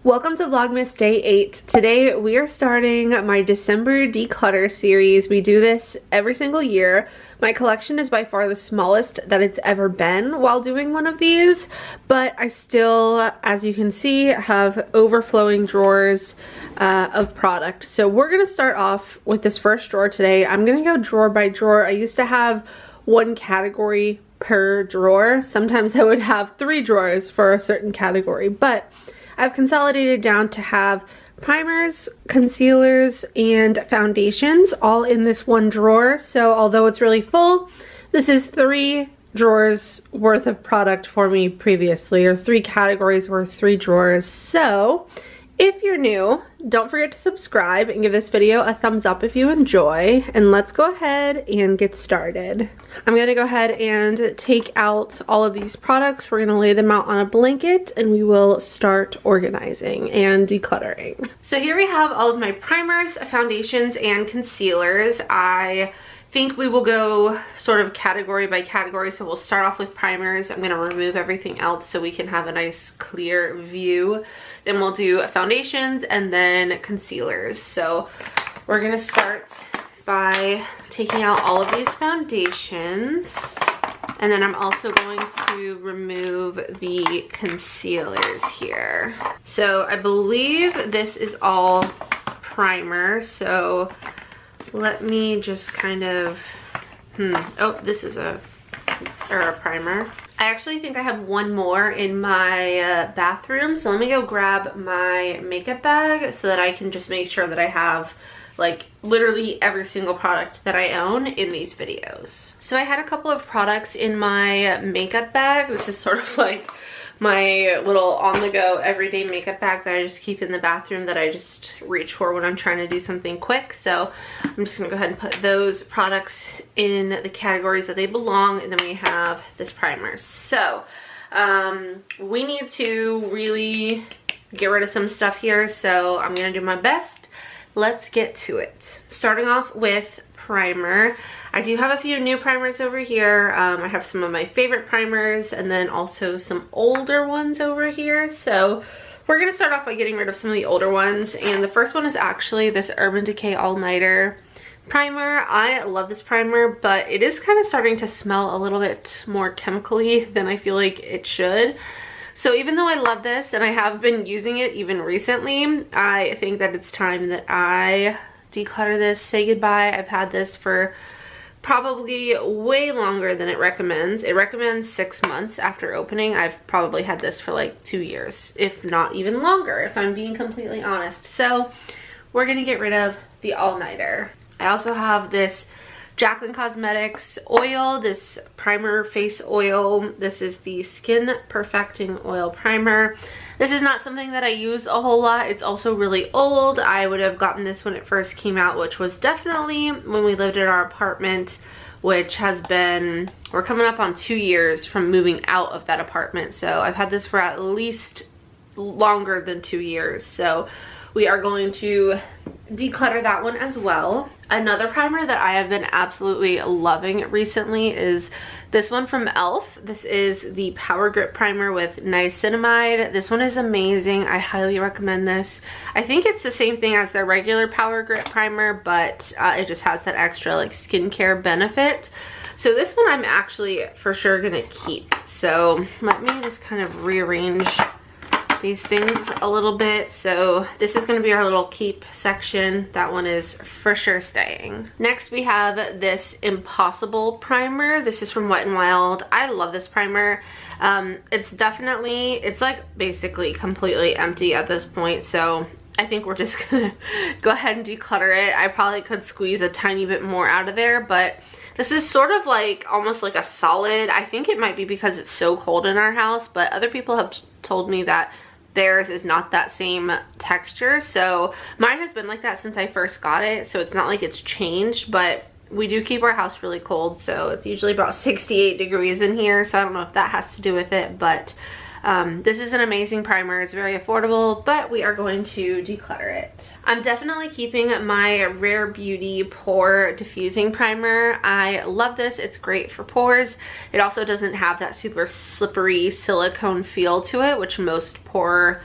Welcome to Vlogmas Day 8. Today we are starting my December declutter series. We do this every single year. My collection is by far the smallest that it's ever been while doing one of these, but I still, as you can see, have overflowing drawers of product. So we're gonna start off with this first drawer today. I'm gonna go drawer by drawer. I used to have one category per drawer. Sometimes I would have 3 drawers for a certain category, but I've consolidated down to have primers, concealers, and foundations all in this one drawer. So although it's really full, this is 3 drawers worth of product for me previously, or 3 categories worth 3 drawers. So if you're new, don't forget to subscribe and give this video a thumbs up if you enjoy, and let's go ahead and get started. I'm gonna go ahead and take out all of these products. We're gonna lay them out on a blanket and we will start organizing and decluttering. So here we have all of my primers, foundations, and concealers. I think we will go sort of category by category. So we'll start off with primers. I'm gonna remove everything else so we can have a nice clear view. Then we'll do foundations and then concealers. So we're gonna start by taking out all of these foundations. And then I'm also going to remove the concealers here. So I believe this is all primer. So let me just kind of, oh, this is a primer. I actually think I have one more in my bathroom, so let me go grab my makeup bag so that I can just make sure that I have like literally every single product that I own in these videos. So I had a couple of products in my makeup bag. This is sort of like my little on-the-go everyday makeup bag that I just keep in the bathroom that I just reach for when I'm trying to do something quick. So I'm just gonna go ahead and put those products in the categories that they belong, and then we have this primer. So we need to really get rid of some stuff here, so I'm gonna do my best. Let's get to it. Starting off with primer. I do have a few new primers over here. I have some of my favorite primers and then also some older ones over here. So we're gonna start off by getting rid of some of the older ones. And the first one is actually this Urban Decay All-Nighter primer. I love this primer, but it is kind of starting to smell a little bit more chemically than I feel like it should. So even though I love this and I have been using it even recently, I think that it's time that I declutter this, say goodbye. I've had this for probably way longer than it recommends. It recommends 6 months after opening. I've probably had this for like 2 years, if not even longer, if I'm being completely honest. So we're gonna get rid of the All-Nighter. I also have this Jaclyn Cosmetics oil, this primer face oil. This is the Skin Perfecting Oil Primer. This is not something that I use a whole lot. It's also really old. I would have gotten this when it first came out, which was definitely when we lived in our apartment, which has been, we're coming up on 2 years from moving out of that apartment. So I've had this for at least longer than 2 years. So we are going to declutter that one as well. Another primer that I have been absolutely loving recently is this one from e.l.f. This is the Power Grip Primer with niacinamide. This one is amazing. I highly recommend this. I think it's the same thing as their regular Power Grip Primer, but it just has that extra like skincare benefit. So this one I'm actually for sure gonna keep. So let me just kind of rearrange these things a little bit. So this is going to be our little keep section. That one is for sure staying. Next we have this Impossible primer. This is from Wet n Wild. I love this primer. It's like basically completely empty at this point, so I think we're just gonna go ahead and declutter it. I probably could squeeze a tiny bit more out of there, but this is sort of like almost like a solid. I think it might be because it's so cold in our house, but other people have told me that theirs is not that same texture. So mine has been like that since I first got it, so it's not like it's changed, but we do keep our house really cold, so it's usually about 68 degrees in here, so I don't know if that has to do with it, but this is an amazing primer. It's very affordable, but we are going to declutter it. I'm definitely keeping my Rare Beauty Pore Diffusing Primer. I love this. It's great for pores. It also doesn't have that super slippery silicone feel to it, which most pore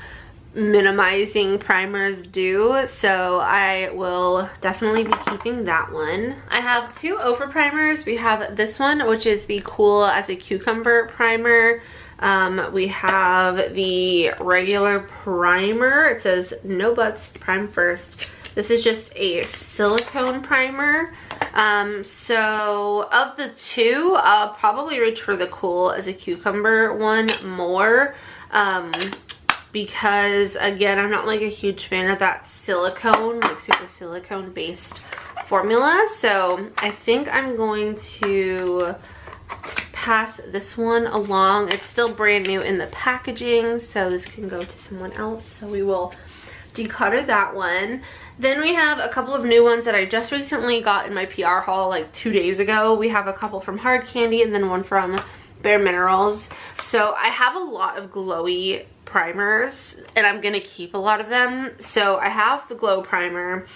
minimizing primers do, so I will definitely be keeping that one. I have two Ofra primers. We have this one, which is the Cool as a Cucumber primer. We have the regular primer. It says no buts, prime first. This is just a silicone primer. So of the two, I'll probably reach for the Cool as a Cucumber one more. Because again, I'm not like a huge fan of that silicone, like super silicone based formula. So I think I'm going to pass this one along. It's still brand new in the packaging, so this can go to someone else. So we will declutter that one. Then we have a couple of new ones that I just recently got in my PR haul like 2 days ago. We have a couple from Hard Candy and then one from Bare Minerals. So I have a lot of glowy primers and I'm gonna keep a lot of them. So I have the glow primer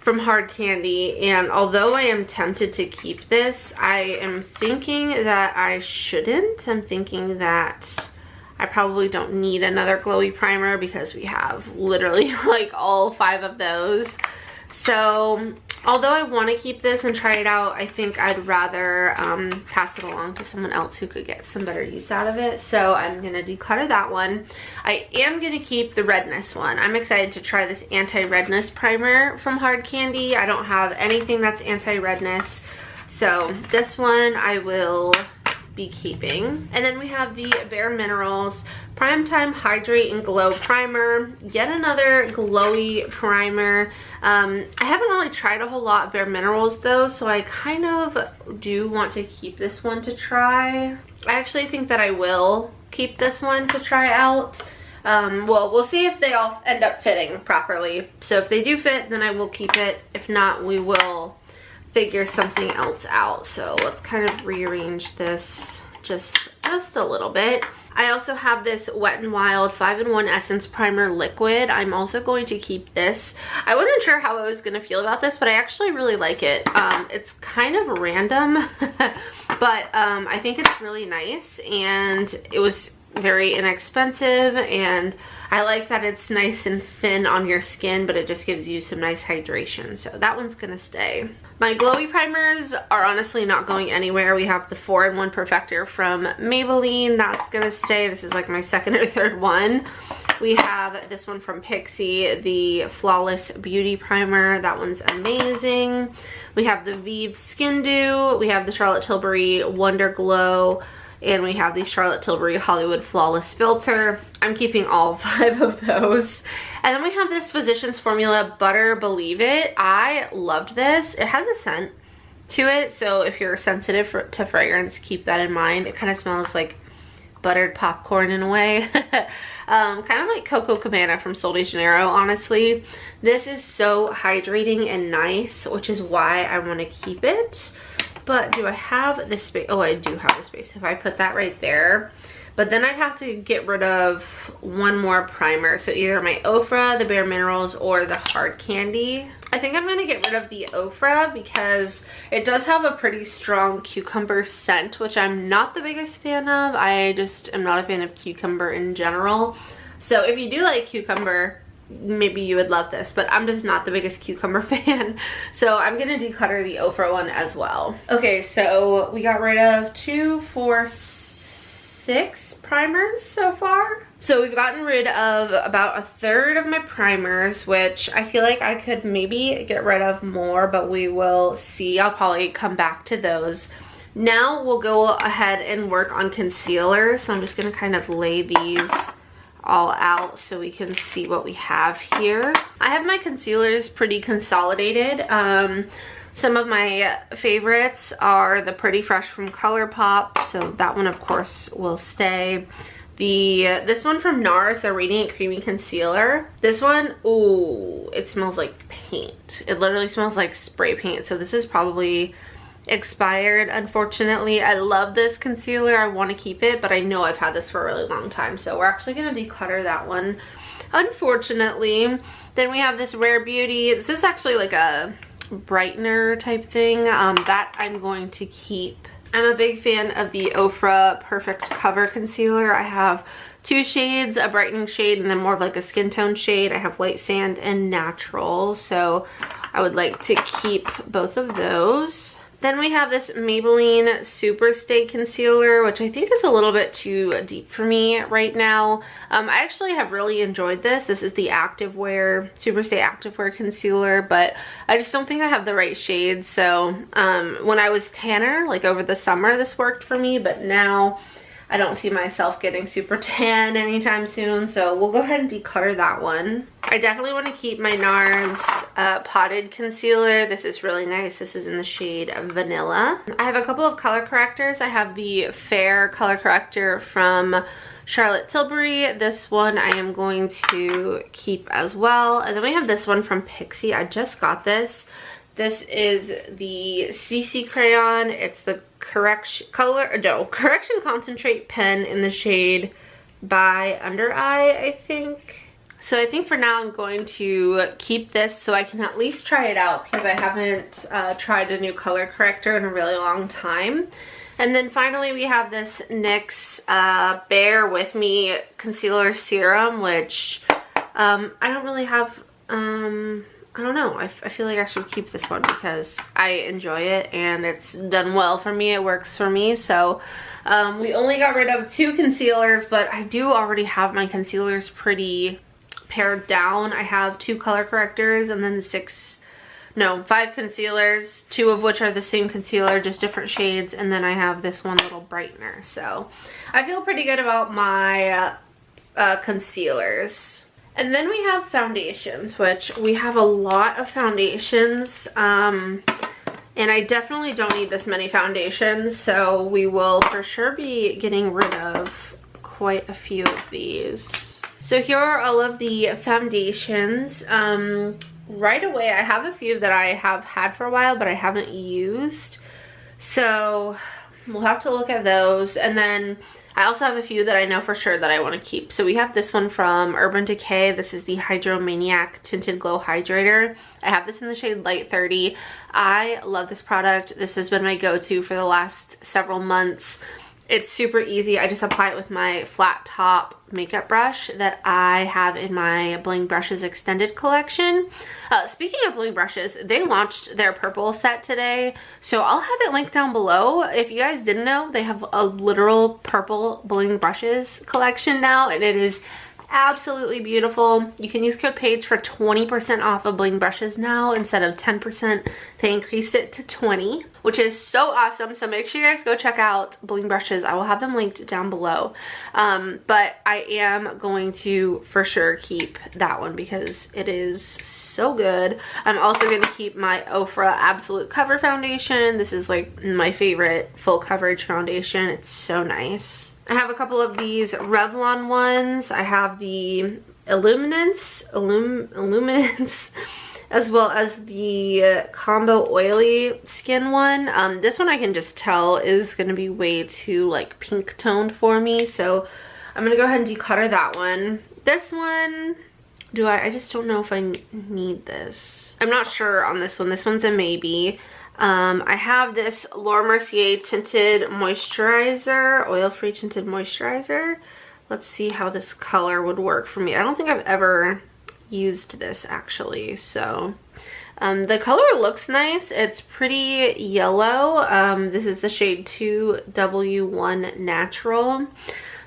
from Hard Candy, and although I am tempted to keep this, I am thinking that I shouldn't. I'm thinking that I probably don't need another glowy primer because we have literally like all 5 of those. So although I want to keep this and try it out, I think I'd rather pass it along to someone else who could get some better use out of it. So I'm going to declutter that one. I am going to keep the redness one. I'm excited to try this anti-redness primer from Hard Candy. I don't have anything that's anti-redness. So this one I will be keeping. And then we have the Bare Minerals Primetime Hydrate and Glow Primer. Yet another glowy primer. I haven't really tried a whole lot of Bare Minerals though, so I kind of do want to keep this one to try. I actually think that I will keep this one to try out. Well, we'll see if they all end up fitting properly. So if they do fit, then I will keep it. If not, we will figure something else out. So let's kind of rearrange this just a little bit. I also have this Wet n Wild 5-in-1 Essence Primer Liquid. I'm also going to keep this. I wasn't sure how I was going to feel about this, but I actually really like it. It's kind of random, but I think it's really nice, and it was very inexpensive, and I like that it's nice and thin on your skin, but it just gives you some nice hydration. So that one's gonna stay. My glowy primers are honestly not going anywhere. We have the 4-in-1 Perfector from Maybelline. That's gonna stay. This is like my second or third one. We have this one from Pixi, the Flawless Beauty Primer. That one's amazing. We have the Vive Skin Dew. We have the Charlotte Tilbury Wonder Glow. And we have the Charlotte Tilbury Hollywood Flawless Filter. I'm keeping all 5 of those. And then we have this Physicians Formula Butter Believe It. I loved this. It has a scent to it, so if you're sensitive to fragrance, keep that in mind. It kind of smells like buttered popcorn in a way. Kind of like Coco Cabana from Sol de Janeiro, honestly. This is so hydrating and nice, which is why I want to keep it. But do I have the space? Oh, I do have the space if I put that right there. But then I'd have to get rid of one more primer. So either my Ofra, the Bare Minerals, or the Hard Candy. I think I'm going to get rid of the Ofra because it does have a pretty strong cucumber scent, which I'm not the biggest fan of. I just am not a fan of cucumber in general. So if you do like cucumber, maybe you would love this, but I'm just not the biggest cucumber fan. So I'm gonna declutter the Ofra one as well. Okay, so we got rid of 2, 4, 6 primers so far. So we've gotten rid of about 1/3 of my primers, which I feel like I could maybe get rid of more, but we will see. I'll probably come back to those. Now we'll go ahead and work on concealer. So I'm just gonna kind of lay these all out so we can see what we have here. I have my concealers pretty consolidated. Some of my favorites are the Pretty Fresh from ColourPop, so that one of course will stay. This one from NARS, the Radiant Creamy Concealer. This one, ooh, it smells like paint. It literally smells like spray paint, so this is probably expired, unfortunately. I love this concealer. I want to keep it, but I know I've had this for a really long time, so we're actually going to declutter that one, unfortunately. Then we have this Rare Beauty. This is actually like a brightener type thing that I'm going to keep. I'm a big fan of the Ofra Perfect Cover Concealer. I have two shades, a brightening shade and then more of like a skin tone shade. I have Light Sand and Natural, so I would like to keep both of those. Then we have this Maybelline Super Stay Concealer, which I think is a little bit too deep for me right now. I actually have really enjoyed this. This is the Activewear, Super Stay Activewear Concealer, but I just don't think I have the right shade. So when I was tanner, like over the summer, this worked for me, but now I don't see myself getting super tan anytime soon, so we'll go ahead and declutter that one. I definitely want to keep my NARS Potted Concealer. This is really nice. This is in the shade Vanilla. I have a couple of color correctors. I have the Fair color corrector from Charlotte Tilbury. This one I am going to keep as well. And then we have this one from Pixi. I just got this. This is the CC Crayon. It's the Correction Concentrate pen in the shade by Under Eye, I think. So I think for now I'm going to keep this so I can at least try it out, because I haven't tried a new color corrector in a really long time. And then finally we have this NYX Bear With Me Concealer Serum, which I don't really have... I don't know. I feel like I should keep this one because I enjoy it and it's done well for me. It works for me. So we only got rid of 2 concealers, but I do already have my concealers pretty pared down. I have 2 color correctors and then 5 concealers, 2 of which are the same concealer, just different shades. And then I have this one little brightener. So I feel pretty good about my concealers. And then we have foundations, which we have a lot of foundations, and I definitely don't need this many foundations, so we will for sure be getting rid of quite a few of these. So here are all of the foundations. Right away, I have a few that I have had for a while, but I haven't used, so we'll have to look at those. And then I also have a few that I know for sure that I want to keep. So we have this one from Urban Decay. This is the Hydromaniac Tinted Glow Hydrator. I have this in the shade Light 30. I love this product. This has been my go-to for the last several months. It's super easy. I just apply it with my flat top makeup brush that I have in my Bling Brushes Extended collection. Speaking of Bling Brushes, they launched their purple set today, so I'll have it linked down below. If you guys didn't know, they have a literal purple Bling Brushes collection now, and it is absolutely beautiful. You can use code Paige for 20% off of Bling Brushes now. Instead of 10%, they increased it to 20%, which is so awesome. So make sure you guys go check out Bling Brushes. I will have them linked down below. But I am going to for sure keep that one because it is so good. I'm also going to keep my Ofra Absolute Cover Foundation. This is like my favorite full coverage foundation. It's so nice. I have a couple of these Revlon ones. I have the Illuminance, as well as the Combo Oily Skin one. This one I can just tell is going to be way too like pink toned for me, so I'm going to go ahead and declutter that one. This one, I just don't know if I need this. I'm not sure on this one. This one's a maybe. I have this Laura Mercier Tinted Moisturizer, Oil-Free Tinted Moisturizer. Let's see how this color would work for me. I don't think I've ever used this actually, so the color looks nice. It's pretty yellow. This is the shade 2W1 Natural.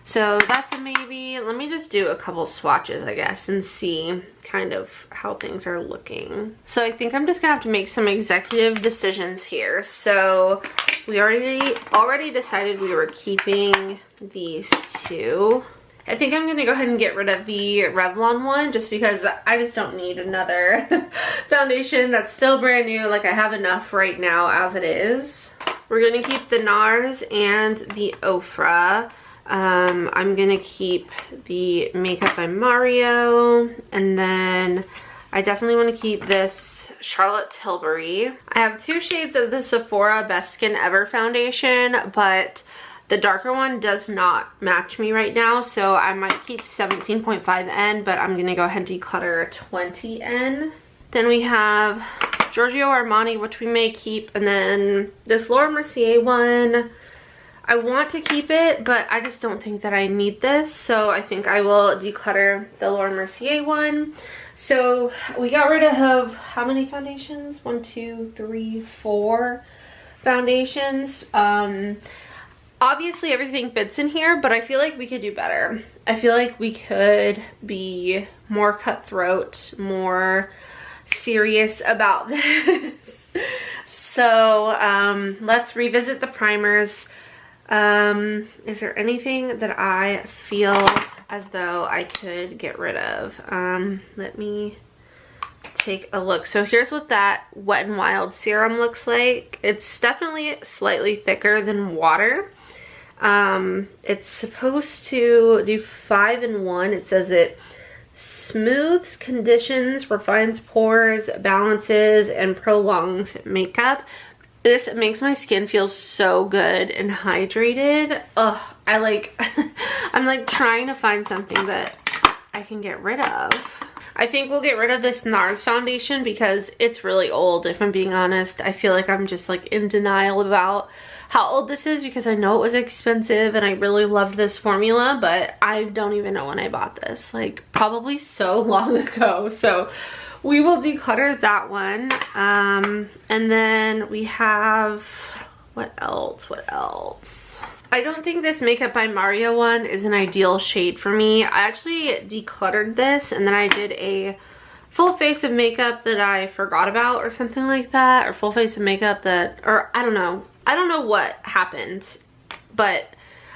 So that's a maybe. Let me just do a couple swatches, I guess, and see kind of how things are looking. So I think I'm just gonna have to make some executive decisions here. So we already decided we were keeping these 2. I think I'm gonna go ahead and get rid of the Revlon one just because I just don't need another foundation that's still brand new. Like, I have enough right now as it is. We're gonna keep the NARS and the Ofra. I'm gonna keep the Makeup by Mario, and then I definitely want to keep this Charlotte Tilbury. I have 2 shades of the Sephora Best Skin Ever foundation, but the darker one does not match me right now, so I might keep 17.5N, but I'm gonna go ahead and declutter 20N. Then we have Giorgio Armani, which we may keep, and then this Laura Mercier one. I want to keep it, but I just don't think that I need this, so I think I will declutter the Laura Mercier one. So we got rid of how many foundations? 1, 2, 3, 4 foundations. Obviously everything fits in here, but I feel like we could do better. I feel like we could be more cutthroat, more serious about this. So let's revisit the primers. Is there anything that I feel as though I could get rid of? Let me take a look. So here's what that Wet n Wild serum looks like. It's definitely slightly thicker than water. It's supposed to do 5 in 1. It says it smooths, conditions, refines pores, balances, and prolongs makeup. This makes my skin feel so good and hydrated. Ugh, I'm like trying to find something that I can get rid of. I think we'll get rid of this NARS foundation because it's really old, if I'm being honest. I feel like I'm just like in denial about how old this is because I know it was expensive and I really loved this formula, but I don't even know when I bought this. Like probably so long ago. So we will declutter that one. And then we have, what else? I don't think this Makeup by Mario one is an ideal shade for me. I actually decluttered this and then I did a full face of makeup that I forgot about or something like that, or full face of makeup that, or I don't know what happened, but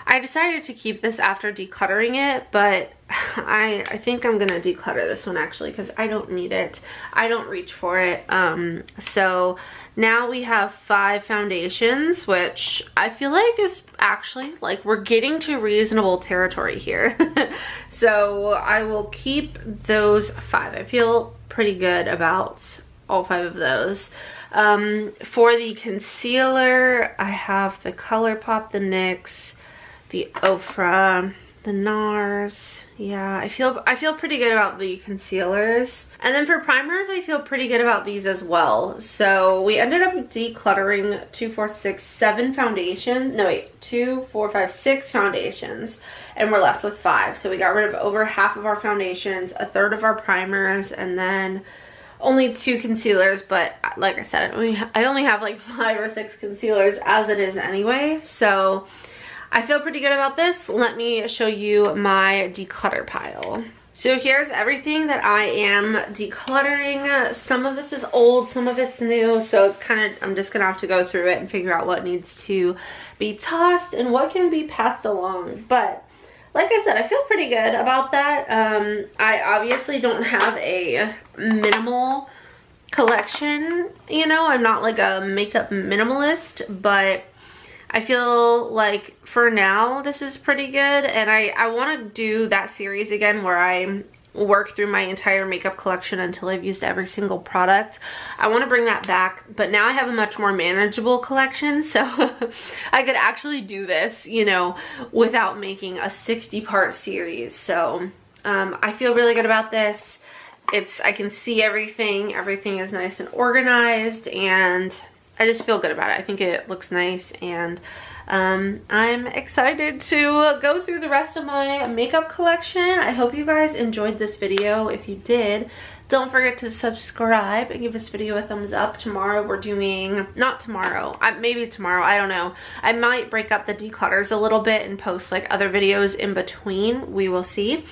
I decided to keep this after decluttering it, but I think I'm gonna declutter this one actually because I don't need it. I don't reach for it. So now we have 5 foundations, which I feel like is actually like we're getting to reasonable territory here. So I will keep those 5. I feel pretty good about all 5 of those. For the concealer, I have the ColourPop, the NYX, the Ofra, the NARS. Yeah, I feel pretty good about the concealers. And then for primers, I feel pretty good about these as well. So we ended up decluttering 6 foundations, and we're left with 5. So we got rid of over half of our foundations, a third of our primers, and then only 2 concealers. But like I said, I only have like 5 or 6 concealers as it is anyway. So I feel pretty good about this. Let me show you my declutter pile. So here's everything that I am decluttering. Some of this is old, some of it's new, so it's kind of, I'm just gonna have to go through it and figure out what needs to be tossed and what can be passed along. But like I said, I feel pretty good about that. I obviously don't have a minimal collection, you know, I'm not like a makeup minimalist, but I feel like for now this is pretty good, and I want to do that series again where I work through my entire makeup collection until I've used every single product. I want to bring that back, but now I have a much more manageable collection, so I could actually do this, you know, without making a 60-part series. So I feel really good about this. I can see everything is nice and organized, and I just feel good about it. I think it looks nice, and I'm excited to go through the rest of my makeup collection. I hope you guys enjoyed this video. If you did, don't forget to subscribe and give this video a thumbs up. Tomorrow we're doing, not tomorrow, maybe tomorrow, I don't know. I might break up the declutters a little bit and post like other videos in between. We will see.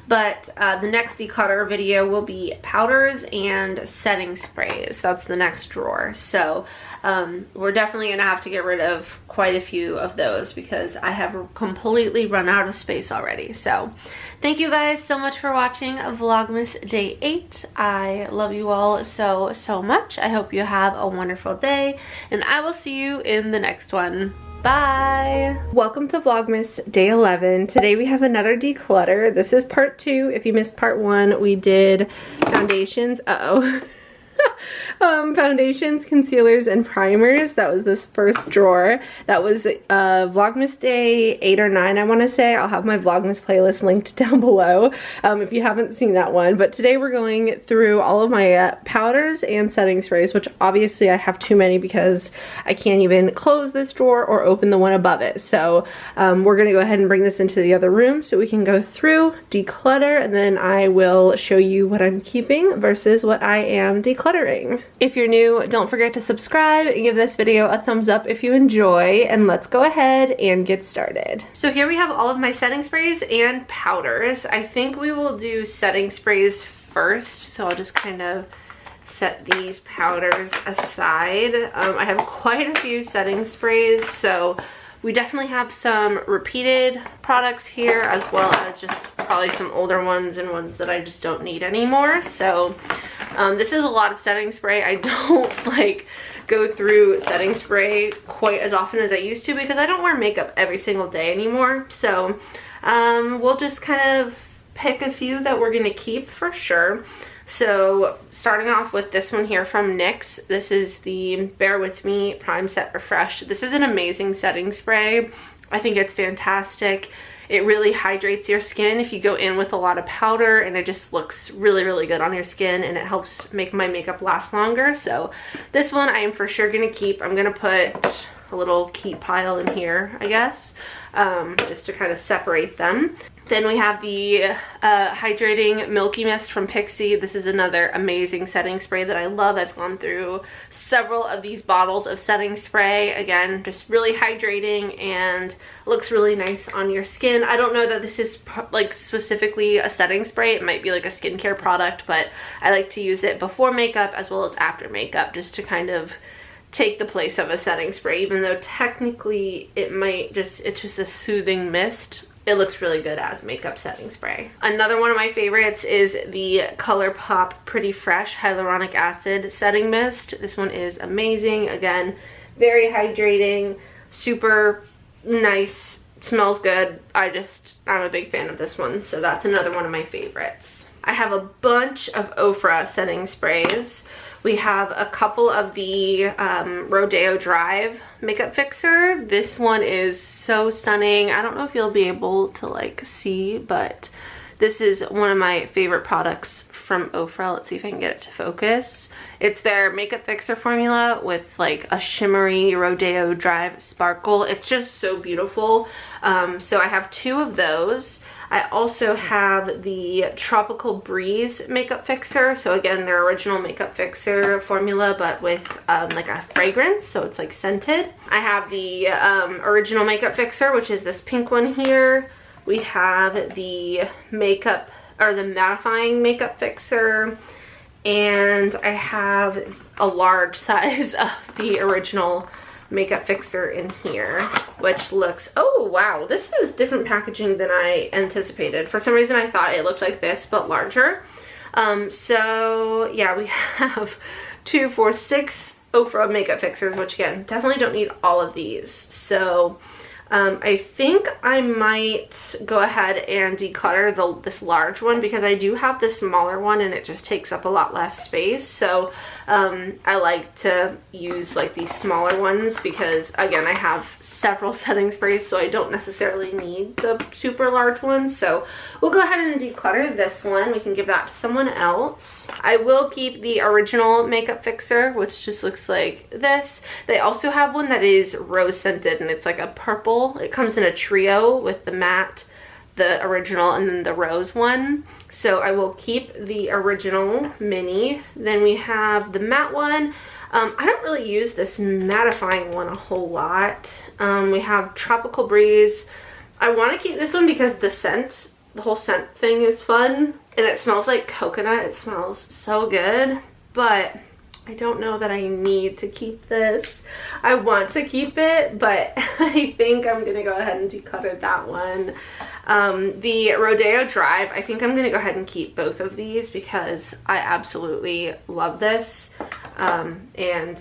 But the next declutter video will be powders and setting sprays. That's the next drawer. So we're definitely going to have to get rid of quite a few of those because I have completely run out of space already. So thank you guys so much for watching Vlogmas Day 8. I love you all so much. I hope you have a wonderful day, and I will see you in the next one. Bye! Welcome to Vlogmas Day 11. Today we have another declutter. This is part 2. If you missed part 1, we did foundations. Uh-oh. Foundations, concealers, and primers. That was this first drawer. That was Vlogmas Day 8 or 9, I want to say. I'll have my Vlogmas playlist linked down below if you haven't seen that one. But today we're going through all of my powders and setting sprays, which obviously I have too many because I can't even close this drawer or open the one above it. So we're going to go ahead and bring this into the other room so we can go through, declutter, and then I will show you what I'm keeping versus what I am decluttering. If you're new, don't forget to subscribe and give this video a thumbs up if you enjoy, and let's go ahead and get started. So here we have all of my setting sprays and powders. I think we will do setting sprays first, so I'll just kind of set these powders aside. I have quite a few setting sprays, so we definitely have some repeated products here, as well as just probably some older ones and ones that I just don't need anymore. So this is a lot of setting spray. I don't like go through setting spray quite as often as I used to because I don't wear makeup every single day anymore. So we'll just kind of pick a few that we're gonna keep for sure. So starting off with this one here from NYX. This is the Bear With Me Prime Set Refresh. This is an amazing setting spray. I think it's fantastic. It really hydrates your skin if you go in with a lot of powder, and it just looks really, really good on your skin, and it helps make my makeup last longer. So this one I am for sure gonna keep. I'm gonna put a little keep pile in here, I guess, just to kind of separate them. Then we have the Hydrating Milky Mist from Pixi. This is another amazing setting spray that I love. I've gone through several of these bottles of setting spray. Again, just really hydrating and looks really nice on your skin. I don't know that this is like specifically a setting spray. It might be like a skincare product, but I like to use it before makeup as well as after makeup, just to kind of take the place of a setting spray, even though technically it's just a soothing mist. It looks really good as makeup setting spray. Another one of my favorites is the ColourPop Pretty Fresh Hyaluronic Acid Setting Mist. This one is amazing. Again, very hydrating, super nice, smells good. I'm a big fan of this one, so that's another one of my favorites. I have a bunch of Ofra setting sprays. We have a couple of the Rodeo Drive makeup fixer. This one is so stunning. I don't know if you'll be able to like see, but this is one of my favorite products from Ofra. Let's see if I can get it to focus. It's their makeup fixer formula with like a shimmery Rodeo Drive sparkle. It's just so beautiful. So I have 2 of those. I also have the Tropical Breeze makeup fixer. So again, their original makeup fixer formula, but with like a fragrance, so it's like scented. I have the original makeup fixer, which is this pink one here. We have the makeup, or the mattifying makeup fixer, and I have a large size of the original makeup fixer in here, which looks, oh wow, this is different packaging than I anticipated. For some reason I thought it looked like this but larger. So yeah, we have 2, 4, 6 Ofra makeup fixers, which again, definitely don't need all of these. So I think I might go ahead and declutter this large one because I do have this smaller one and it just takes up a lot less space. So I like to use like these smaller ones because again, I have several setting sprays, so I don't necessarily need the super large ones. So we'll go ahead and declutter this one. We can give that to someone else. I will keep the original makeup fixer, which just looks like this. They also have one that is rose scented and it's like a purple. It comes in a trio with the matte, the original, and then the rose one. So I will keep the original mini. Then we have the matte one. I don't really use this mattifying one a whole lot. We have Tropical Breeze. I want to keep this one because the scent, the whole scent thing is fun. And it smells like coconut. It smells so good. But I don't know that I need to keep this. I want to keep it, but I think I'm gonna go ahead and declutter that one. The Rodeo Drive, I think I'm gonna go ahead and keep both of these because I absolutely love this. And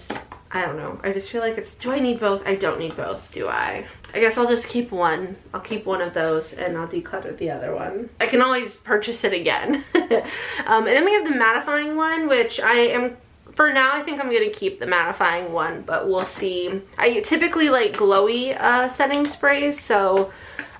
I don't know, I just feel like it's, do I need both? I don't need both, do I? I guess I'll just keep one. I'll keep one of those and I'll declutter the other one. I can always purchase it again. And then we have the mattifying one, which I am for now, I think I'm gonna keep the mattifying one, but we'll see. I typically like glowy setting sprays, so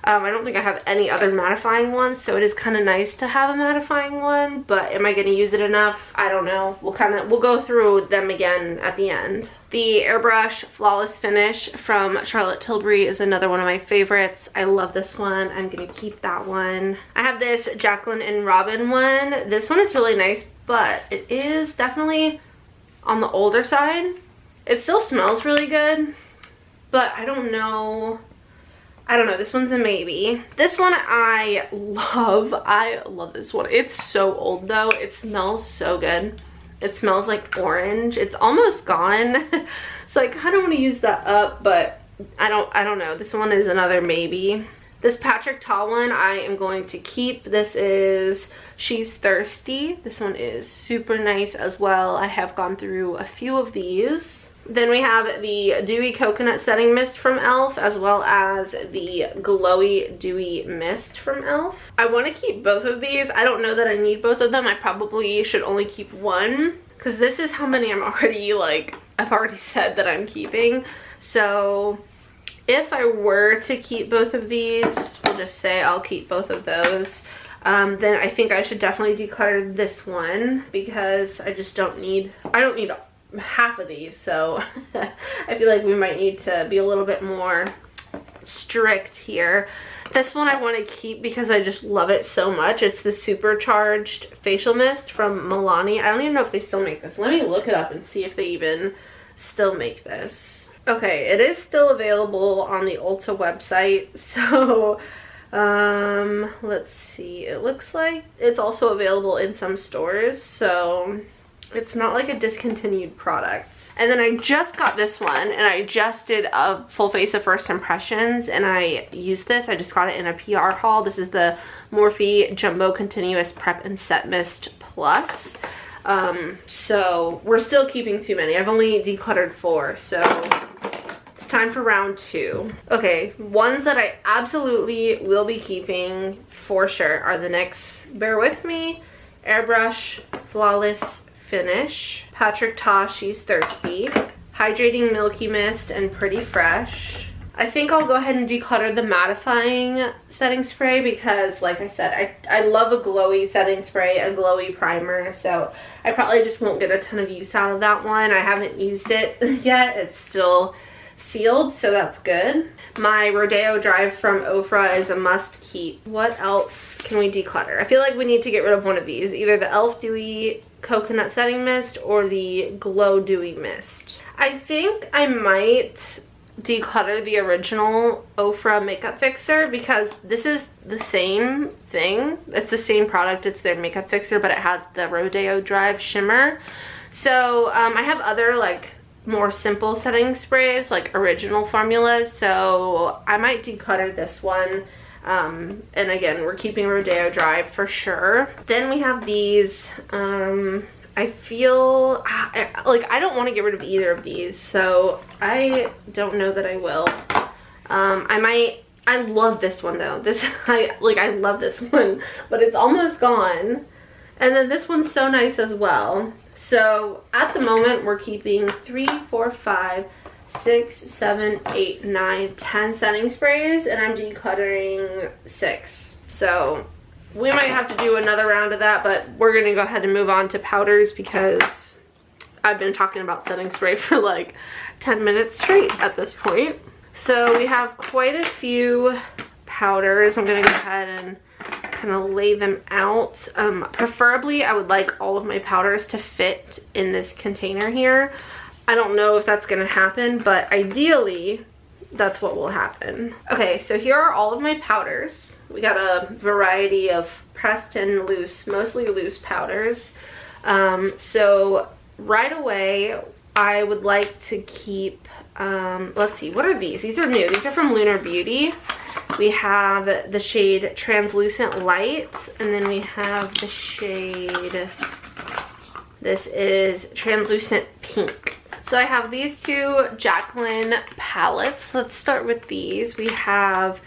I don't think I have any other mattifying ones, so it is kind of nice to have a mattifying one, but am I gonna use it enough? I don't know. We'll go through them again at the end. The Airbrush Flawless Finish from Charlotte Tilbury is another one of my favorites. I love this one. I'm gonna keep that one. I have this Jacqueline and Robin one. This one is really nice, but it is definitely on the older side. It still smells really good, but I don't know. This one's a maybe. This one I love this one. It's so old though. It smells so good. It smells like orange. It's almost gone. So I kind of want to use that up, but I don't know. This one is another maybe. This Patrick Ta one I am going to keep. This is She's Thirsty. This one is super nice as well. I have gone through a few of these. Then we have the Dewy Coconut Setting Mist from e.l.f. as well as the Glowy Dewy Mist from e.l.f. I want to keep both of these. I don't know that I need both of them. I probably should only keep one because this is how many I've already said that I'm keeping. So if I were to keep both of these, we'll just say I'll keep both of those. Then I think I should definitely declutter this one because I don't need half of these, so I feel like we might need to be a little bit more strict here. This one I want to keep because I just love it so much. It's the Supercharged Facial Mist from Milani. I don't even know if they still make this. Let me look it up and see if they even still make this. Okay, it is still available on the Ulta website, so let's see. It looks like it's also available in some stores, so it's not like a discontinued product. And then I just got this one, and I just did a full face of first impressions, and I used this. I just got it in a PR haul. This is the Morphe Jumbo Continuous Prep and Set Mist Plus. So we're still keeping too many. I've only decluttered 4, so it's time for round 2. Okay, ones that I absolutely will be keeping for sure are the next, bear with me, Airbrush Flawless Finish, Patrick Ta She's Thirsty, Hydrating Milky Mist, and Pretty Fresh. I think I'll go ahead and declutter the mattifying setting spray because, like I said, I love a glowy setting spray, a glowy primer, so I probably just won't get a ton of use out of that one. I haven't used it yet. It's still sealed, so that's good. My Rodeo Drive from Ofra is a must keep. What else can we declutter? I feel like we need to get rid of one of these, either the e.l.f. Dewy Coconut Setting Mist or the Glow Dewy Mist. I think I might declutter the original Ofra makeup fixer because this is the same thing. It's the same product. It's their makeup fixer, but it has the Rodeo Drive shimmer. So I have other like more simple setting sprays, like original formulas, so I might declutter this one. And again, we're keeping Rodeo Drive for sure. Then we have these, I feel like I don't want to get rid of either of these, so I don't know that I will. I love this one though. I love this one, but it's almost gone. And then this one's so nice as well. So at the moment we're keeping 3, 4, 5, 6, 7, 8, 9, 10 setting sprays, and I'm decluttering 6. So we might have to do another round of that, but we're gonna go ahead and move on to powders because I've been talking about setting spray for like 10 minutes straight at this point. So we have quite a few powders. I'm gonna go ahead and kind of lay them out. Preferably I would like all of my powders to fit in this container here. I don't know if that's gonna happen, but ideally that's what will happen. Okay, so here are all of my powders. We got a variety of pressed and loose, mostly loose powders. So right away I would like to keep, let's see, what are these? These are new. These are from Lunar Beauty. We have the shade Translucent Light, and then we have the shade, this is Translucent Pink. So I have these two Jacqueline palettes. Let's start with these. We have,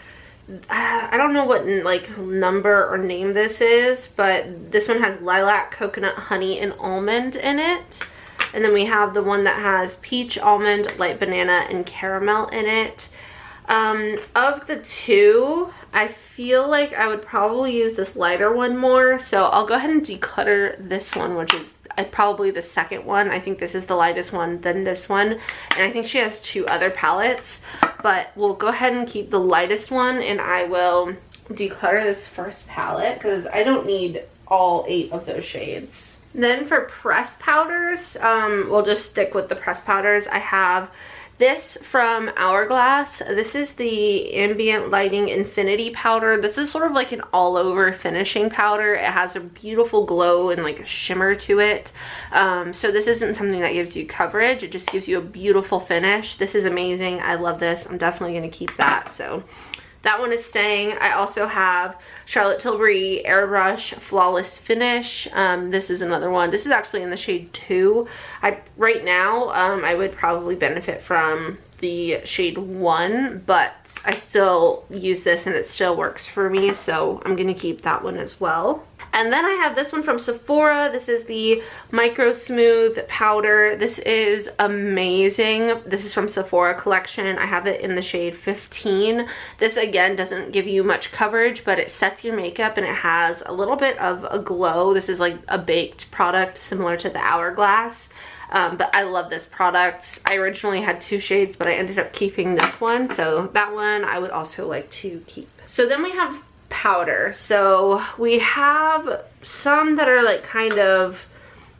I don't know what like number or name this is, but this one has Lilac, Coconut, Honey, and Almond in it. And then we have the one that has peach, almond, light banana, and caramel in it. Of the two, I feel like I would probably use this lighter one more. So I'll go ahead and declutter this one, which is probably the second one. I think this is the lightest one than this one. And I think she has 2 other palettes. But we'll go ahead and keep the lightest one, and I will declutter this first palette because I don't need all 8 of those shades. Then for pressed powders, we'll just stick with the pressed powders. I have this from Hourglass. This is the Ambient Lighting Infinity powder. This is sort of like an all-over finishing powder. It has a beautiful glow and like a shimmer to it. So this isn't something that gives you coverage. It just gives you a beautiful finish. This is amazing. I love this. I'm definitely going to keep that. So that one is staying. I also have Charlotte Tilbury Airbrush Flawless Finish. This is another one. This is actually in the shade 2. Right now, I would probably benefit from the shade 1, but I still use this and it still works for me, so I'm going to keep that one as well. And then I have this one from Sephora. This is the Micro Smooth Powder. This is amazing. This is from Sephora collection. I have it in the shade 15. This again doesn't give you much coverage, but it sets your makeup and it has a little bit of a glow. This is like a baked product similar to the Hourglass. But I love this product. I originally had 2 shades, but I ended up keeping this one. So that one I would also like to keep. So then we have powder. So we have some that are like kind of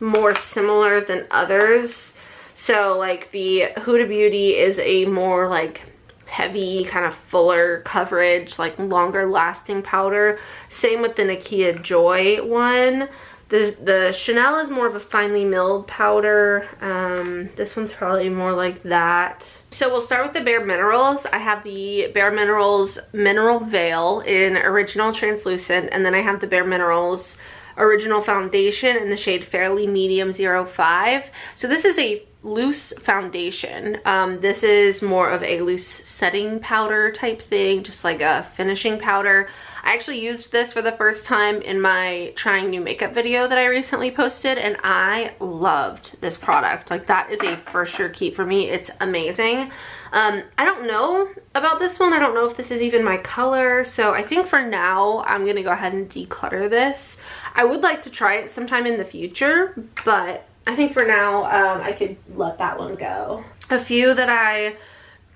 more similar than others. So like the Huda Beauty is a more like heavy, kind of fuller coverage, like longer lasting powder. Same with the Nakia Joy one. The Chanel is more of a finely milled powder. This one's probably more like that. So we'll start with the Bare Minerals. I have the Bare Minerals Mineral Veil in Original Translucent, and then I have the Bare Minerals Original Foundation in the shade Fairly Medium 05. So this is a loose foundation. This is more of a loose setting powder type thing, just like a finishing powder. I actually used this for the first time in my trying new makeup video that I recently posted, and I loved this product. Like, that is a for sure keep for me. It's amazing. I don't know about this one. I don't know if this is even my color, so I think for now I'm gonna go ahead and declutter this. I would like to try it sometime in the future, but I think for now I could let that one go. A few that I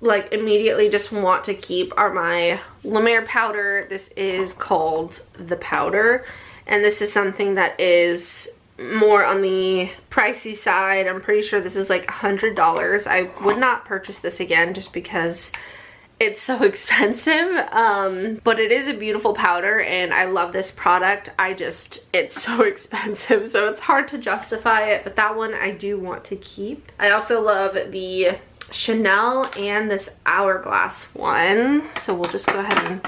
like immediately just want to keep are my La Mer powder. This is called The Powder, and this is something that is more on the pricey side. I'm pretty sure this is like $100. I would not purchase this again just because it's so expensive, but it is a beautiful powder and I love this product. It's so expensive, so it's hard to justify it, but that one I do want to keep. I also love the Chanel and this Hourglass one, so we'll just go ahead and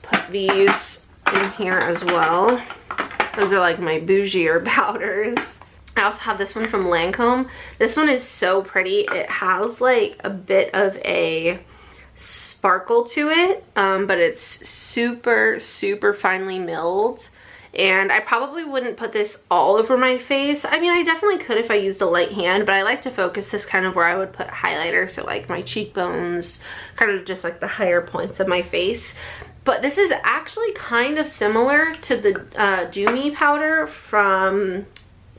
put these in here as well. Those are like my bougier powders. I also have this one from Lancome. This one is so pretty. It has like a bit of a sparkle to it, but it's super finely milled, and I probably wouldn't put this all over my face. I mean, I definitely could if I used a light hand, but I like to focus this kind of where I would put highlighter, so like my cheekbones, kind of just like the higher points of my face. But this is actually kind of similar to the Do Me powder from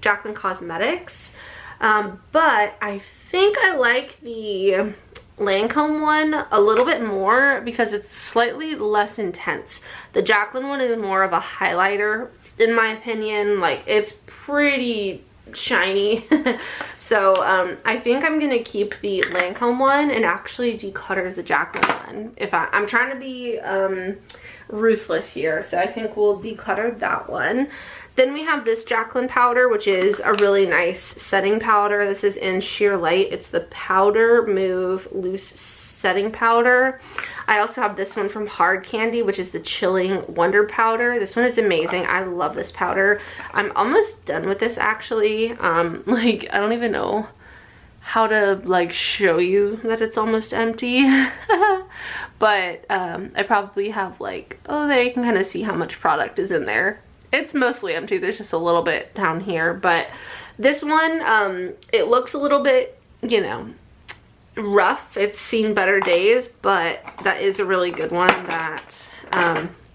Jaclyn Cosmetics, but I think I like the Lancome one a little bit more because it's slightly less intense. The Jaclyn one is more of a highlighter in my opinion. Like, it's pretty shiny. So I think I'm gonna keep the Lancome one and actually declutter the Jaclyn one. If I'm trying to be ruthless here, so I think we'll declutter that one. Then we have this Jaclyn powder, which is a really nice setting powder. This is in Sheer Light. It's the Powder Move Loose Setting Powder. I also have this one from Hard Candy, which is the Chilling Wonder Powder. This one is amazing. I love this powder. I'm almost done with this actually. Like, I don't even know how to like show you that it's almost empty. But I probably have like, oh, there you can kind of see how much product is in there. It's mostly empty. There's just a little bit down here, but This one, it looks a little bit, you know, rough. It's seen better days, but that is a really good one that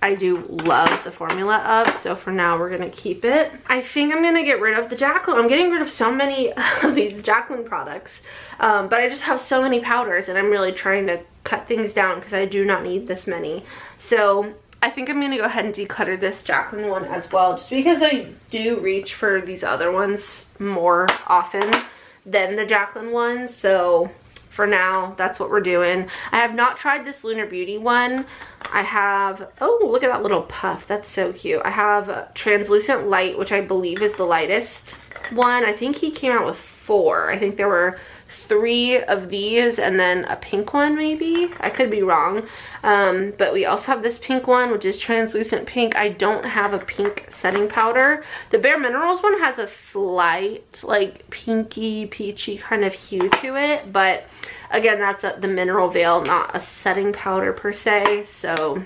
I do love the formula of. So for now, we're gonna keep it. I think I'm gonna get rid of the Jaclyn. I'm getting rid of so many of these Jaclyn products, but I just have so many powders, and I'm really trying to cut things down because I do not need this many. So I think I'm gonna go ahead and declutter this Jaclyn one as well, just because I do reach for these other ones more often than the Jaclyn ones. So for now, that's what we're doing. I have not tried this Lunar Beauty one. I have, oh, look at that little puff. That's so cute. I have Translucent Light, which I believe is the lightest one. I think he came out with 4. I think there were 3 of these and then a pink one maybe. I could be wrong. But we also have this pink one, which is translucent pink. I don't have a pink setting powder. The Bare Minerals one has a slight like pinky peachy kind of hue to it, but again, that's the mineral veil, not a setting powder per se, so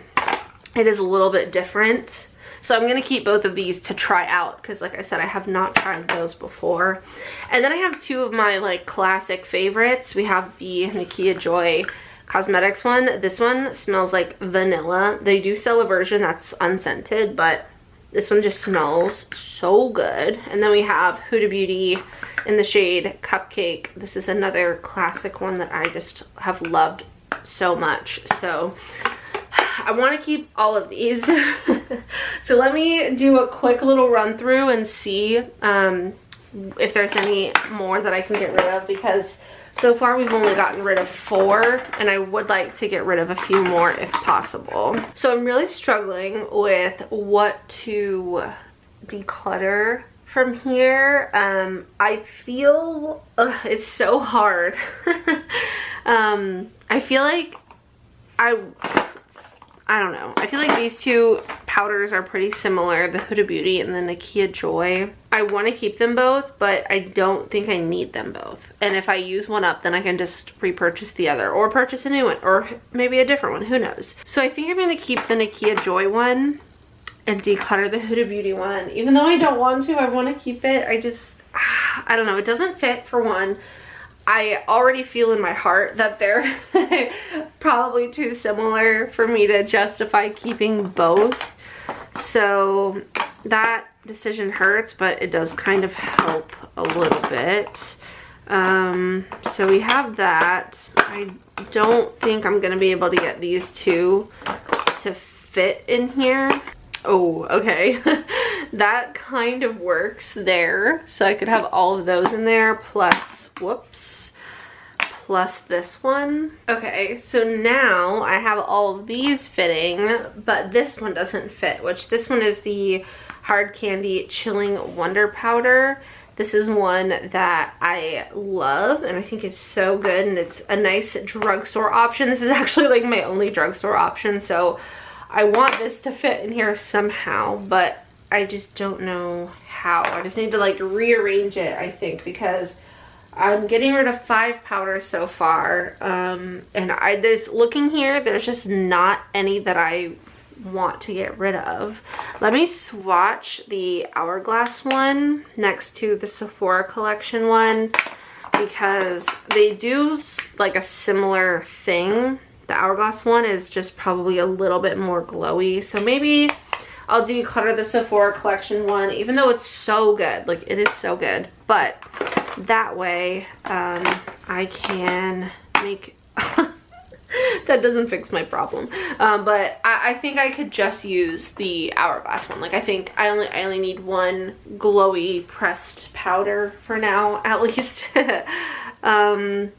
it is a little bit different. So I'm gonna keep both of these to try out because, like I said, I have not tried those before. And then I have 2 of my like classic favorites. We have the Nakia Joy Cosmetics one. This one smells like vanilla. They do sell a version that's unscented, but this one just smells so good. And then we have Huda Beauty in the shade Cupcake. This is another classic one that I just have loved so much. So I want to keep all of these. So let me do a quick little run through and see if there's any more that I can get rid of, because so far we've only gotten rid of 4 and I would like to get rid of a few more if possible. So I'm really struggling with what to declutter from here. I feel it's so hard. I feel like I don't know. I feel like these 2 powders are pretty similar, the Huda Beauty and the Nakia Joy. I want to keep them both, but I don't think I need them both. And if I use one up, then I can just repurchase the other or purchase a new one or maybe a different one. Who knows? So I think I'm going to keep the Nakia Joy one and declutter the Huda Beauty one. Even though I don't want to, I want to keep it. I don't know. It doesn't fit for one. I already feel in my heart that they're probably too similar for me to justify keeping both. So that decision hurts, but it does kind of help a little bit. So we have that. I don't think I'm going to be able to get these 2 to fit in here. Oh, okay. That kind of works there. So I could have all of those in there plus, whoops, plus this one. Okay, so now I have all of these fitting, but this one doesn't fit, which this one is the Hard Candy Chilling Wonder Powder. This is one that I love and I think is so good, and it's a nice drugstore option. This is actually like my only drugstore option, so I want this to fit in here somehow, but I just don't know how. I just need to like rearrange it, I think, because I'm getting rid of 5 powders so far. And there's looking here, there's just not any that I want to get rid of. Let me swatch the Hourglass one next to the Sephora collection one, because they do like a similar thing. The Hourglass one is just probably a little bit more glowy, so maybe I'll declutter the Sephora collection one, even though it's so good. Like, it is so good, but that way I can make that doesn't fix my problem, but I think I could just use the Hourglass one. Like, I think I only need one glowy pressed powder for now, at least.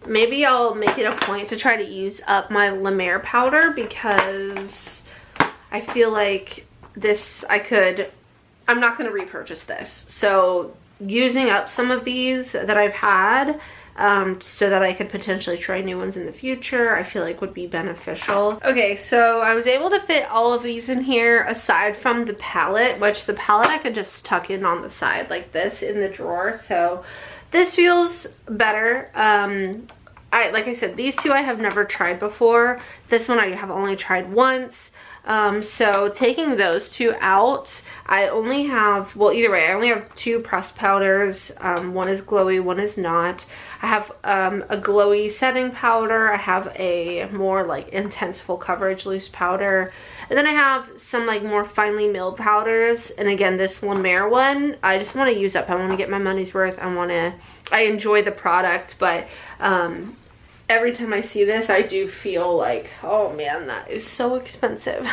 Maybe I'll make it a point to try to use up my La Mer powder, because I feel like this I'm not going to repurchase this. So using up some of these that I've had, so that I could potentially try new ones in the future, I feel like would be beneficial. Okay, so I was able to fit all of these in here aside from the palette, which the palette I could just tuck in on the side like this in the drawer. So this feels better. Like I said, these 2 I have never tried before. This one I have only tried once. So taking those two out, I only have, well, either way, I only have two pressed powders. One is glowy, one is not. I have a glowy setting powder. I have a more like intense full coverage loose powder. And then I have some like more finely milled powders. And again, this La Mer one, I just want to use up. I want to get my money's worth. I enjoy the product, but every time I see this, I do feel like, oh man, that is so expensive.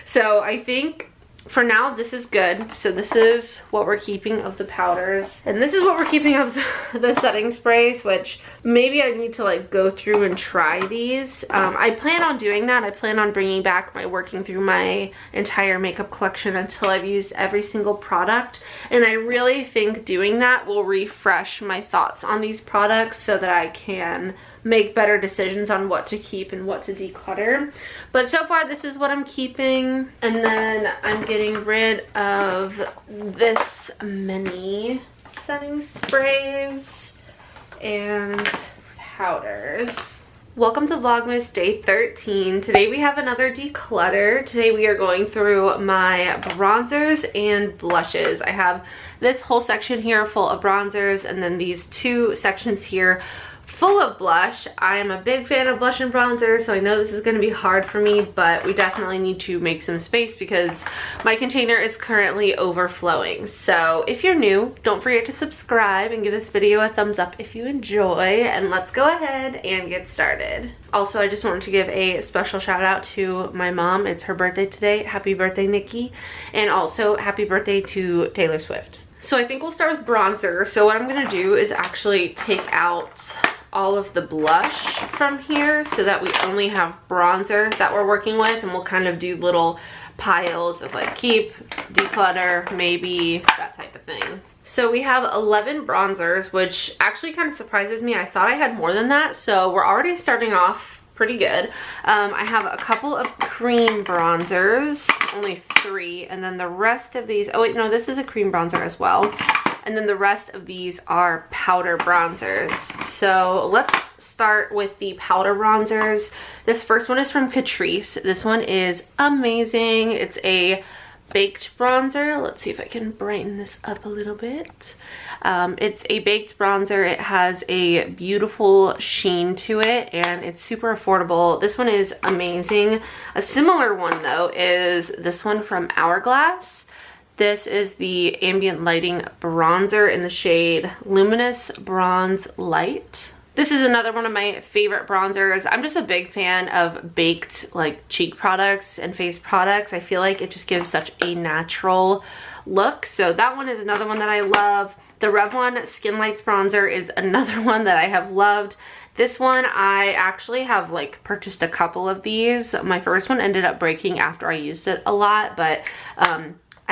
So I think for now, this is good. So this is what we're keeping of the powders. And this is what we're keeping of the setting sprays, which maybe I need to like go through and try these. I plan on doing that. I plan on bringing back working through my entire makeup collection until I've used every single product. And I really think doing that will refresh my thoughts on these products so that I can make better decisions on what to keep and what to declutter. But so far this is what I'm keeping, and then I'm getting rid of this many setting sprays and powders. Welcome to Vlogmas Day 13. Today we have another declutter. Today we are going through my bronzers and blushes. I have this whole section here full of bronzers, and then these two sections here full of blush. I am a big fan of blush and bronzer, so I know this is going to be hard for me, but we definitely need to make some space because my container is currently overflowing. So if you're new, don't forget to subscribe and give this video a thumbs up if you enjoy, and let's go ahead and get started. Also, I just wanted to give a special shout out to my mom. It's her birthday today. Happy birthday, Nikki. And also happy birthday to Taylor Swift. So I think we'll start with bronzer. So what I'm going to do is actually take out all of the blush from here so that we only have bronzer that we're working with, and we'll kind of do little piles of like keep, declutter, maybe, that type of thing. So we have 11 bronzers, which actually kind of surprises me. I thought I had more than that, so we're already starting off pretty good. I have a couple of cream bronzers, only 3, and then the rest of these, oh wait, no, this is a cream bronzer as well. And then the rest of these are powder bronzers. So let's start with the powder bronzers. This first one is from Catrice. This one is amazing. It's a baked bronzer. Let's see if I can brighten this up a little bit. It's a baked bronzer. It has a beautiful sheen to it, and it's super affordable. This one is amazing. A similar one though is this one from Hourglass. This is the Ambient Lighting Bronzer in the shade Luminous Bronze Light. This is another one of my favorite bronzers. I'm just a big fan of baked like cheek products and face products. I feel like it just gives such a natural look. So that one is another one that I love. The Revlon Skin Lights Bronzer is another one that I have loved. This one, I actually have like purchased a couple of these. My first one ended up breaking after I used it a lot, but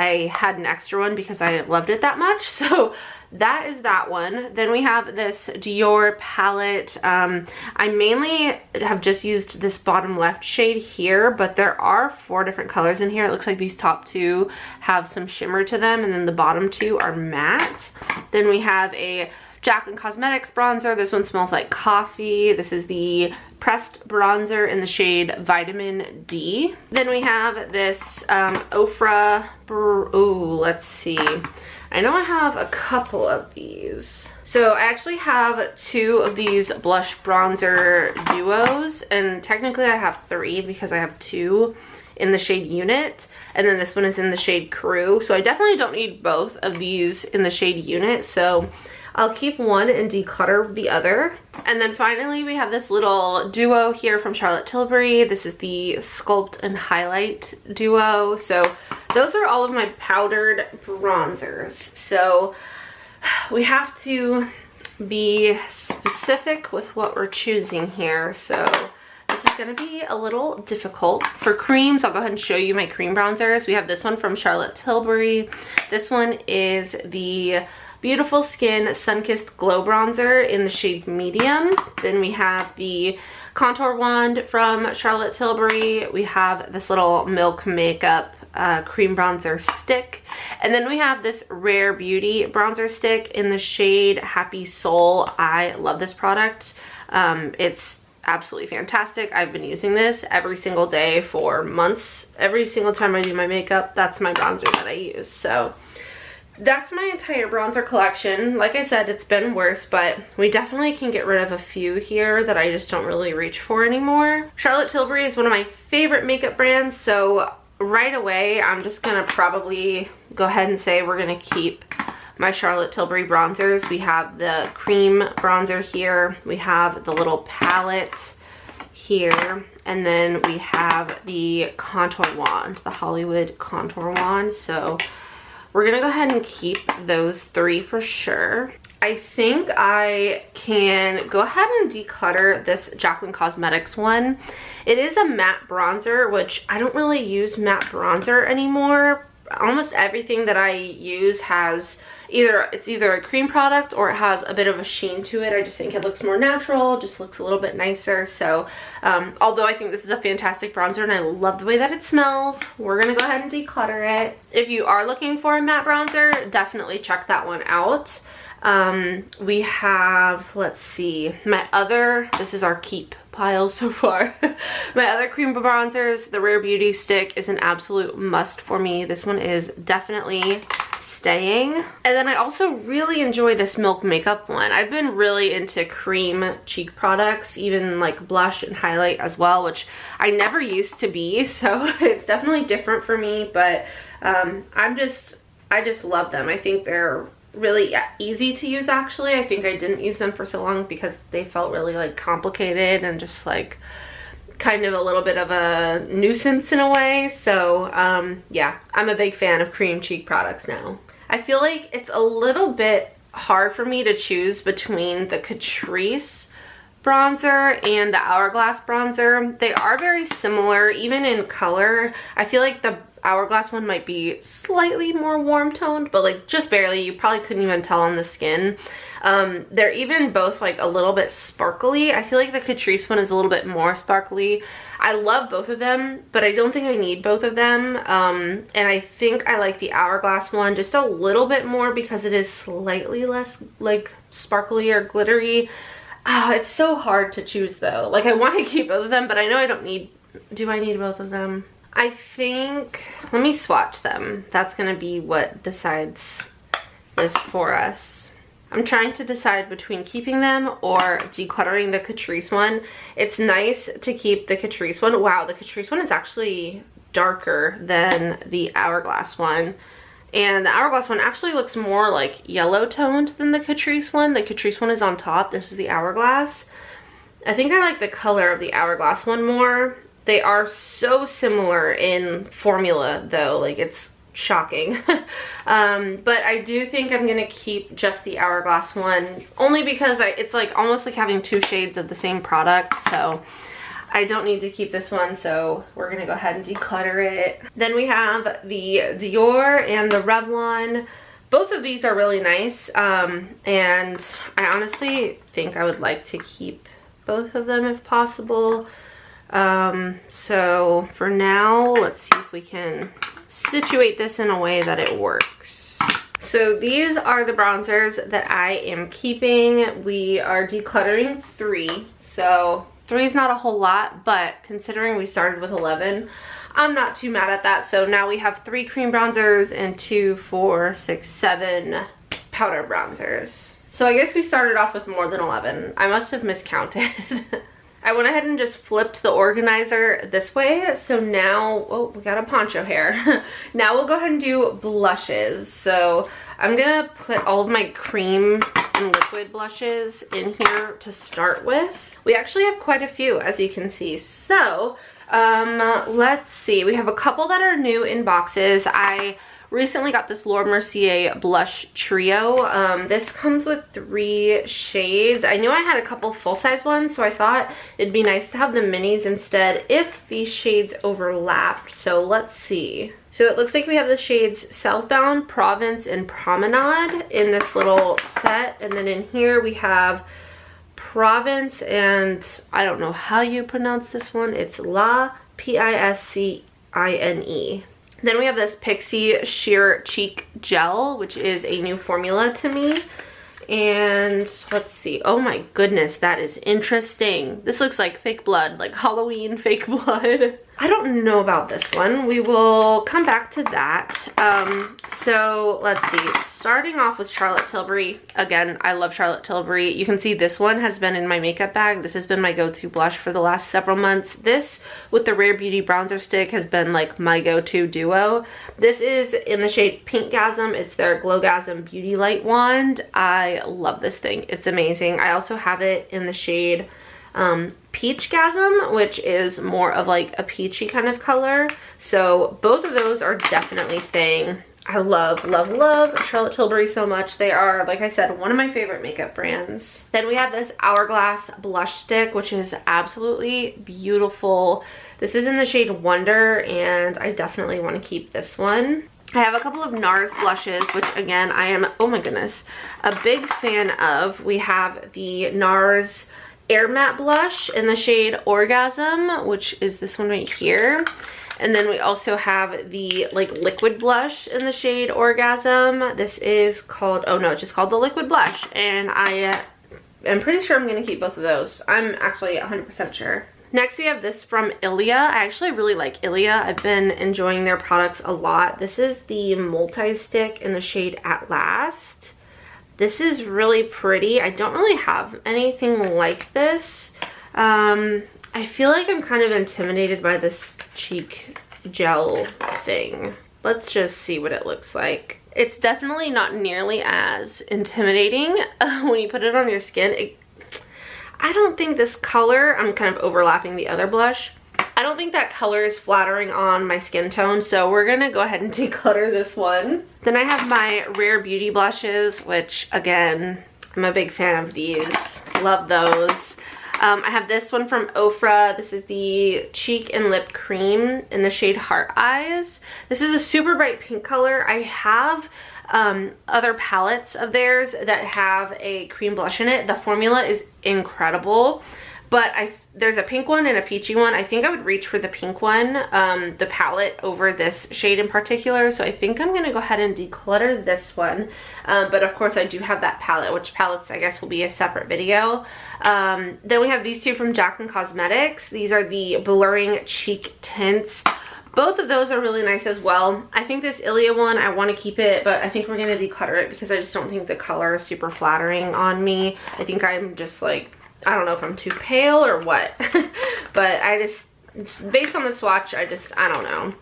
I had an extra one because I loved it that much. So that is that one. Then we have this Dior palette. I mainly have just used this bottom left shade here, but there are 4 different colors in here. It looks like these top 2 have some shimmer to them, and then the bottom 2 are matte. Then we have a Jaclyn Cosmetics bronzer. This one smells like coffee. This is the pressed bronzer in the shade Vitamin D. Then we have this Ofra, let's see. I know I have a couple of these. So I actually have 2 of these blush bronzer duos, and technically I have 3 because I have 2 in the shade Unit, and then this one is in the shade Crew. So I definitely don't need both of these in the shade Unit, so I'll keep one and declutter the other. And then finally we have this little duo here from Charlotte Tilbury. This is the Sculpt and Highlight duo. So those are all of my powdered bronzers. So we have to be specific with what we're choosing here. So this is going to be a little difficult. For creams, I'll go ahead and show you my cream bronzers. We have this one from Charlotte Tilbury. This one is the Beautiful Skin Sun-Kissed Glow Bronzer in the shade Medium. Then we have the Contour Wand from Charlotte Tilbury. We have this little Milk Makeup cream bronzer stick. And then we have this Rare Beauty bronzer stick in the shade Happy Soul. I love this product. It's absolutely fantastic. I've been using this every single day for months. Every single time I do my makeup, that's my bronzer that I use. So that's my entire bronzer collection. Like I said, it's been worse, but we definitely can get rid of a few here that I just don't really reach for anymore. Charlotte Tilbury is one of my favorite makeup brands, so right away I'm just gonna probably go ahead and say we're gonna keep my Charlotte Tilbury bronzers. We have the cream bronzer here, we have the little palette here, and then we have the contour wand, the Hollywood contour wand. So we're gonna go ahead and keep those three for sure. I think I can go ahead and declutter this Jaclyn Cosmetics one. It is a matte bronzer, which I don't really use matte bronzer anymore. Almost everything that I use has either a cream product or it has a bit of a sheen to it. I just think it looks more natural, just looks a little bit nicer. So although I think this is a fantastic bronzer and I love the way that it smells, we're gonna go ahead and declutter it. If you are looking for a matte bronzer, definitely check that one out. We have, let's see, this is our keep pile so far. My other cream bronzers, the Rare Beauty stick is an absolute must for me. This one is definitely staying. And then I also really enjoy this Milk Makeup one. I've been really into cream cheek products, even like blush and highlight as well, which I never used to be, so it's definitely different for me, but I just love them. I think they're really easy to use. Actually, I think I didn't use them for so long because they felt really like complicated and just like kind of a little bit of a nuisance in a way. So yeah, I'm a big fan of cream cheek products now. I feel like it's a little bit hard for me to choose between the Catrice bronzer and the Hourglass bronzer. They are very similar, even in color. I feel like the Hourglass one might be slightly more warm toned, but like just barely. You probably couldn't even tell on the skin. They're even both like a little bit sparkly. I feel like the Catrice one is a little bit more sparkly. I love both of them, but I don't think I need both of them. And I think I like the Hourglass one just a little bit more because it is slightly less like sparkly or glittery. Oh, it's so hard to choose though. Like I want to keep both of them, but I know I don't need, do I need both of them? I think, let me swatch them. That's gonna be what decides this for us. I'm trying to decide between keeping them or decluttering the Catrice one. It's nice to keep the Catrice one. Wow, the Catrice one is actually darker than the Hourglass one. And the Hourglass one actually looks more like yellow toned than the Catrice one. The Catrice one is on top. This is the Hourglass. I think I like the color of the Hourglass one more. They are so similar in formula though, like it's shocking. But I do think I'm gonna keep just the Hourglass one, only because it's like almost like having two shades of the same product, so I don't need to keep this one, so we're gonna go ahead and declutter it. Then we have the Dior and the Revlon. Both of these are really nice, and I honestly think I would like to keep both of them if possible. So for now, let's see if we can situate this in a way that it works. So these are the bronzers that I am keeping. We are decluttering 3, so 3 is not a whole lot, but considering we started with 11, I'm not too mad at that. So now we have 3 cream bronzers and 2, 4, 6, 7 powder bronzers. So I guess we started off with more than 11. I must have miscounted. I went ahead and just flipped the organizer this way, so now, oh, we got a poncho hair. Now we'll go ahead and do blushes. So I'm gonna put all of my cream and liquid blushes in here to start with. We actually have quite a few, as you can see. So let's see, we have a couple that are new in boxes. I recently got this Laura Mercier blush trio. This comes with 3 shades. I knew I had a couple full-size ones, so I thought it'd be nice to have the minis instead if these shades overlapped. So let's see. So it looks like we have the shades Southbound, Provence, and Promenade in this little set. And then in here we have Provence, and I don't know how you pronounce this one. It's La Piscine. Then we have this Pixie Sheer Cheek Gel, which is a new formula to me. And let's see. Oh my goodness, that is interesting. This looks like fake blood, like Halloween fake blood. I don't know about this one. We will come back to that. So let's see. Starting off with Charlotte Tilbury. Again, I love Charlotte Tilbury. You can see this one has been in my makeup bag. This has been my go-to blush for the last several months. This with the Rare Beauty bronzer stick has been like my go-to duo. This is in the shade Pinkgasm. It's their Glowgasm Beauty Light Wand. I love this thing. It's amazing. I also have it in the shade Peachgasm, which is more of like a peachy kind of color. So both of those are definitely staying. I love, love, love Charlotte Tilbury so much. They are, like I said, one of my favorite makeup brands. Then we have this Hourglass blush stick, which is absolutely beautiful. This is in the shade Wonder, and I definitely want to keep this one. I have a couple of NARS blushes, which again, I am, oh my goodness, a big fan of. We have the NARS Air Matte blush in the shade Orgasm, which is this one right here. And then we also have the like liquid blush in the shade Orgasm. This is called, oh no, it's just called the liquid blush. And I am pretty sure I'm going to keep both of those. I'm actually 100% sure. Next we have this from Ilia. I actually really like Ilia. I've been enjoying their products a lot. This is the multi-stick in the shade At Last. This is really pretty. I don't really have anything like this. I feel like I'm kind of intimidated by this cheek gel thing. Let's just see what it looks like. It's definitely not nearly as intimidating when you put it on your skin. I don't think this color, I'm kind of overlapping the other blush. I don't think that color is flattering on my skin tone, so we're gonna go ahead and declutter this one. Then I have my Rare Beauty blushes, which again, I'm a big fan of these. Love those. I have this one from Ofra. This is the Cheek and Lip Cream in the shade Heart Eyes. This is a super bright pink color. I have other palettes of theirs that have a cream blush in it. The formula is incredible, but there's a pink one and a peachy one. I think I would reach for the pink one, the palette, over this shade in particular. So I think I'm gonna go ahead and declutter this one. But of course I do have that palette, which palettes I guess will be a separate video. Then we have these two from Jaclyn Cosmetics. These are the Blurring Cheek Tints. Both of those are really nice as well. I think this Ilia one, I want to keep it, but I think we're going to declutter it because I just don't think the color is super flattering on me. I think I'm just like, I don't know if I'm too pale or what. But I just, based on the swatch, I don't know.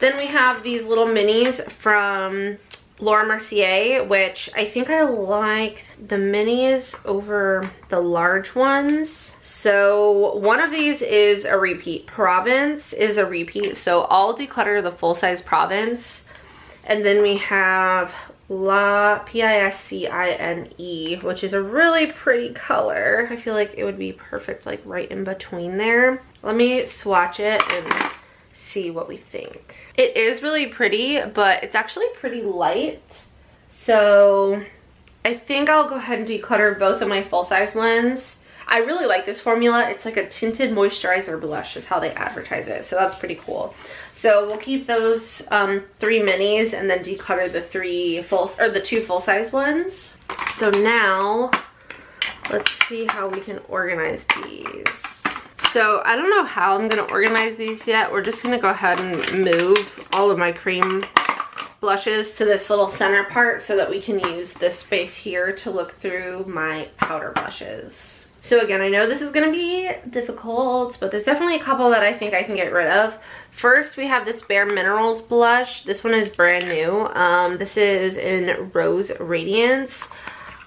Then we have these little minis from Laura Mercier, which I think I like the minis over the large ones. So one of these is a repeat. Provence is a repeat, so I'll declutter the full-size Provence. And then we have La Piscine, which is a really pretty color. I feel like it would be perfect like right in between there. Let me swatch it and see what we think. It is really pretty, but it's actually pretty light. So I think I'll go ahead and declutter both of my full-size ones. I really like this formula. It's like a tinted moisturizer blush is how they advertise it. So that's pretty cool. So we'll keep those 3 minis and then declutter the 2 full-size ones. So now let's see how we can organize these. So I don't know how I'm gonna organize these yet. We're just gonna go ahead and move all of my cream blushes to this little center part so that we can use this space here to look through my powder blushes. So again, I know this is gonna be difficult, but there's definitely a couple that I think I can get rid of. First, we have this Bare Minerals blush. This one is brand new. This is in Rose Radiance.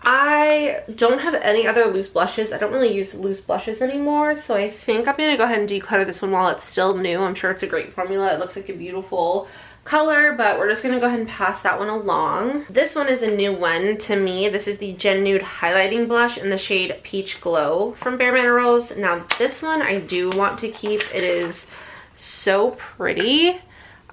I don't have any other loose blushes. I don't really use loose blushes anymore, so I think I'm gonna go ahead and declutter this one while it's still new. I'm sure it's a great formula. It looks like a beautiful color, but we're just gonna go ahead and pass that one along. This one is a new one to me. This is the Gen Nude Highlighting Blush in the shade Peach Glow from Bare Minerals. Now this one I do want to keep. It is so pretty.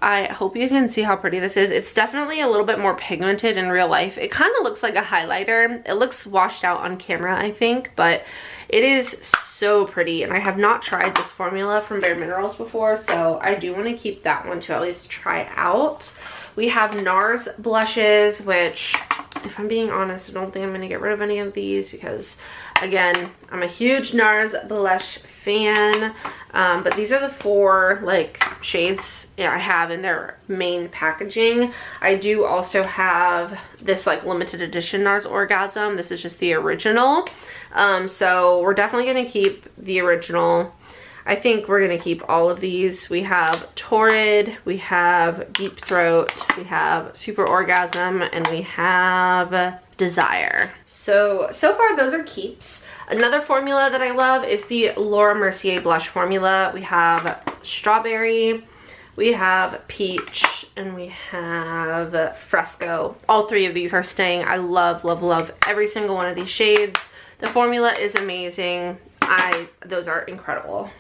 I hope you can see how pretty this is. It's definitely a little bit more pigmented in real life. It kind of looks like a highlighter. It looks washed out on camera, I think, but it is so pretty. And I have not tried this formula from Bare Minerals before, so I do want to keep that one to at least try out. We have NARS blushes, which if I'm being honest, I don't think I'm going to get rid of any of these because, again, I'm a huge NARS blush fan. But these are the 4 like shades I have in their main packaging. I do also have this like limited edition NARS Orgasm. This is just the original. So we're definitely going to keep the original. I think we're going to keep all of these. We have Torrid, we have Deep Throat, we have Super Orgasm, and we have Desire. So far those are keeps. Another formula that I love is the Laura Mercier blush formula. We have Strawberry, we have Peach, and we have Fresco. All 3 of these are staying. I love, love, love every single one of these shades. The formula is amazing. Those are incredible.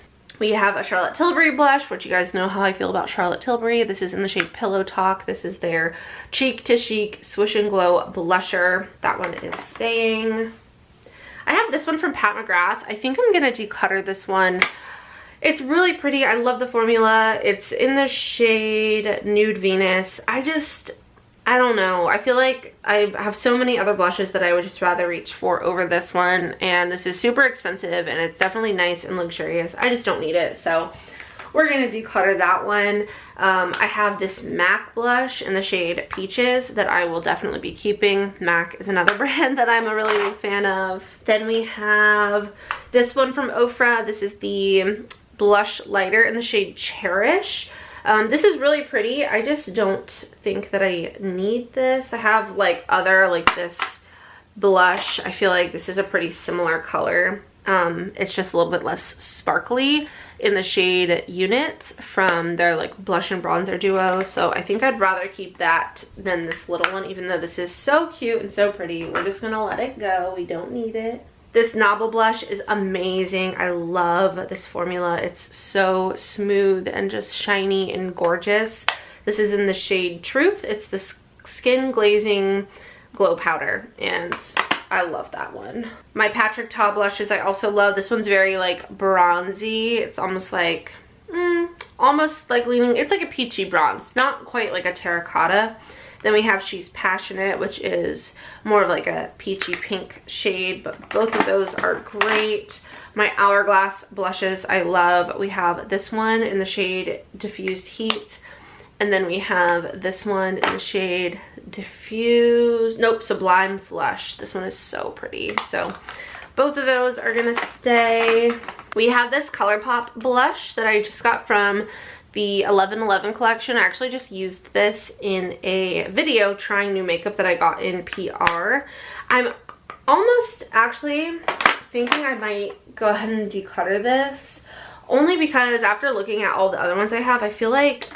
We have a Charlotte Tilbury blush, which you guys know how I feel about Charlotte Tilbury. This is in the shade Pillow Talk. This is their Cheek to Chic Swish and Glow blusher. That one is staying. I have this one from Pat McGrath. I think I'm gonna declutter this one. It's really pretty. I love the formula. It's in the shade Nude Venus. I don't know. I feel like I have so many other blushes that I would just rather reach for over this one. And this is super expensive and it's definitely nice and luxurious. I just don't need it. So we're going to declutter that one. I have this MAC blush in the shade Peaches that I will definitely be keeping. MAC is another brand that I'm a really big fan of. Then we have this one from Ofra. This is the blush lighter in the shade Cherish. This is really pretty. I just don't think that I need this. I have like other like this blush. I feel like this is a pretty similar color. It's just a little bit less sparkly in the shade Unit from their like blush and bronzer duo. So I think I'd rather keep that than this little one, even though this is so cute and so pretty. We're just gonna let it go. We don't need it. This Nobble blush is amazing. I love this formula. It's so smooth and just shiny and gorgeous. This is in the shade Truth. It's the Skin Glazing Glow Powder, and I love that one. My Patrick Ta blushes I also love. This one's very like bronzy. It's almost like leaning, it's like a peachy bronze, not quite like a terracotta. Then we have She's Passionate, which is more of like a peachy pink shade, but both of those are great. My Hourglass blushes I love. We have this one in the shade Diffused Heat, and then we have this one in the shade Sublime Flush. This one is so pretty. So both of those are gonna stay. We have this ColourPop blush that I just got from the 1111 collection. I actually just used this in a video trying new makeup that I got in PR. I'm almost actually thinking I might go ahead and declutter this, only because after looking at all the other ones I have, I feel like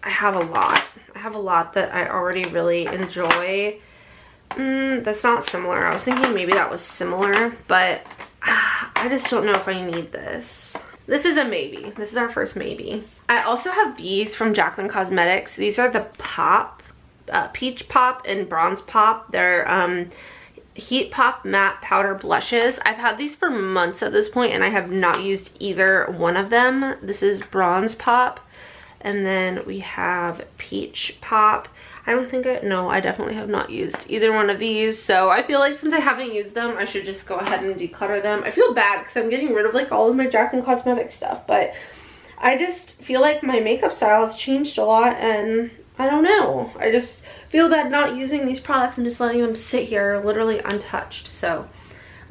I have a lot. I have a lot that I already really enjoy. That's not similar. I was thinking maybe that was similar, but I just don't know if I need this. This is a maybe. This is our first maybe. I also have these from Jaclyn Cosmetics. These are the Pop, Peach Pop and Bronze Pop. They're Heat Pop Matte Powder Blushes. I've had these for months at this point and I have not used either one of them. This is Bronze Pop, and then we have Peach Pop. I definitely have not used either one of these. So I feel like since I haven't used them, I should just go ahead and declutter them. I feel bad because I'm getting rid of like all of my Jaclyn Cosmetics stuff, but I just feel like my makeup style has changed a lot and I don't know. I just feel bad not using these products and just letting them sit here literally untouched. So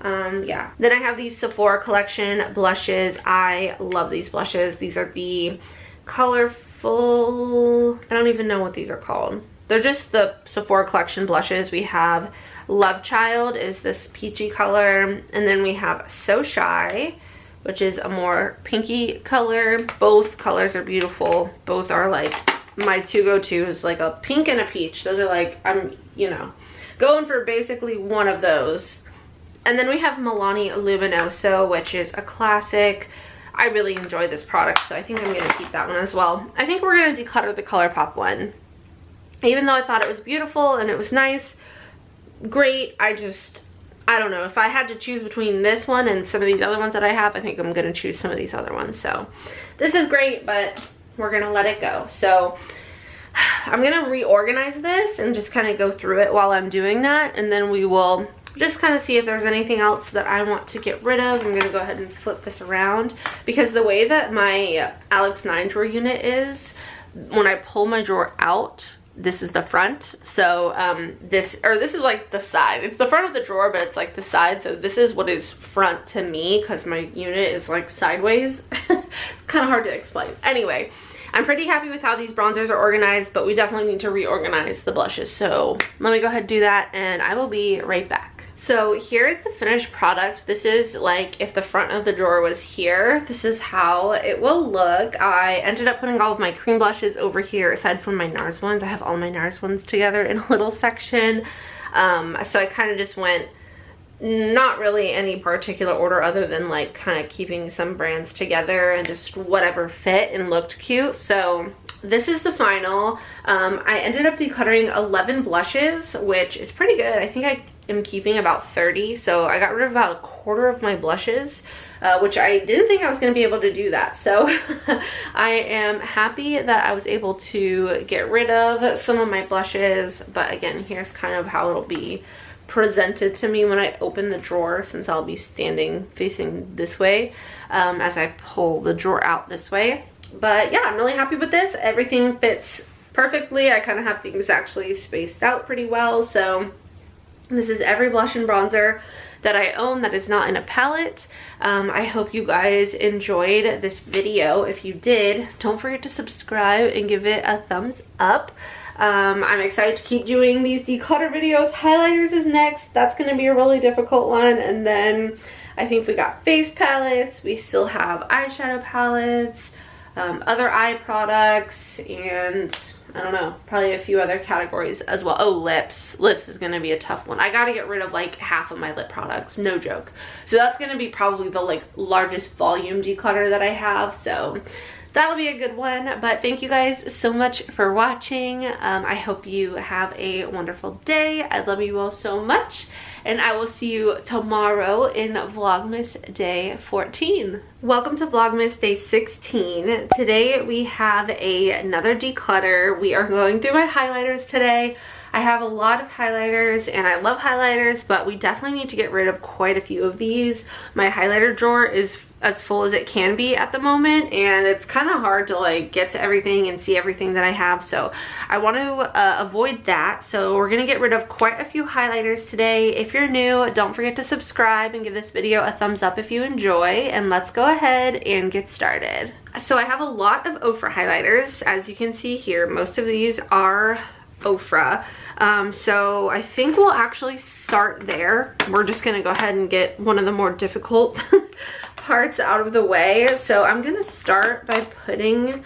yeah. Then I have these Sephora collection blushes. I love these blushes. These are the colorful, I don't even know what these are called. They're just the Sephora collection blushes. We have Love Child is this peachy color, and then we have So Shy, which is a more pinky color. Both colors are beautiful. Both are like my two go-tos, like a pink and a peach. Those are like, I'm, you know, going for basically one of those. And then we have Milani Luminoso, which is a classic. I really enjoy this product, so I think I'm gonna keep that one as well. I think we're gonna declutter the ColourPop one. Even though I thought it was beautiful and it was nice, great, I don't know. If I had to choose between this one and some of these other ones that I have, I think I'm gonna choose some of these other ones. So this is great, but we're gonna let it go. So I'm gonna reorganize this and just kind of go through it while I'm doing that, and then we will just kind of see if there's anything else that I want to get rid of. I'm gonna go ahead and flip this around, because the way that my Alex 9 drawer unit is, when I pull my drawer out, this is the front. So this is like the side. It's the front of the drawer, but it's like the side. So this is what is front to me, because my unit is like sideways. Kind of hard to explain. Anyway, I'm pretty happy with how these bronzers are organized, but we definitely need to reorganize the blushes. So let me go ahead and do that, and I will be right back. So here's the finished product. This is like if the front of the drawer was here, this is how it will look. I ended up putting all of my cream blushes over here, aside from my NARS ones. I have all my NARS ones together in a little section. So I kind of just went not really any particular order, other than like kind of keeping some brands together and just whatever fit and looked cute. So this is the final. I ended up decluttering 11 blushes, which is pretty good. I think I am keeping about 30, so I got rid of about a quarter of my blushes, which I didn't think I was going to be able to do that. So I am happy that I was able to get rid of some of my blushes. But again, here's kind of how it'll be presented to me when I open the drawer, since I'll be standing facing this way as I pull the drawer out this way. But yeah, I'm really happy with this. Everything fits perfectly. I kind of have things actually spaced out pretty well. So this is every blush and bronzer that I own that is not in a palette. I hope you guys enjoyed this video. If you did, don't forget to subscribe and give it a thumbs up. I'm excited to keep doing these declutter videos. Highlighters is next. That's going to be a really difficult one. And then I think we got face palettes. We still have eyeshadow palettes, other eye products, and I don't know, probably a few other categories as well. Oh, lips. Lips is going to be a tough one. I got to get rid of like half of my lip products, no joke. So that's going to be probably the like largest volume declutter that I have. So that'll be a good one. But thank you guys so much for watching. I hope you have a wonderful day. I love you all so much, and I will see you tomorrow in Vlogmas day 14. Welcome to Vlogmas day 16. Today we have another declutter. We are going through my highlighters today. I have a lot of highlighters and I love highlighters, but we definitely need to get rid of quite a few of these. My highlighter drawer is as full as it can be at the moment, and it's kind of hard to like get to everything and see everything that I have, so I want to avoid that. So we're gonna get rid of quite a few highlighters today. If you're new, don't forget to subscribe and give this video a thumbs up if you enjoy, and let's go ahead and get started. So I have a lot of Ofra highlighters. As you can see here, most of these are Ofra. So I think we'll actually start there. We're just gonna go ahead and get one of the more difficult parts out of the way. So I'm gonna start by putting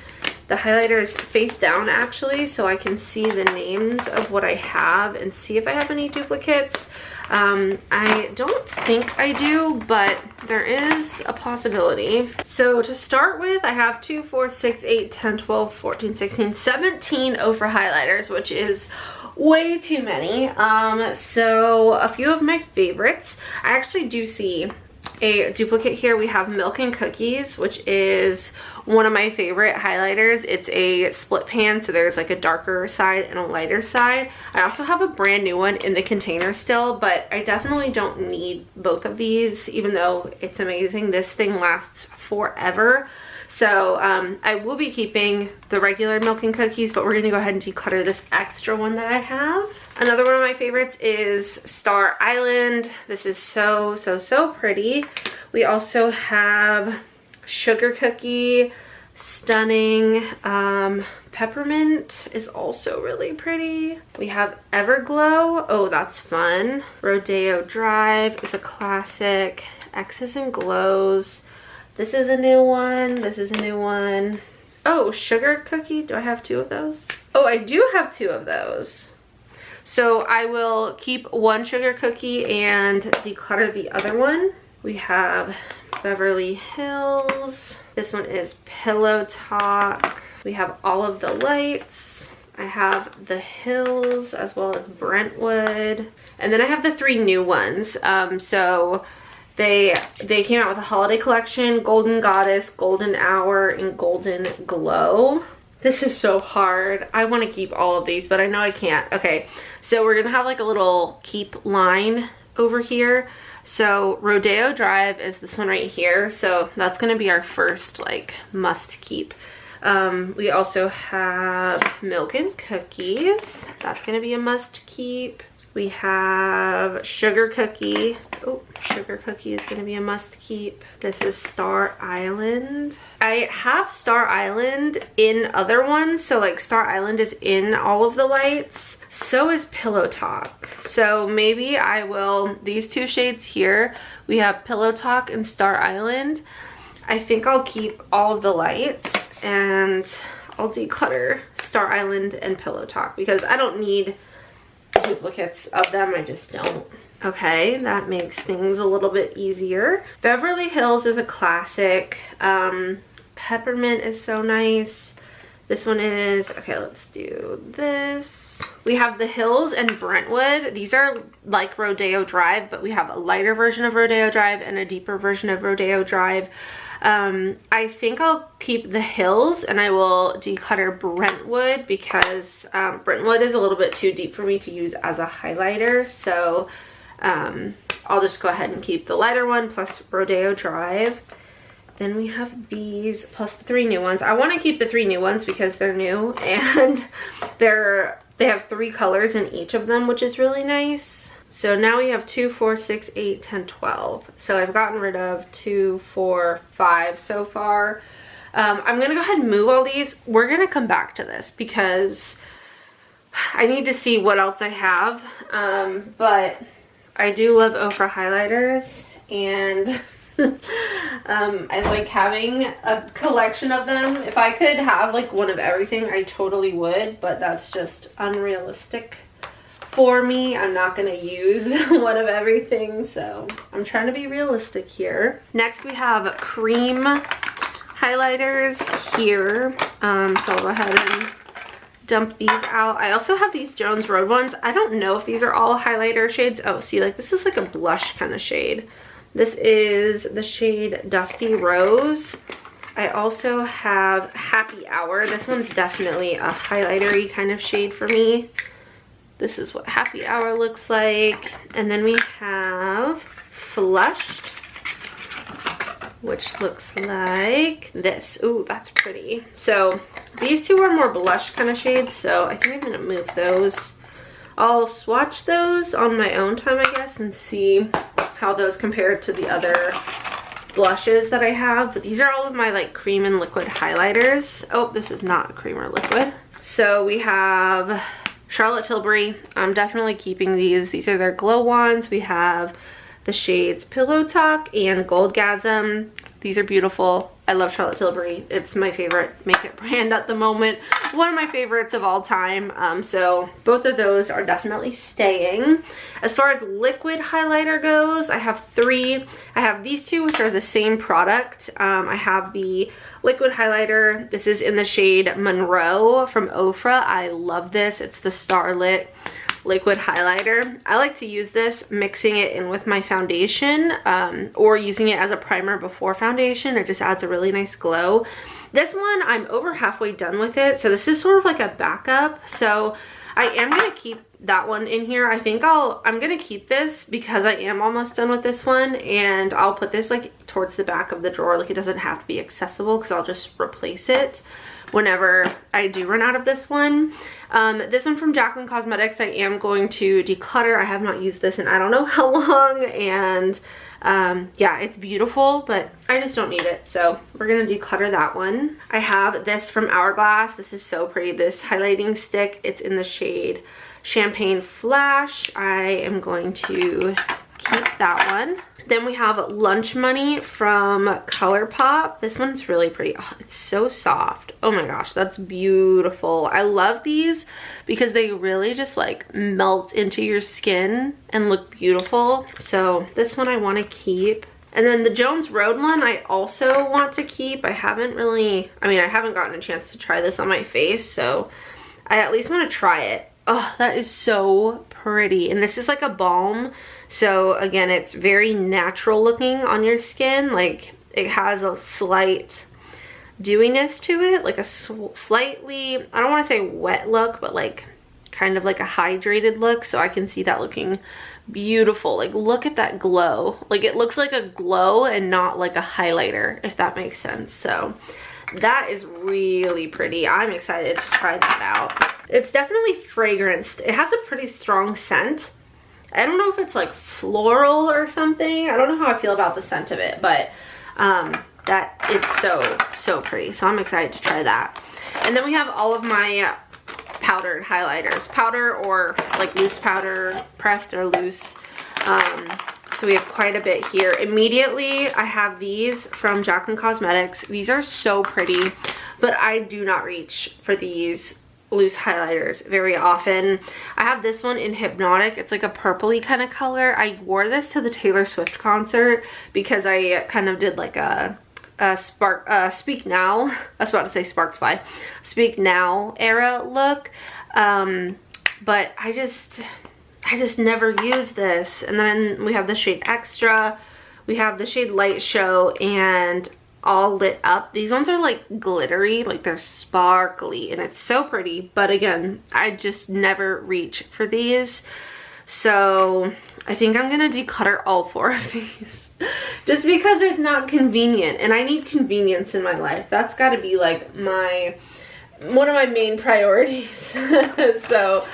the highlighters face down, actually, so I can see the names of what I have and see if I have any duplicates. I don't think I do, but there is a possibility. So to start with, I have 2, 4, 6, 8, 10, 12, 14, 16, 17 Ofra highlighters, which is way too many. So a few of my favorites. I actually do see a duplicate here. We have Milk and Cookies, which is one of my favorite highlighters. It's a split pan, so there's like a darker side and a lighter side. I also have a brand new one in the container still, but I definitely don't need both of these, even though it's amazing. This thing lasts forever. So I will be keeping the regular Milk and Cookies, but we're gonna go ahead and declutter this extra one that I have. Another one of my favorites is Star Island. This is so, so, so pretty. We also have Sugar Cookie, Stunning. Peppermint is also really pretty. We have Everglow. Oh, that's fun. Rodeo Drive is a classic. X's and Glows. This is a new one. This is a new one. Oh, Sugar Cookie. Do I have 2 of those? Oh, I do have 2 of those. So I will keep one Sugar Cookie and declutter the other one. We have Beverly Hills. This one is Pillow Talk. We have All of the Lights. I have The Hills as well as Brentwood. And then I have the 3 new ones. So they came out with a holiday collection: Golden Goddess, Golden Hour, and Golden Glow. This is so hard. I want to keep all of these, but I know I can't. Okay, so we're gonna have like a little keep line over here. So Rodeo Drive is this one right here. So that's gonna be our first like must keep. We also have Milk and Cookies. That's gonna be a must keep. We have Sugar Cookie. Oh, Sugar Cookie is gonna be a must keep. This is Star Island. I have Star Island in other ones. So like Star Island is in all of the lights. So is Pillow Talk. So maybe I will, these two shades here, we have Pillow Talk and Star Island. I think I'll keep all of the lights and I'll declutter Star Island and Pillow Talk because I don't need duplicates of them. I just don't. Okay, that makes things a little bit easier. Beverly Hills is a classic. Peppermint is so nice. This one is, okay, let's do this. We have the Hills and Brentwood. These are like Rodeo Drive, but we have a lighter version of Rodeo Drive and a deeper version of Rodeo Drive. I think I'll keep the Hills and I will declutter Brentwood because Brentwood is a little bit too deep for me to use as a highlighter. So I'll just go ahead and keep the lighter one plus Rodeo Drive. Then we have these plus the 3 new ones. I want to keep the 3 new ones because they're new and they have 3 colors in each of them, which is really nice. So now we have 2, 4, 6, 8, 10, 12. So I've gotten rid of 2, 4, 5 so far. I'm going to go ahead and move all these. We're going to come back to this because I need to see what else I have. But I do love Ofra highlighters and I like having a collection of them. If I could have like one of everything, I totally would, but that's just unrealistic for me. I'm not gonna use one of everything, so I'm trying to be realistic here. Next we have cream highlighters here. So I'll go ahead and dump these out. I also have these Jones Road ones. I don't know if these are all highlighter shades. Oh, see, like this is like a blush kind of shade. This is the shade Dusty Rose. I also have Happy Hour. This one's definitely a highlighter-y kind of shade for me. This is what Happy Hour looks like. And then we have Flushed, which looks like this. Ooh, that's pretty. So these two are more blush kind of shades, so I think I'm gonna move those. I'll swatch those on my own time, I guess, and see how those compare to the other blushes that I have. But these are all of my like cream and liquid highlighters. Oh, this is not cream or liquid. So we have Charlotte Tilbury. I'm definitely keeping these. These are their glow wands. We have the shades Pillow Talk and Goldgasm. These are beautiful. I love Charlotte Tilbury. It's my favorite makeup brand at the moment. One of my favorites of all time. So both of those are definitely staying. As far as liquid highlighter goes, I have 3. I have these two, which are the same product. I have the liquid highlighter. This is in the shade Monroe from Ofra. I love this. It's the Starlit liquid highlighter. I like to use this mixing it in with my foundation or using it as a primer before foundation. It just adds a really nice glow. This one, I'm over halfway done with it, so this is sort of like a backup. So I am gonna keep that one in here. I think I'm gonna keep this because I am almost done with this one, and I'll put this like towards the back of the drawer. Like it doesn't have to be accessible because I'll just replace it whenever I do run out of this one. This one from Jaclyn Cosmetics, I am going to declutter. I have not used this in I don't know how long, and yeah, it's beautiful, but I just don't need it, so we're gonna declutter that one. I have this from Hourglass. This is so pretty, this highlighting stick. It's in the shade Champagne Flash. I am going to keep that one. Then we have Lunch Money from ColourPop. This one's really pretty. Oh, it's so soft. Oh my gosh, that's beautiful. I love these because they really just like melt into your skin and look beautiful. So this one I want to keep. And then the Jones Road one I also want to keep. I haven't gotten a chance to try this on my face, so I at least want to try it. Oh, that is so pretty. And this is like a balm. So again, it's very natural looking on your skin. Like it has a slight dewiness to it, like a slightly, I don't want to say wet look, but like kind of like a hydrated look. So I can see that looking beautiful. Like look at that glow. Like it looks like a glow and not like a highlighter, if that makes sense. So that is really pretty. I'm excited to try that out. It's definitely fragranced. It has a pretty strong scent. I don't know if it's like floral or something. I don't know how I feel about the scent of it, but that it's so pretty. So I'm excited to try that. And then we have all of my powdered highlighters, powder or like loose powder, pressed or loose. So we have quite a bit here. Immediately I have these from Jaclyn Cosmetics. These are so pretty, but I do not reach for these loose highlighters very often. I have this one in Hypnotic. It's like a purpley kind of color. I wore this to the Taylor Swift concert because I kind of did like a Speak Now, I was about to say Sparks Fly, Speak Now era look, but I just never use this. And then we have the shade Extra, we have the shade Light Show, and All Lit Up. These ones are like glittery, like they're sparkly, and it's so pretty, but again, I just never reach for these. So I think I'm gonna declutter all 4 of these just because it's not convenient, and I need convenience in my life. That's got to be like one of my main priorities. So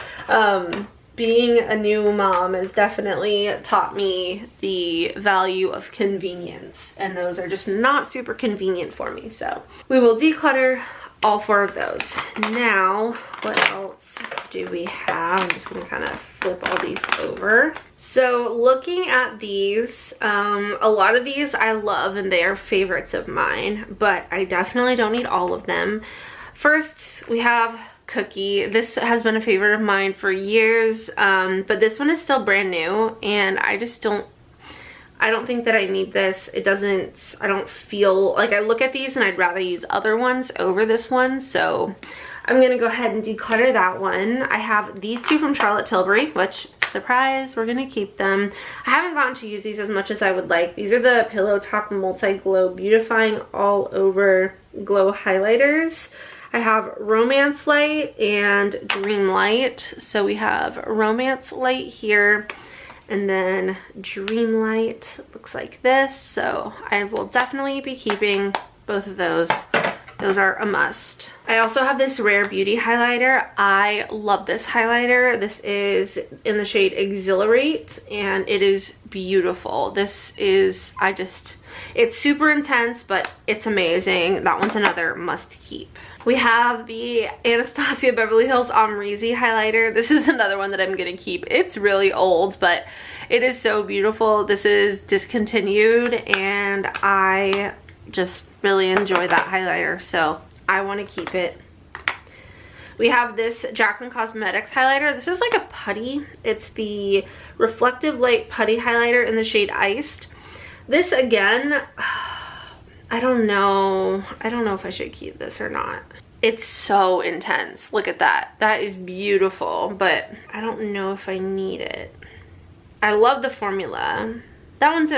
being a new mom has definitely taught me the value of convenience, and those are just not super convenient for me. So we will declutter all 4 of those. Now, what else do we have? I'm just gonna kind of flip all these over. So looking at these, a lot of these I love and they are favorites of mine, but I definitely don't need all of them. First, we have Cookie. This has been a favorite of mine for years, but this one is still brand new, and I don't think that I need this. I don't feel like, I look at these and I'd rather use other ones over this one. So I'm gonna go ahead and declutter that one. I have these 2 from Charlotte Tilbury, which, surprise, we're gonna keep them. I haven't gotten to use these as much as I would like. These are the Pillow Talk Multi-Glow Beautifying All Over Glow Highlighters. I have Romance Light and Dream Light. So we have Romance Light here, and then Dream Light looks like this. So I will definitely be keeping both of those. Those are a must. I also have this Rare Beauty highlighter. I love this highlighter. This is in the shade Exhilarate, and it is beautiful. This is, it's super intense, but it's amazing. That one's another must keep. We have the Anastasia Beverly Hills Amrezy highlighter. This is another one that I'm gonna keep. It's really old, but it is so beautiful. This is discontinued, and I just really enjoy that highlighter, so I want to keep it. We have this Jaclyn Cosmetics highlighter. This is like a putty. It's the Reflective Light Putty highlighter in the shade Iced. This again, I don't know if I should keep this or not. It's so intense. Look at that. That is beautiful, but I don't know if I need it. I love the formula. That one's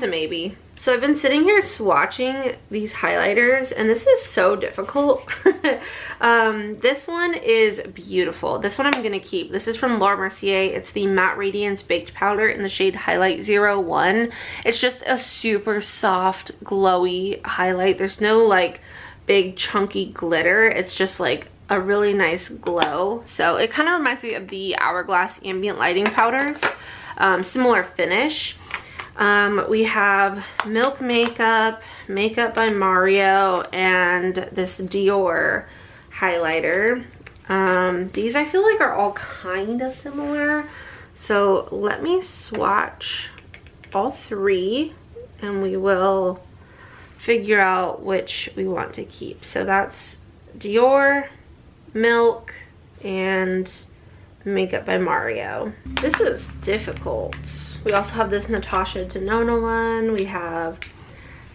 a maybe. So I've been sitting here swatching these highlighters, and this is so difficult. This one is beautiful. This one I'm gonna keep. This is from Laura Mercier. It's the Matte Radiance Baked Powder in the shade Highlight 01. It's just a super soft, glowy highlight. There's no like big chunky glitter. It's just like a really nice glow. So it kind of reminds me of the Hourglass Ambient Lighting powders. Similar finish. We have Milk Makeup, Makeup by Mario, and this Dior highlighter. These I feel like are all kind of similar. So let me swatch all 3 and we will figure out which we want to keep. So that's Dior, Milk, and Makeup by Mario. This is difficult. We also have this Natasha Denona one. We have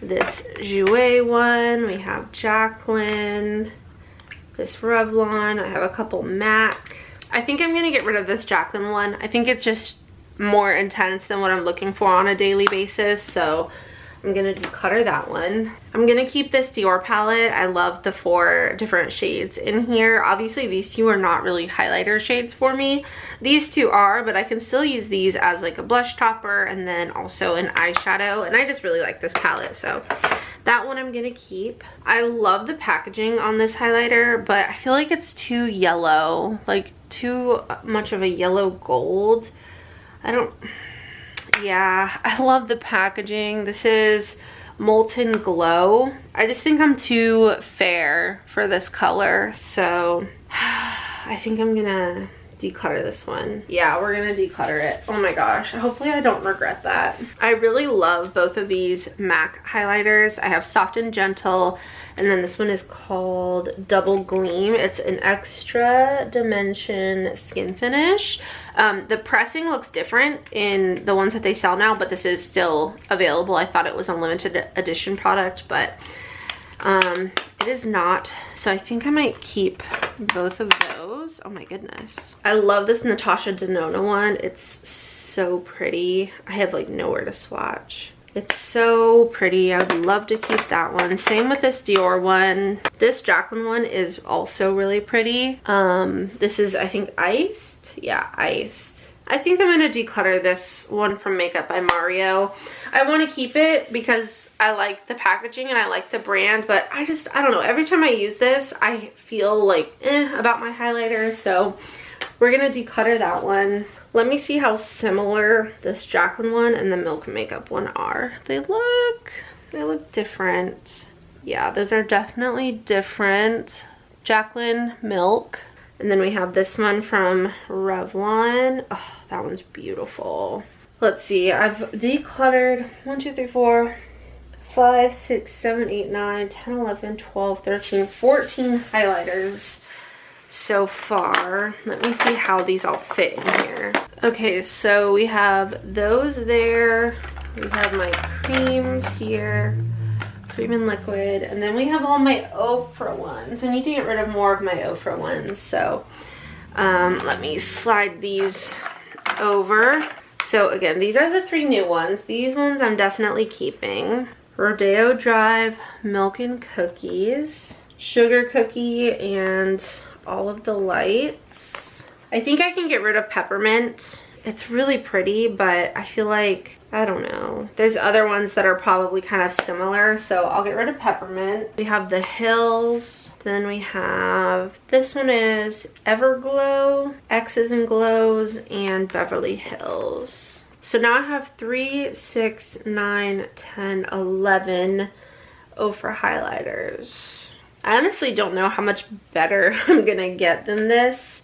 this Jouer one. We have Jaclyn. This Revlon. I have a couple MAC. I think I'm gonna get rid of this Jaclyn one. I think it's just more intense than what I'm looking for on a daily basis. So I'm I'm gonna declutter that one. I'm gonna keep this Dior palette. I love the 4 different shades in here. Obviously these 2 are not really highlighter shades for me. These 2 are, but I can still use these as like a blush topper and then also an eyeshadow. And I just really like this palette, so that one I'm gonna keep. I love the packaging on this highlighter, but I feel like it's too yellow, like too much of a yellow gold. Yeah, I love the packaging. This is Molten Glow. I just think I'm too fair for this color, so I think I'm gonna declutter this one. Yeah, we're gonna declutter it. Oh my gosh, hopefully I don't regret that. I really love both of these MAC highlighters. I have Soft and Gentle, and then this one is called Double Gleam. It's an extra dimension skin finish. The pressing looks different in the ones that they sell now, but this is still available. I thought it was a limited edition product, but it is not. So I think I might keep both of those. Oh my goodness. I love this Natasha Denona one. It's so pretty. I have like nowhere to swatch. It's so pretty. I would love to keep that one. Same with this Dior one. This Jacqueline one is also really pretty. This is, I think, iced. Yeah, iced. I think I'm gonna declutter this one from Makeup by Mario. I want to keep it because I like the packaging and I like the brand, but I don't know. Every time I use this, I feel like about my highlighters, so we're gonna declutter that one. Let me see how similar this Jacqueline one and the Milk Makeup one are. They look different. Yeah, those are definitely different. Jacqueline, Milk. And then we have this one from Revlon. Oh, that one's beautiful. Let's see, I've decluttered 1, 2, 3, 4, 5, 6, 7, 8, 9, 10, 11, 12, 13, 14 highlighters so far. Let me see how these all fit in here. Okay, so we have those there. We have my creams here. Cream and liquid, and then we have all my Ofra ones. I need to get rid of more of my Ofra ones, so let me slide these over. So again, these are the 3 new ones. These ones I'm definitely keeping. Rodeo Drive, Milk and Cookies, Sugar Cookie, and All of the Lights. I think I can get rid of Peppermint. It's really pretty, but I feel like, I don't know. There's other ones that are probably kind of similar, so I'll get rid of Peppermint. We have the Hills. Then we have, this one is Everglow, X's and Glows, and Beverly Hills. So now I have 3, 6, 9, 10, 11 Ofra highlighters. I honestly don't know how much better I'm gonna get than this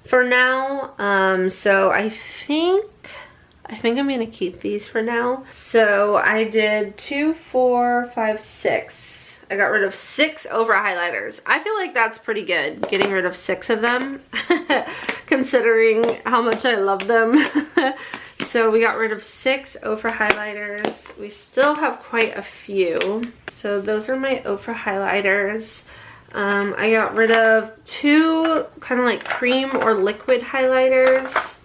for now. So I think I'm gonna keep these for now. So I did 2, 4, 5, 6. I got rid of 6 Ofra highlighters. I feel like that's pretty good, getting rid of 6 of them, considering how much I love them. So we got rid of 6 Ofra highlighters. We still have quite a few. So those are my Ofra highlighters. I got rid of 2 kind of like cream or liquid highlighters.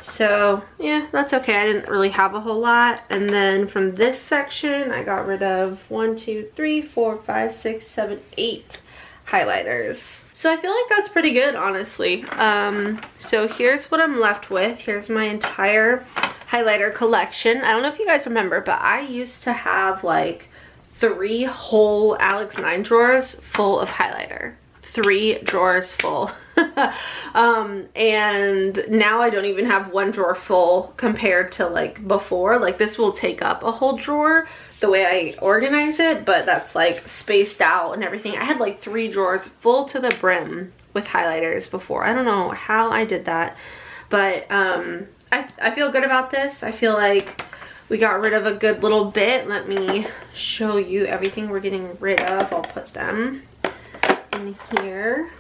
So yeah, that's okay. I didn't really have a whole lot. And then from this section, I got rid of 1, 2, 3, 4, 5, 6, 7, 8 highlighters. So I feel like that's pretty good, honestly. So here's what I'm left with. Here's my entire highlighter collection. I don't know if you guys remember, but I used to have like 3 whole Alex 9 drawers full of highlighter. 3 drawers full. And now I don't even have 1 drawer full compared to like before. Like this will take up a whole drawer the way I organize it, but that's like spaced out and everything. I had like 3 drawers full to the brim with highlighters before. I don't know how I did that, but I feel good about this. I feel like we got rid of a good little bit. Let me show you everything we're getting rid of. I'll put them in here.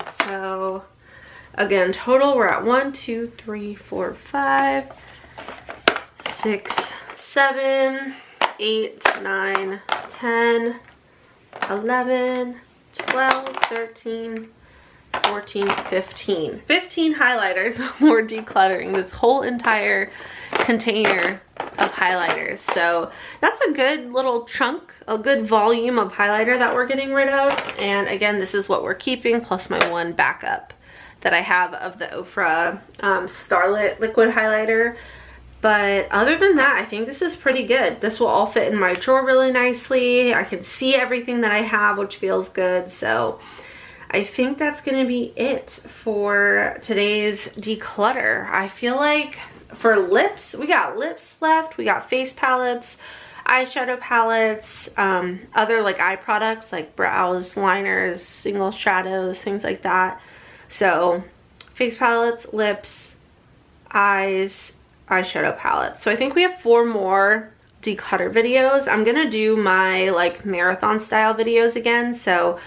So again, total we're at 1, 2, 3, 4, 5, 6, 7, 8, 9, 10, 11, 12, 13, 14, 15. 15 highlighters. We're decluttering this whole entire container of highlighters. So that's a good little chunk, a good volume of highlighter that we're getting rid of. And again, this is what we're keeping, plus my one backup that I have of the Ofra Starlit liquid highlighter. But other than that, I think this is pretty good. This will all fit in my drawer really nicely. I can see everything that I have, which feels good. So I think that's gonna be it for today's declutter. I feel like for lips, we got lips left, we got face palettes, eyeshadow palettes, other like eye products like brows, liners, single shadows, things like that. So face palettes, lips, eyes, eyeshadow palette. So I think we have 4 more declutter videos. I'm gonna do my like marathon style videos again, so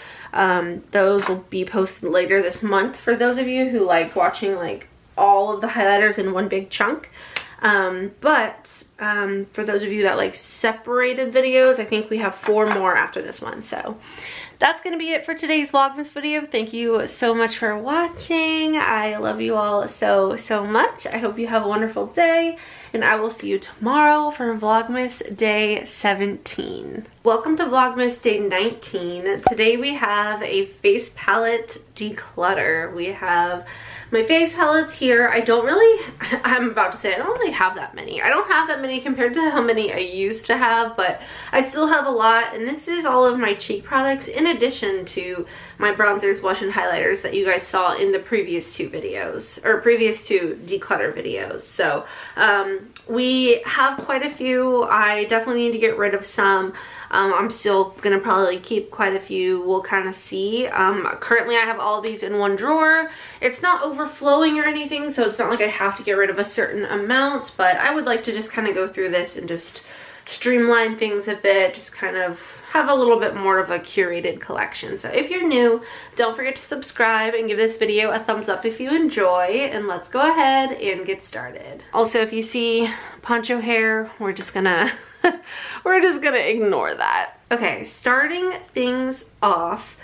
those will be posted later this month for those of you who like watching like all of the highlighters in one big chunk. But for those of you that like separated videos, I think we have 4 more after this one. So that's gonna be it for today's Vlogmas video. Thank you so much for watching. I love you all so much. I hope you have a wonderful day, and I will see you tomorrow for Vlogmas day 17. Welcome to Vlogmas day 19. Today we have a face palette declutter. We have my face palettes here. I'm about to say I don't really have that many. I don't have that many compared to how many I used to have, but I still have a lot. And this is all of my cheek products in addition to my bronzers, blush, and highlighters that you guys saw in the previous 2 videos, or previous 2 declutter videos. So we have quite a few. I definitely need to get rid of some. I'm still gonna probably keep quite a few. We'll kind of see. Currently I have all of these in one drawer. It's not overflowing or anything, so it's not like I have to get rid of a certain amount, but I would like to just kind of go through this and just streamline things a bit, just kind of have a little bit more of a curated collection. So if you're new, don't forget to subscribe and give this video a thumbs up if you enjoy, and let's go ahead and get started. Also, if you see poncho hair, we're just gonna ignore that. Okay, starting things off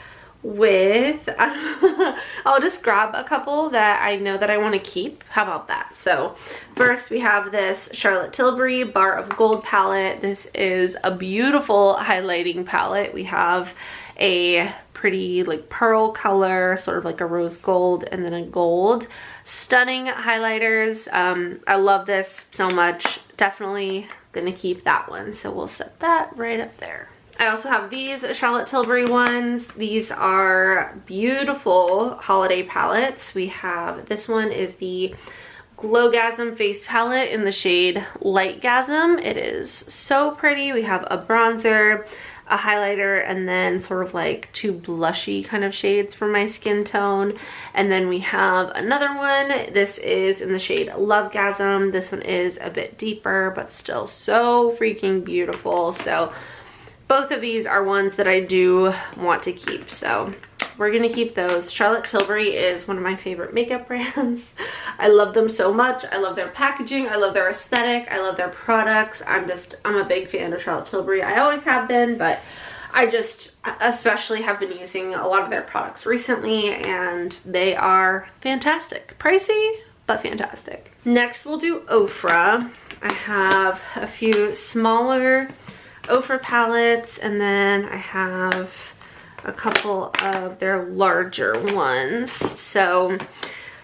with, I'll just grab a couple that I know that I want to keep. How about that? So first we have this Charlotte Tilbury Bar of Gold palette. This is a beautiful highlighting palette. We have a pretty like pearl color, sort of like a rose gold, and then a gold. Stunning highlighters. I love this so much. Definitely gonna keep that one, so we'll set that right up there. I also have these Charlotte Tilbury ones. These are beautiful holiday palettes. We have, this one is the Glowgasm face palette in the shade Lightgasm. It is so pretty. We have a bronzer, a highlighter, and then sort of like 2 blushy kind of shades for my skin tone. And then we have another one. This is in the shade Lovegasm. This one is a bit deeper, but still so freaking beautiful. So both of these are ones that I do want to keep, so we're gonna keep those. Charlotte Tilbury is one of my favorite makeup brands. I love them so much. I love their packaging. I love their aesthetic. I love their products. I'm a big fan of Charlotte Tilbury. I always have been, but I just especially have been using a lot of their products recently, and they are fantastic. Pricey, but fantastic. Next we'll do Ofra. I have a few smaller Ofra palettes, and then I have a couple of their larger ones. So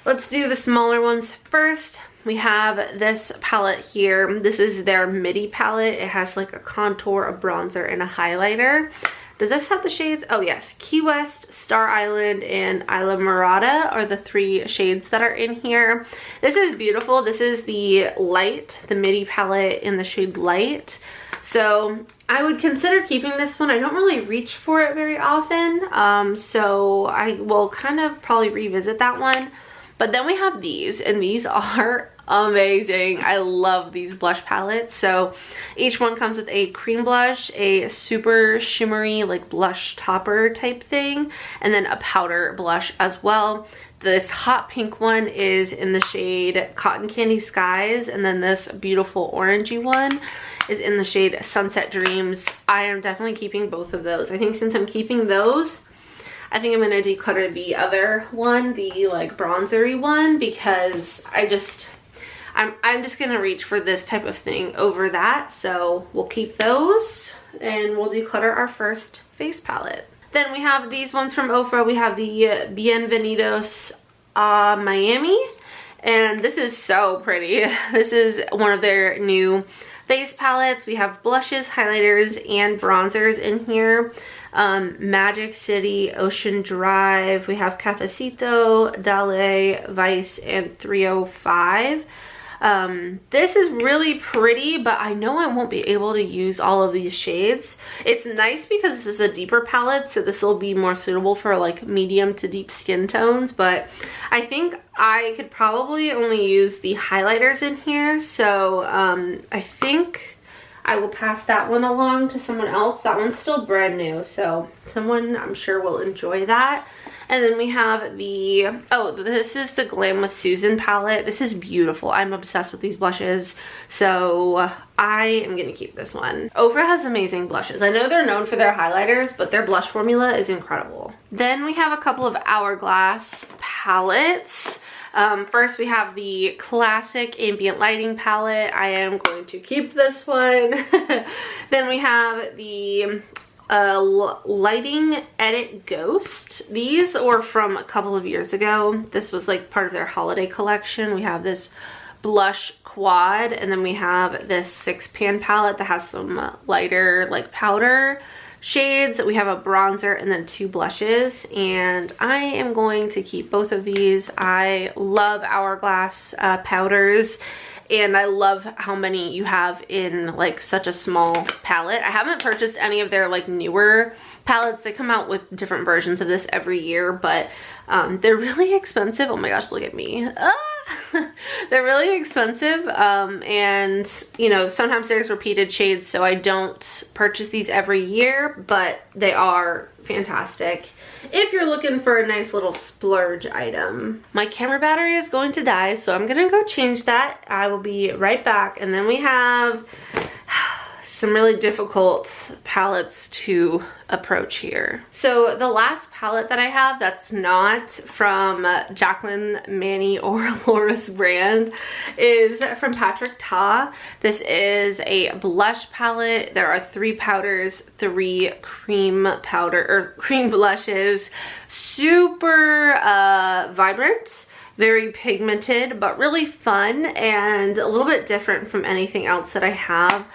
let's do the smaller ones first. We have this palette here. This is their Midi palette. It has like a contour, a bronzer, and a highlighter. Does this have the shades? Oh yes, Key West, Star Island, and Isla Morada are the 3 shades that are in here. This is beautiful. This is the light, the Midi palette in the shade Light. So I would consider keeping this one. I don't really reach for it very often, so I will kind of probably revisit that one. But then we have these, and these are amazing. I love these blush palettes. So each one comes with a cream blush, a super shimmery like blush topper type thing, and then a powder blush as well. This hot pink one is in the shade Cotton Candy Skies, and then this beautiful orangey one is in the shade Sunset Dreams. I am definitely keeping both of those. I think since I'm keeping those, I think I'm gonna declutter the other one, the like bronzery one, because I'm just gonna reach for this type of thing over that. So we'll keep those and we'll declutter our first face palette. Then we have these ones from Ofra. We have the Bienvenidos Miami, and this is so pretty. This is one of their new face palettes. We have blushes, highlighters, and bronzers in here. Magic City, Ocean Drive. We have Cafecito, Dale, Vice, and 305. This is really pretty, but I know I won't be able to use all of these shades. It's nice because this is a deeper palette, so this will be more suitable for like medium to deep skin tones, but I think I could probably only use the highlighters in here, so I think I will pass that one along to someone else. That one's still brand new, so someone I'm sure will enjoy that. And then we have the, oh, this is the Glam with Susan palette. This is beautiful. I'm obsessed with these blushes, so I am gonna keep this one. Ofra has amazing blushes. I know they're known for their highlighters, but their blush formula is incredible. Then we have a couple of Hourglass palettes. First we have the classic ambient lighting palette. I am going to keep this one. Then we have the lighting edit ghost. These were from a couple of years ago. This was like part of their holiday collection. We have this blush quad, and then we have this 6-pan palette that has some lighter like powder shades. We have a bronzer and then 2 blushes, and I am going to keep both of these. I love Hourglass powders, and I love how many you have in like such a small palette. I haven't purchased any of their like newer palettes. They come out with different versions of this every year, but they're really expensive. Oh my gosh, look at me. They're really expensive, and you know, sometimes there's repeated shades, so I don't purchase these every year, but they are fantastic if you're looking for a nice little splurge item. My camera battery is going to die, so I'm gonna go change that. I will be right back. And then we have some really difficult palettes to approach here. So the last palette that I have that's not from Jacqueline, Manny, or Laura's brand is from Patrick Ta. This is a blush palette. There are 3 powders, 3 cream powder or cream blushes. Super vibrant, very pigmented, but really fun and a little bit different from anything else that I have.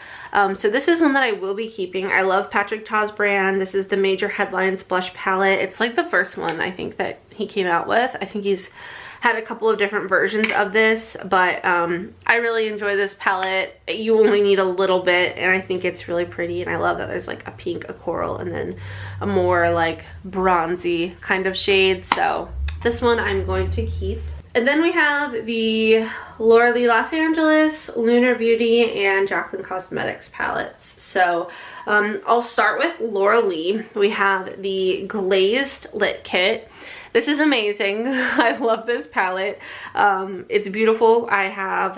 So this is one that I will be keeping. I love Patrick Ta's brand. This is the Major Headlines blush palette. It's like the first one I think that he came out with. I think he's had a couple of different versions of this, but I really enjoy this palette. You only need a little bit, and I think it's really pretty, and I love that there's like a pink, a coral, and then a more like bronzy kind of shade. So this one I'm going to keep. And then we have the Laura Lee Los Angeles, Lunar Beauty, and Jacqueline Cosmetics palettes. So I'll start with Laura Lee. We have the Glazed Lit Kit. This is amazing. I love this palette. It's beautiful. I have,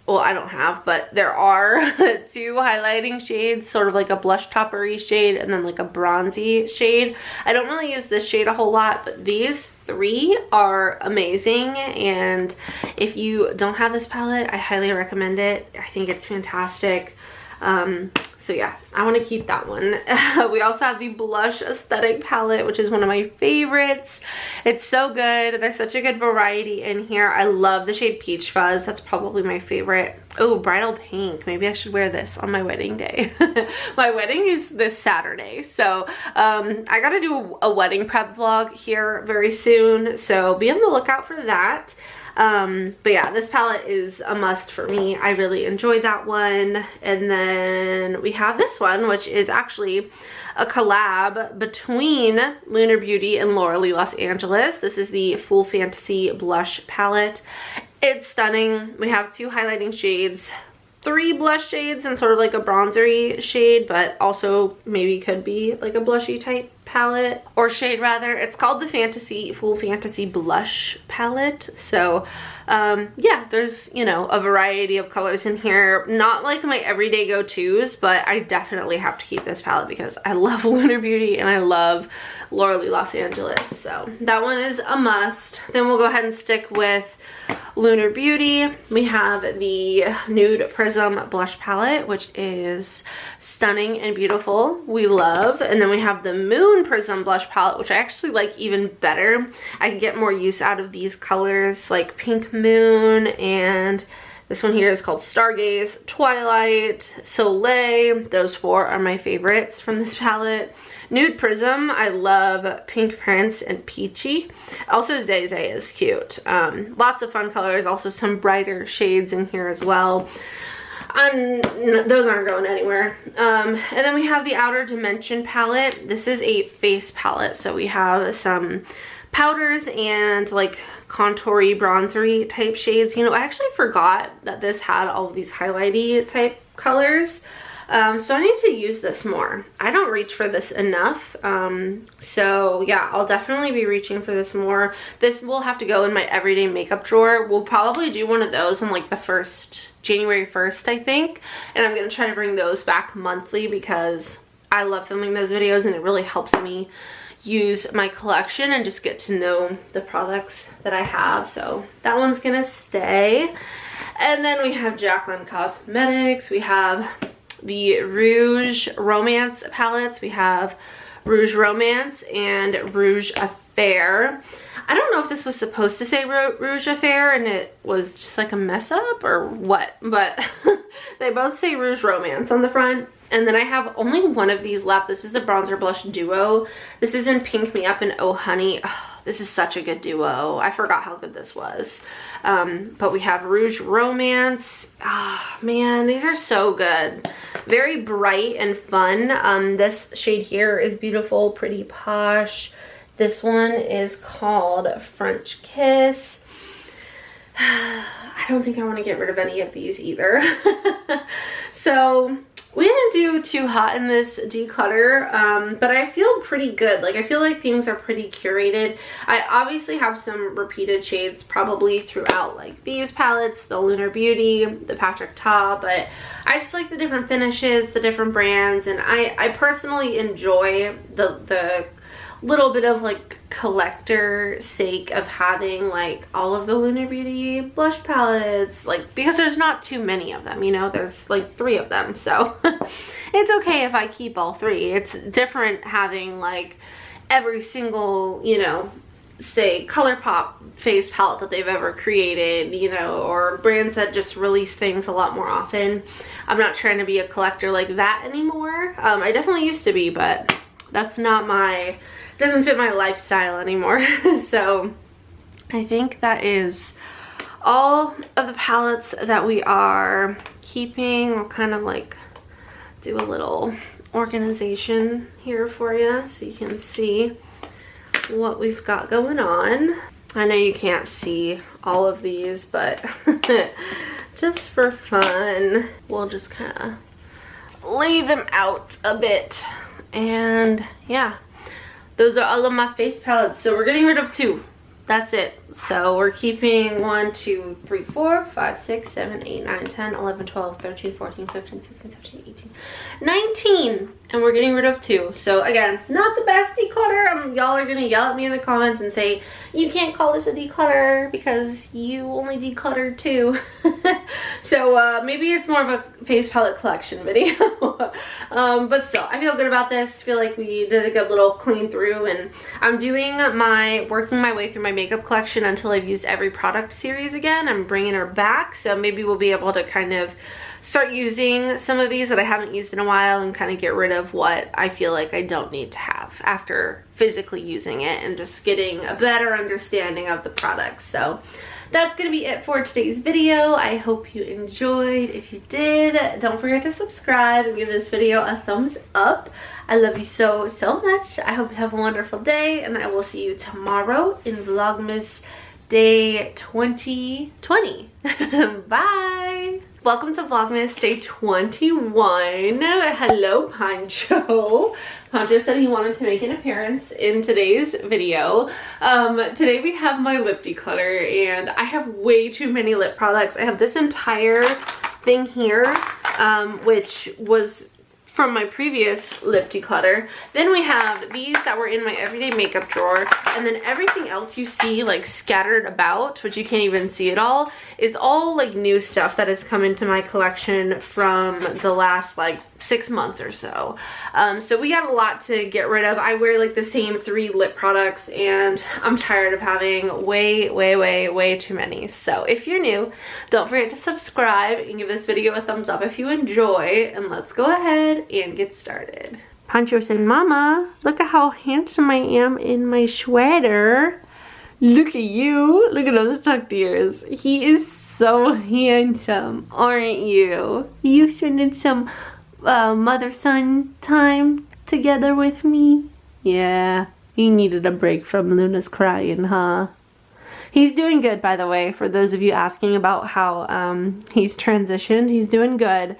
well, I don't have, but there are 2 highlighting shades, sort of like a blush toppery shade and then like a bronzy shade. I don't really use this shade a whole lot, but these 3 are amazing, and if you don't have this palette, I highly recommend it. I think it's fantastic. So yeah, I want to keep that one. We also have the Blush Aesthetic palette, which is one of my favorites. It's so good. There's such a good variety in here. I love the shade Peach Fuzz. That's probably my favorite. Oh, Bridal Pink. Maybe I should wear this on my wedding day. My wedding is this Saturday, so I gotta do a wedding prep vlog here very soon, so be on the lookout for that. But yeah, this palette is a must for me. I really enjoy that one. And then we have this one, which is actually a collab between Lunar Beauty and Laura Lee Los Angeles. This is the Full Fantasy Blush Palette. It's stunning. We have 2 highlighting shades, 3 blush shades, and sort of like a bronzery shade, but also maybe could be like a blushy type palette, or shade rather. It's called the Full Fantasy Blush Palette. So yeah, there's, you know, a variety of colors in here. Not like my everyday go-tos, but I definitely have to keep this palette because I love Lunar Beauty and I love Laura Lee Los Angeles. So that one is a must. Then we'll go ahead and stick with Lunar Beauty. We have the Nude Prism Blush Palette, which is stunning and beautiful. We love. And then we have the Moon Prism Blush Palette, which I actually like even better. I can get more use out of these colors, like Pink Moon, and this one here is called Stargaze, Twilight, Soleil. Those four are my favorites from this palette. Nude Prism, I love Pink Prince and Peachy. Also Zay Zay is cute. Lots of fun colors, also some brighter shades in here as well. Those aren't going anywhere. And then we have the Outer Dimension palette. This is a face palette, so we have some powders and like contoury, bronzery type shades. You know, I actually forgot that this had all of these highlighty type colors. So I need to use this more. I don't reach for this enough. So yeah, I'll definitely be reaching for this more. This will have to go in my everyday makeup drawer. We'll probably do one of those on like the January 1st, I think. And I'm gonna try to bring those back monthly because I love filming those videos and it really helps me use my collection and just get to know the products that I have. So that one's gonna stay. And then we have Jaclyn Cosmetics. We have the Rouge Romance palettes. We have Rouge Romance and Rouge Affair. I don't know if this was supposed to say Rouge Affair and it was just like a mess up or what, but they both say Rouge Romance on the front. And then I have only one of these left. This is the Bronzer Blush Duo. This is in Pink Me Up and Oh Honey. Oh, this is such a good duo. I forgot how good this was. But we have Rouge Romance. Ah, oh, man, these are so good. Very bright and fun. This shade here is beautiful, Pretty Posh. This one is called French Kiss. I don't think I want to get rid of any of these either. So we didn't do too hot in this declutter, but I feel pretty good. Like, I feel like things are pretty curated. I obviously have some repeated shades probably throughout, like these palettes, the Lunar Beauty, the Patrick Ta, but I just like the different finishes, the different brands, and I personally enjoy the little bit of like collector sake of having like all of the Lunar Beauty blush palettes, like, because there's not too many of them, you know, there's like 3 of them, so it's okay if I keep all 3. It's different having like every single, you know, say ColourPop face palette that they've ever created, you know, or brands that just release things a lot more often. I'm not trying to be a collector like that anymore. I definitely used to be, but that's not my, doesn't fit my lifestyle anymore. So I think that is all of the palettes that we are keeping. I'll kind of like do a little organization here for you so you can see what we've got going on. I know you can't see all of these, but just for fun, we'll just kind of lay them out a bit. And yeah, those are all of my face palettes. So we're getting rid of 2. That's it. So we're keeping 1, 2, 3, 4, 5, 6, 7, 8, 9, 10, 11, 12, 13, 14, 15, 16, 17, 18, 19. And we're getting rid of 2. So again, not the best declutter. Y'all are gonna yell at me in the comments and say, you can't call this a declutter because you only decluttered 2. So maybe it's more of a face palette collection video. But still, I feel good about this. Feel like we did a good little clean through, and I'm working my way through my makeup collection until I've used every product series again. I'm bringing her back, so maybe we'll be able to kind of start using some of these that I haven't used in a while and kind of get rid of what I feel like I don't need to have after physically using it and just getting a better understanding of the products. So that's gonna be it for today's video. I hope you enjoyed. If you did, don't forget to subscribe and give this video a thumbs up. I love you so much. I hope you have a wonderful day, and I will see you tomorrow in Vlogmas Day 2020. Bye. Welcome to Vlogmas Day 21. Hello, Pancho. Pancho said he wanted to make an appearance in today's video. Today we have my lip declutter, and I have way too many lip products. I have this entire thing here, which was from my previous lip declutter. Then we have these that were in my everyday makeup drawer, and then everything else you see like scattered about, which you can't even see it all, is all like new stuff that has come into my collection from the last like 6 months or so. So we got a lot to get rid of. I wear like the same 3 lip products, and I'm tired of having way too many. So if you're new, don't forget to subscribe and give this video a thumbs up if you enjoy, and let's go ahead and get started. Pancho said, "Mama, look at how handsome I am in my sweater. Look at you. Look at those tucked ears. He is so handsome, aren't you? You spending some mother-son time together with me?" Yeah, he needed a break from Luna's crying, huh? He's doing good, by the way, for those of you asking about how he's transitioned. He's doing good.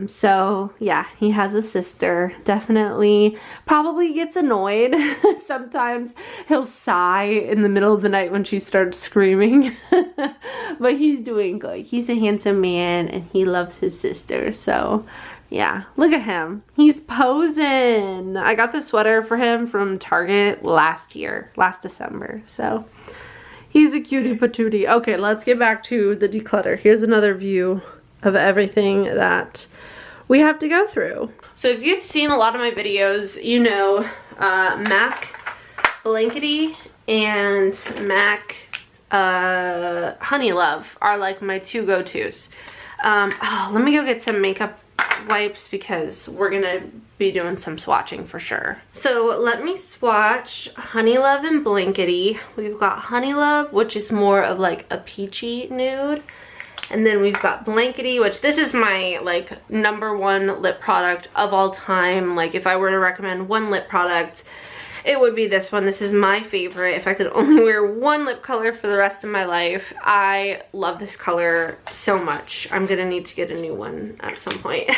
So yeah, he has a sister. Definitely probably gets annoyed. Sometimes he'll sigh in the middle of the night when she starts screaming. But he's doing good. He's a handsome man and he loves his sister. So yeah, look at him. He's posing. I got this sweater for him from Target last December. So he's a cutie patootie. Okay, let's get back to the declutter. Here's another view of everything that we have to go through. So if you've seen a lot of my videos, you know MAC Blankety and MAC Honey Love are like my 2 go-tos. Oh, let me go get some makeup wipes because we're gonna be doing some swatching for sure. So let me swatch Honey Love and Blankety. We've got Honey Love, which is more of like a peachy nude. And then we've got Blankety, which this is my like #1 lip product of all time. Like if I were to recommend one lip product, it would be this one. This is my favorite. If I could only wear one lip color for the rest of my life, I love this color so much. I'm gonna need to get a new one at some point.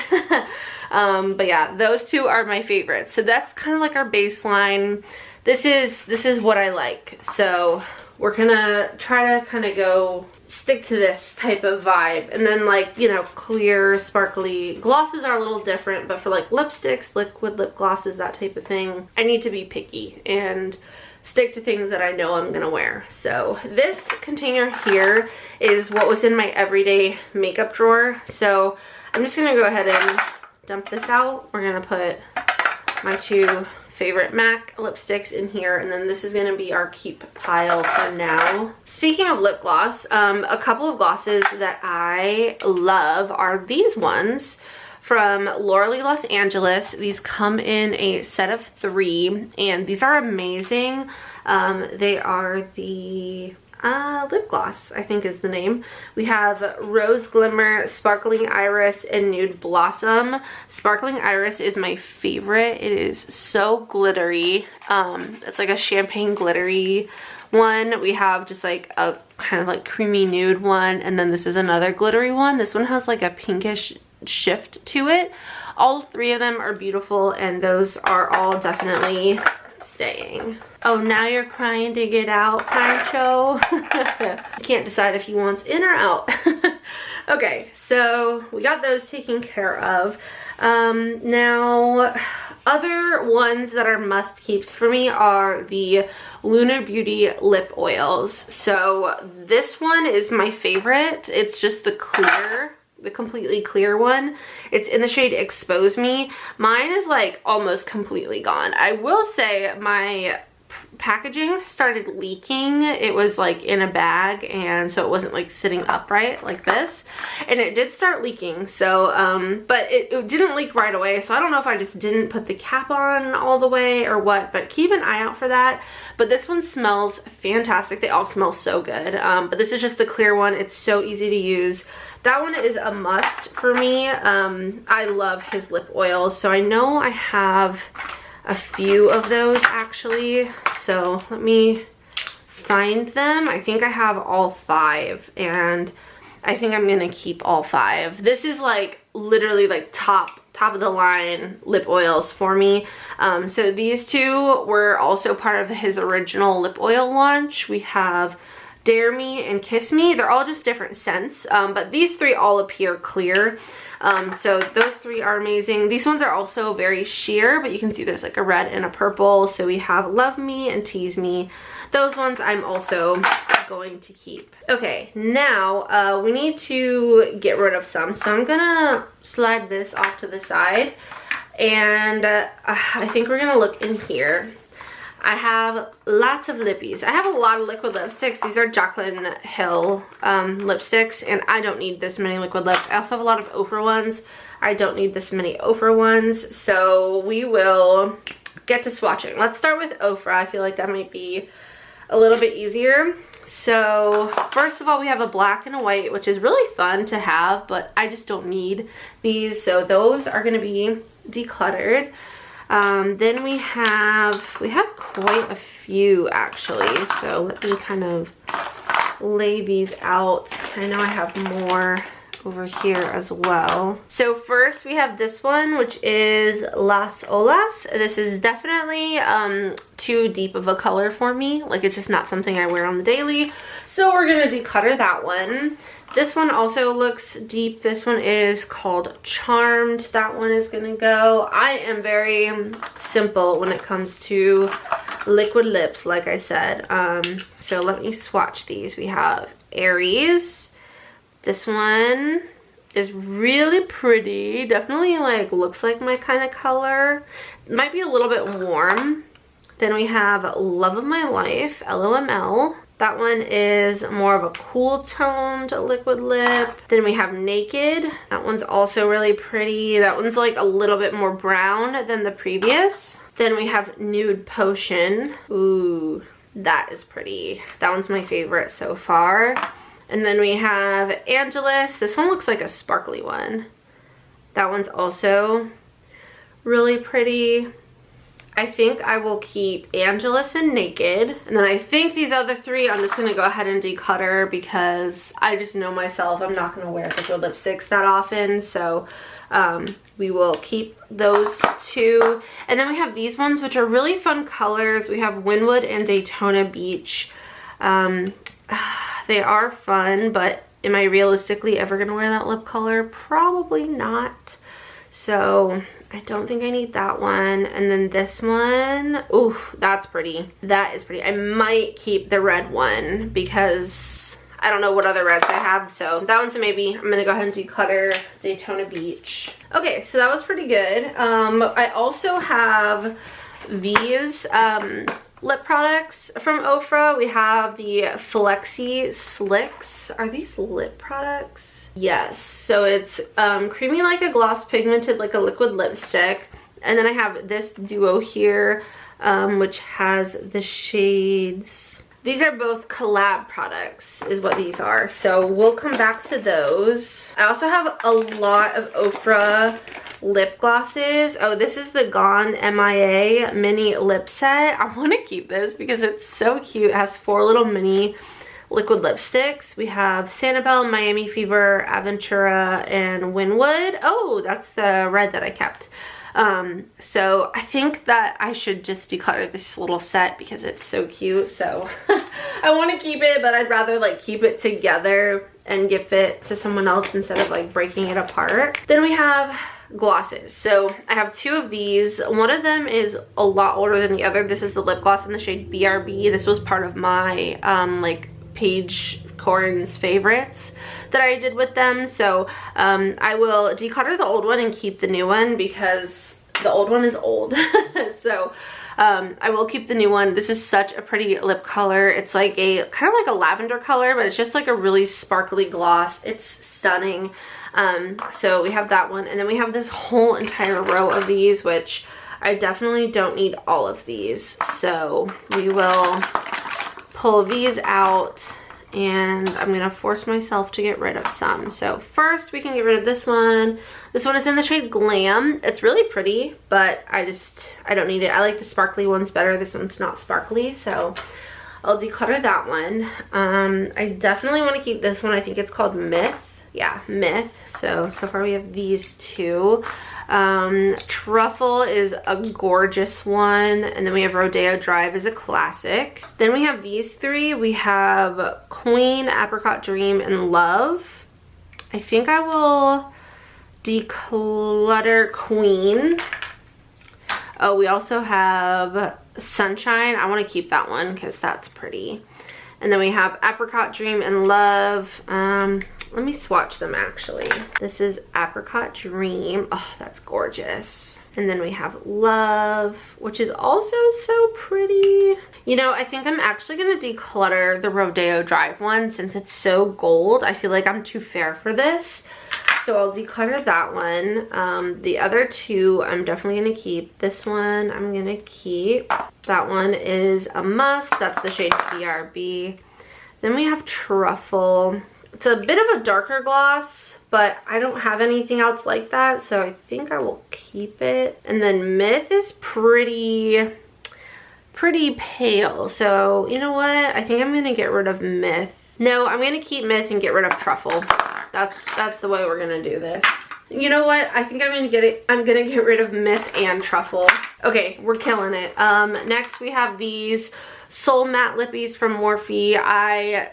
But yeah, those 2 are my favorites. So that's kind of like our baseline. This is what I like. So we're gonna try to kind of stick to this type of vibe. And then like, you know, clear, sparkly glosses are a little different, but for like lipsticks, liquid lip glosses, that type of thing, I need to be picky and stick to things that I know I'm gonna wear. So this container here is what was in my everyday makeup drawer. So I'm just gonna go ahead and dump this out. We're gonna put my 2 favorite MAC lipsticks in here, and then this is going to be our keep pile for now. Speaking of lip gloss, a couple of glosses that I love are these ones from Laura Lee Los Angeles. These come in a set of 3, and these are amazing. They are the lip gloss, I think is the name. We have Rose Glimmer, Sparkling Iris, and Nude Blossom. Sparkling Iris is my favorite. It is so glittery. It's like a champagne glittery one. We have just like a kind of like creamy nude one, and then this is another glittery one. This one has like a pinkish shift to it. All 3 of them are beautiful, and those are all definitely staying. Oh, now you're crying to get out, Pancho? Can't decide if he wants in or out. Okay, so we got those taken care of. Now, other ones that are must keeps for me are the Luna Beauty lip oils. So this one is my favorite. It's just the completely clear one. It's in the shade Expose Me. Mine is like almost completely gone. I will say my packaging started leaking. It was like in a bag, and so it wasn't like sitting upright like this, and it did start leaking. So but it didn't leak right away, so I don't know if I just didn't put the cap on all the way or what, but keep an eye out for that. But this one smells fantastic. They all smell so good. But this is just the clear one. It's so easy to use. That one is a must for me. I love his lip oils, so I know I have a few of those actually. So let me find them. I think I have all 5, and I think I'm gonna keep all 5. This is like literally like top of the line lip oils for me. So these 2 were also part of his original lip oil launch. We have Dare Me and Kiss Me. They're all just different scents, but these 3 all appear clear. So those three are amazing. These ones are also very sheer, but you can see there's like a red and a purple. So we have Love Me and Tease Me. Those ones I'm also going to keep. Okay, now we need to get rid of some. So I'm gonna slide this off to the side, and I think we're gonna look in here. I have lots of lippies. I have a lot of liquid lipsticks. These are Jaclyn Hill lipsticks, and I don't need this many liquid lips. I also have a lot of Ofra ones. I don't need this many Ofra ones, so we will get to swatching. Let's start with Ofra. I feel like that might be a little bit easier. So first of all, we have a black and a white, which is really fun to have, but I just don't need these, so those are going to be decluttered. Then we have quite a few actually, so let me kind of lay these out. I know I have more over here as well. So first we have this one, which is Las Olas. This is definitely too deep of a color for me. Like, it's just not something I wear on the daily, so we're gonna declutter that one. This one also looks deep. This one is called Charmed. That one is gonna go. I am very simple when it comes to liquid lips, like I said. So let me swatch these. We have Aries. This one is really pretty. Definitely like looks like my kind of color. Might be a little bit warm. Then we have Love of My Life, LOML. That one is more of a cool toned liquid lip. Then we have Naked. That one's also really pretty. That one's like a little bit more brown than the previous. Then we have Nude Potion. Ooh, that is pretty. That one's my favorite so far. And then we have Angelus. This one looks like a sparkly one. That one's also really pretty. I think I will keep Angelus and Naked. And then I think these other three I'm just going to go ahead and declutter because I just know myself. I'm not going to wear liquid lipsticks that often. So we will keep those two. And then we have these ones, which are really fun colors. We have Wynwood and Daytona Beach. They are fun, but am I realistically ever going to wear that lip color? Probably not. So I don't think I need that one. And then this one, ooh, that's pretty. That is pretty. I might keep the red one because I don't know what other reds I have. So that one's a maybe. I'm going to go ahead and declutter Daytona Beach. Okay, so that was pretty good. I also have these lip products from Ofra. We have the Flexi Slicks. Are these lip products? Yes. So it's creamy like a gloss, pigmented like a liquid lipstick. And then I have this duo here, which has the shades. These are both collab products is what these are. So we'll come back to those. I also have a lot of Ofra lip glosses. Oh, this is the Gone MIA mini lip set. I want to keep this because it's so cute. It has 4 little mini liquid lipsticks. We have Sanibel, Miami Fever, Aventura, and Wynwood. Oh, that's the red that I kept. So I think that I should just declutter this little set because it's so cute. So I want to keep it, but I'd rather like keep it together and give it to someone else instead of like breaking it apart. Then we have glosses. So I have 2 of these. One of them is a lot older than the other. This is the lip gloss in the shade BRB. This was part of my like Paige Koren's favorites that I did with them. So I will declutter the old one and keep the new one because the old one is old. So I will keep the new one. This is such a pretty lip color. It's like a kind of like a lavender color, but it's just like a really sparkly gloss. It's stunning. So we have that one, and then we have this whole entire row of these, which I definitely don't need all of these. So we will pull these out, and I'm gonna force myself to get rid of some. So first we can get rid of this one. This one is in the shade Glam. It's really pretty, but I don't need it. I like the sparkly ones better. This one's not sparkly, so I'll declutter that one. I definitely want to keep this one. I think it's called Myth. Yeah, Myth. So far we have these 2. Truffle is a gorgeous one, and then we have Rodeo Drive is a classic. Then we have these 3. We have Queen, Apricot Dream, and Love. I think I will Declutter Queen. Oh, we also have Sunshine. I want to keep that one because that's pretty. And then we have Apricot Dream and Love. Let me swatch them actually. This is Apricot Dream. Oh, that's gorgeous. And then we have Love, which is also so pretty. You know, I think I'm actually gonna declutter the Rodeo Drive one since it's so gold. I feel like I'm too fair for this. So I'll declutter that one. The other two I'm definitely gonna keep. This one I'm gonna keep. That one is a must. That's the shade BRB. Then we have Truffle. It's a bit of a darker gloss, but I don't have anything else like that, so I think I will keep it. And then Myth is pretty pale, so you know what? I think I'm gonna get rid of Myth. No, I'm gonna keep Myth and get rid of Truffle. That's the way we're gonna do this. You know what? I think I'm gonna get rid of Myth and Truffle. Okay, we're killing it. Next we have these Soul Matte Lippies from Morphe. I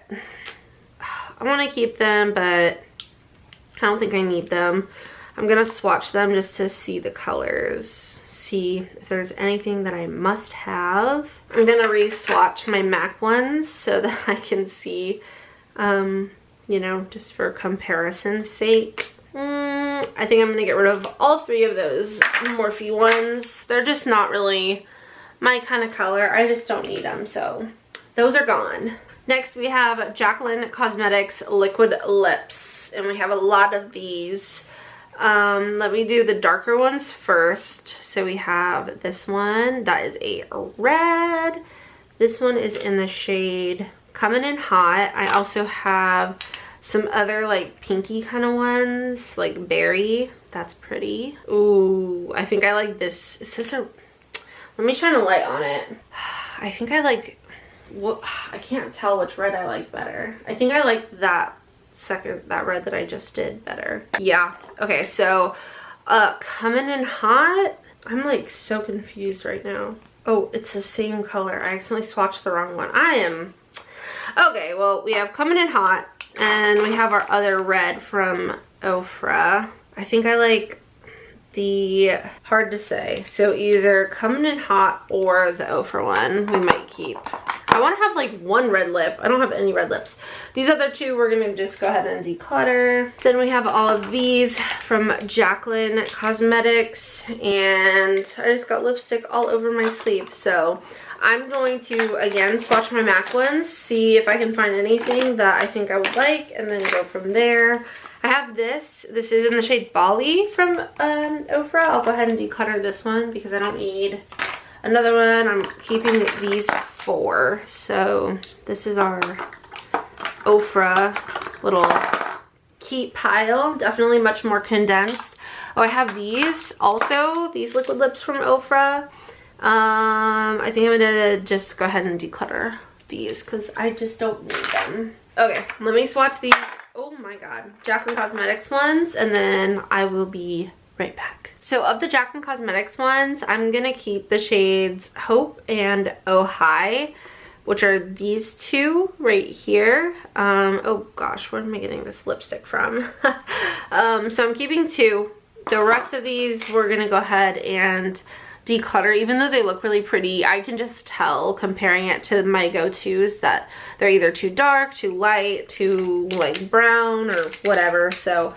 want to keep them, but I don't think I need them. I'm gonna swatch them just to see the colors, see if there's anything that I must have. I'm gonna re-swatch my MAC ones so that I can see, you know, just for comparison's sake. I think I'm gonna get rid of all three of those Morphe ones. They're just not really my kind of color. I just don't need them, so those are gone. Next we have Jaclyn Cosmetics Liquid Lips, and we have a lot of these. Let me do the darker ones first. So we have this one that is a red. This one is in the shade Coming in Hot. I also have some other like pinky kind of ones, like Berry. That's pretty. Ooh, I think I like this. Is this a... Let me shine a light on it. I think I like... Well, I can't tell which red I like better. I think I like that red that I just did better. Yeah. Okay, so Coming in Hot. I'm like so confused right now. Oh, it's the same color. I accidentally swatched the wrong one. Okay, well, we have Coming in Hot, and we have our other red from Ofra. I think I like the... Hard to say. So either Coming in Hot or the Ofra one we might keep. I want to have like one red lip. I don't have any red lips. These other two we're going to just go ahead and declutter. Then we have all of these from Jaclyn Cosmetics, and I just got lipstick all over my sleeve. So I'm going to again swatch my MAC ones, see if I can find anything that I think I would like, and then go from there. I have this. This is in the shade Bali from Ofra. I'll go ahead and declutter this one because I don't need another one. I'm keeping these 4. So this is our Ofra little keep pile. Definitely much more condensed. Oh, I have these also. These liquid lips from Ofra. I think I'm gonna just go ahead and declutter these because I just don't need them. Okay, let me swatch these. Oh my god, Jaclyn Cosmetics ones, and then I will be right back. So of the Jaclyn Cosmetics ones, I'm gonna keep the shades Hope and Oh Hi, which are these two right here. Oh gosh, where am I getting this lipstick from? So I'm keeping 2. The rest of these we're gonna go ahead and declutter. Even though they look really pretty, I can just tell comparing it to my go-tos that they're either too dark, too light, too like brown or whatever. So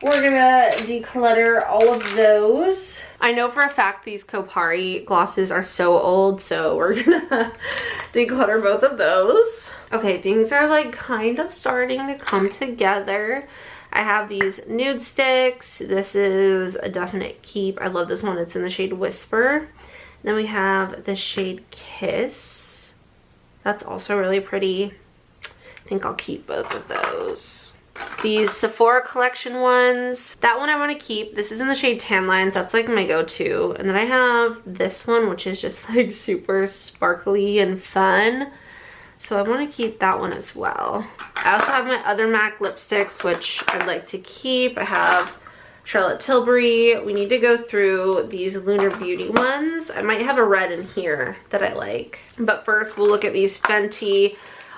we're gonna declutter all of those. I know for a fact these Kopari glosses are so old, so we're gonna declutter both of those. Okay, things are like kind of starting to come together. I have these nude sticks. This is a definite keep. I love this one. It's in the shade Whisper. Then we have the shade Kiss. That's also really pretty. I think I'll keep both of those. These Sephora collection ones. That one I want to keep. This is in the shade Tan Lines. That's like my go-to. And then I have this one, which is just like super sparkly and fun. So I want to keep that one as well. I also have my other MAC lipsticks, which I'd like to keep. I have Charlotte Tilbury. We need to go through these Lunar Beauty ones. I might have a red in here that I like. But first, we'll look at these Fenty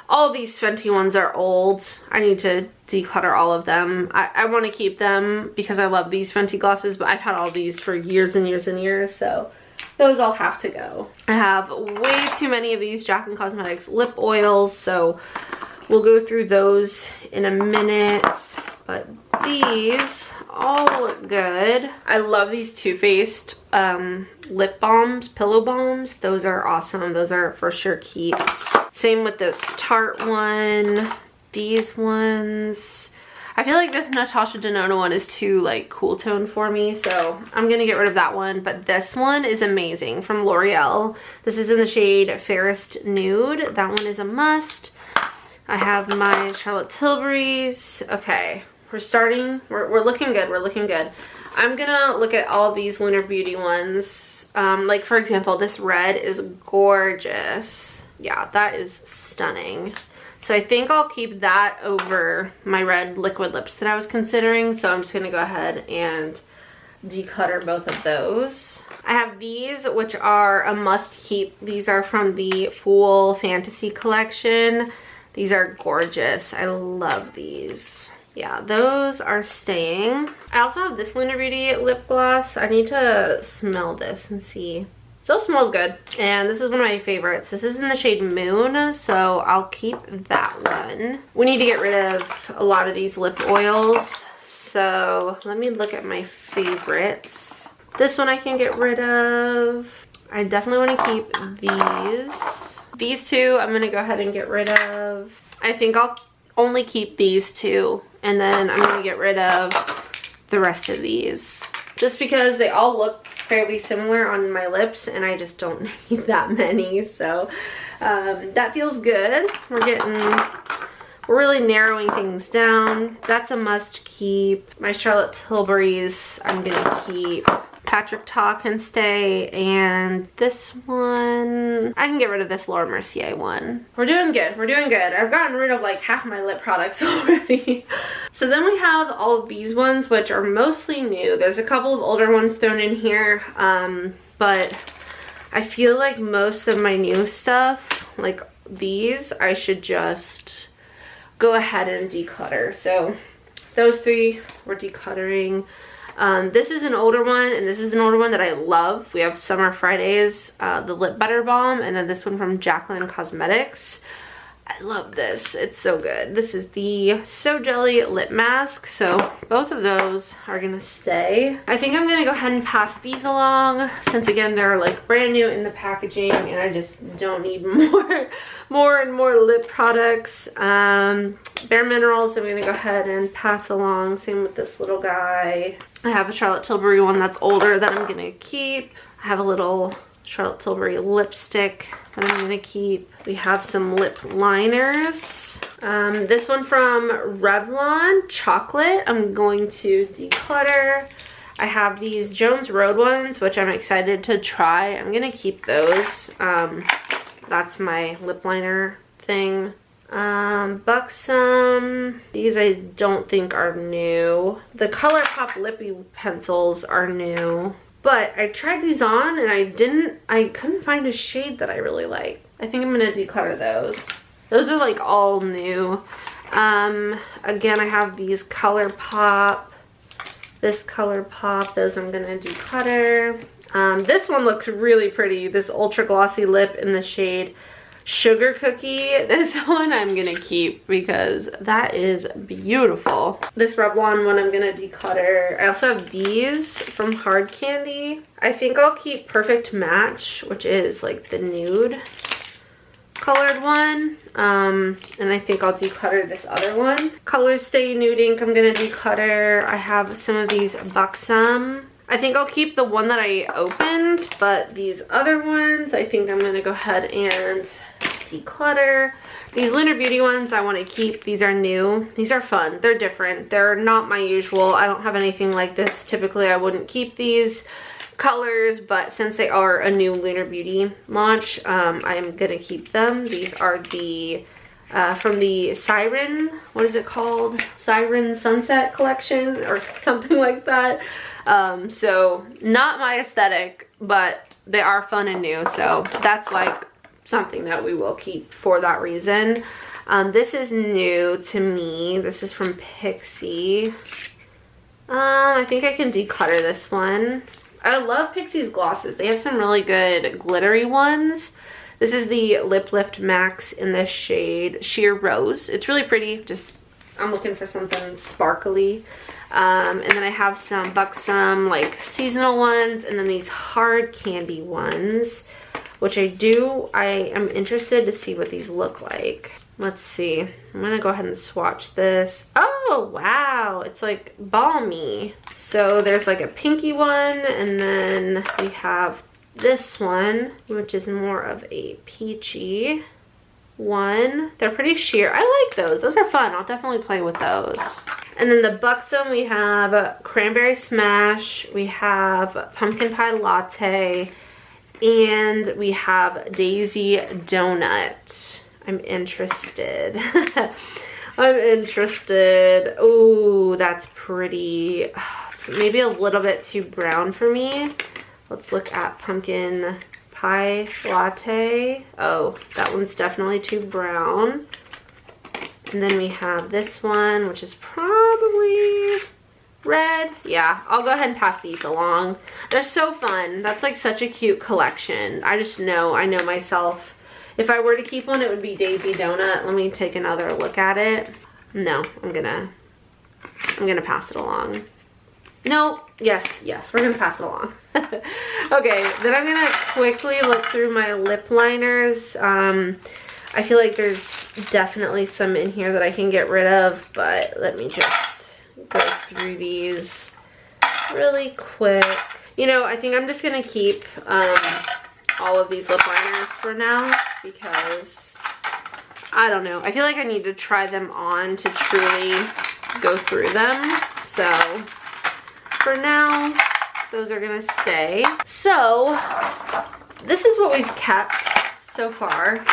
All of these Fenty ones are old. I need to declutter all of them. I want to keep them because I love these Fenty glosses, but I've had all these for years and years and years, so those all have to go. I have way too many of these Jaclyn Cosmetics lip oils, so we'll go through those in a minute. But these all look good. I love these Too Faced lip balms, pillow balms. Those are awesome. Those are for sure keeps. Same with this Tarte one. These ones. I feel like this Natasha Denona one is too like cool tone for me, so I'm gonna get rid of that one. But this one is amazing from L'Oreal. This is in the shade Fairest Nude. That one is a must. I have my Charlotte Tilbury's. Okay, we're looking good, we're looking good. I'm gonna look at all these Lunar Beauty ones. Like for example, this red is gorgeous. Yeah, that is stunning. So I think I'll keep that over my red liquid lips that I was considering. So I'm just gonna go ahead and declutter both of those. I have these, which are a must keep. These are from the Fool Fantasy collection. These are gorgeous. I love these. Yeah, those are staying. I also have this Lunar Beauty lip gloss. I need to smell this and see. Still smells good. And this is one of my favorites. This is in the shade Moon, so I'll keep that one. We need to get rid of a lot of these lip oils. So let me look at my favorites. This one I can get rid of. I definitely want to keep these. These two I'm going to go ahead and get rid of. I think I'll only keep these two. And then I'm going to get rid of the rest of these. Just because they all look fairly similar on my lips and I just don't need that many. So that feels good. We're really narrowing things down. That's a must keep. My Charlotte Tilbury's I'm gonna keep. Patrick Ta can stay, and this one I can get rid of. This Laura Mercier one. We're doing good, we're doing good. I've gotten rid of like half my lip products already. So then we have all of these ones, which are mostly new. There's a couple of older ones thrown in here, but I feel like most of my new stuff, like these, I should just go ahead and declutter. So those three we're decluttering. This is an older one, and this is an older one that I love. We have Summer Fridays, the Lip Butter Balm, and then this one from Jaclyn Cosmetics. I love this. It's so good. This is the So Jelly Lip Mask, so both of those are gonna stay. I think I'm gonna go ahead and pass these along, since again they're like brand new in the packaging and I just don't need more and more lip products. Bare Minerals I'm gonna go ahead and pass along. Same with this little guy. I have a Charlotte Tilbury one that's older that I'm gonna keep. I have a little Charlotte Tilbury lipstick that I'm gonna keep. We have some lip liners. This one from Revlon, Chocolate, I'm going to declutter. I have these Jones Road ones, which I'm excited to try. I'm gonna keep those. That's my lip liner thing. Buxom. These I don't think are new. The ColourPop Lippy pencils are new. But I tried these on and I couldn't find a shade that I really like. I think I'm gonna declutter those. Those are like all new. Again, I have these ColourPop, this ColourPop, those I'm gonna declutter. This one looks really pretty, this ultra glossy lip in the shade Sugar Cookie. This one I'm gonna keep because that is beautiful. This Revlon one I'm gonna declutter. I also have these from Hard Candy. I think I'll keep Perfect Match, which is like the nude colored one. And I think I'll declutter this other one. Colors Stay Nude Ink I'm gonna declutter. I have some of these Buxom. I think I'll keep the one that I opened, but these other ones I think I'm gonna go ahead and declutter. These Lunar Beauty ones I want to keep. These are new. These are fun. They're different. They're not my usual. I don't have anything like this. Typically I wouldn't keep these colors, but since they are a new Lunar Beauty launch, I am gonna keep them. These are the from the Siren, what is it called? Siren Sunset collection or something like that. So not my aesthetic, but they are fun and new, so that's like something that we will keep for that reason. This is new to me. This is from Pixie. I think I can declutter this one. I love Pixie's glosses. They have some really good glittery ones. This is the Lip Lift Max in the shade Sheer Rose. It's really pretty. Just, I'm looking for something sparkly. And then I have some Buxom like seasonal ones, and then these hard candy ones, which I am interested to see what these look like. Let's see. I'm gonna go ahead and swatch this. Oh, wow. It's like balmy. So there's like a pinky one, and then we have this one, which is more of a peachy one. They're pretty sheer. I like those. Those are fun. I'll definitely play with those. And then the Buxom, we have Cranberry Smash, we have Pumpkin Pie Latte, and we have Daisy Donut. I'm interested. I'm interested. Oh, that's pretty. It's maybe a little bit too brown for me. Let's look at Pumpkin Pie Latte. Oh, that one's definitely too brown. And then we have this one, which is probably red. Yeah, I'll go ahead and pass these along. They're so fun. That's like such a cute collection. I know myself. If I were to keep one, it would be Daisy Donut. Let me take another look at it. No, I'm gonna pass it along. No, yes, we're gonna pass it along. Okay, then I'm gonna quickly look through my lip liners. I feel like there's definitely some in here that I can get rid of, but let me just go through these really quick. You know, I think I'm just gonna keep all of these lip liners for now, because I don't know, I feel like I need to try them on to truly go through them. So for now, those are gonna stay. So this is what we've kept so far.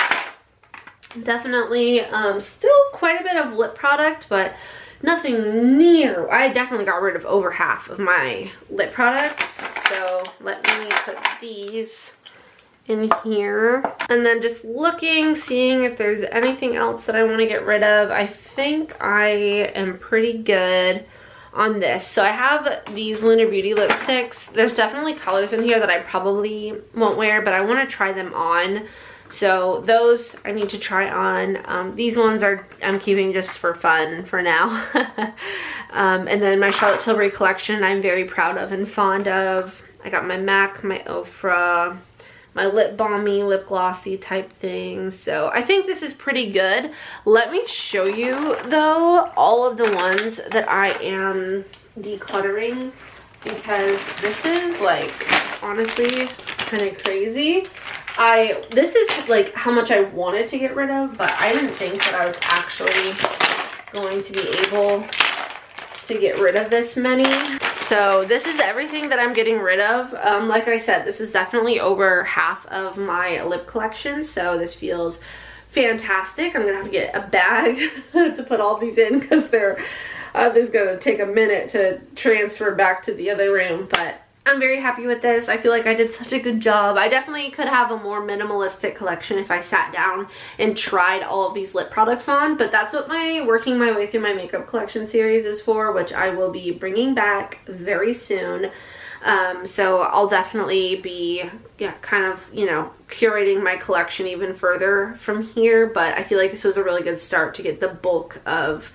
Definitely still quite a bit of lip product, but nothing near. I definitely got rid of over half of my lip products. So let me put these in here, and then just looking, seeing if there's anything else that I want to get rid of. I think I am pretty good on this. So I have these Lunar Beauty lipsticks. There's definitely colors in here that I probably won't wear, but I want to try them on. So those I need to try on. These ones I'm keeping just for fun for now. And then my Charlotte Tilbury collection I'm very proud of and fond of. I got my MAC, my Ofra, my lip balmy, lip glossy type things. So I think this is pretty good. Let me show you though all of the ones that I am decluttering, because this is like honestly kind of crazy. This is like how much I wanted to get rid of, but I didn't think that I was actually going to be able to get rid of this many. So this is everything that I'm getting rid of. Like I said, this is definitely over half of my lip collection, so this feels fantastic. I'm gonna have to get a bag to put all these in, because they're this is gonna take a minute to transfer back to the other room, but I'm very happy with this. I feel like I did such a good job. I definitely could have a more minimalistic collection if I sat down and tried all of these lip products on, but that's what my working my way through my makeup collection series is for, which I will be bringing back very soon. So I'll definitely be kind of, you know, curating my collection even further from here, but I feel like this was a really good start to get the bulk of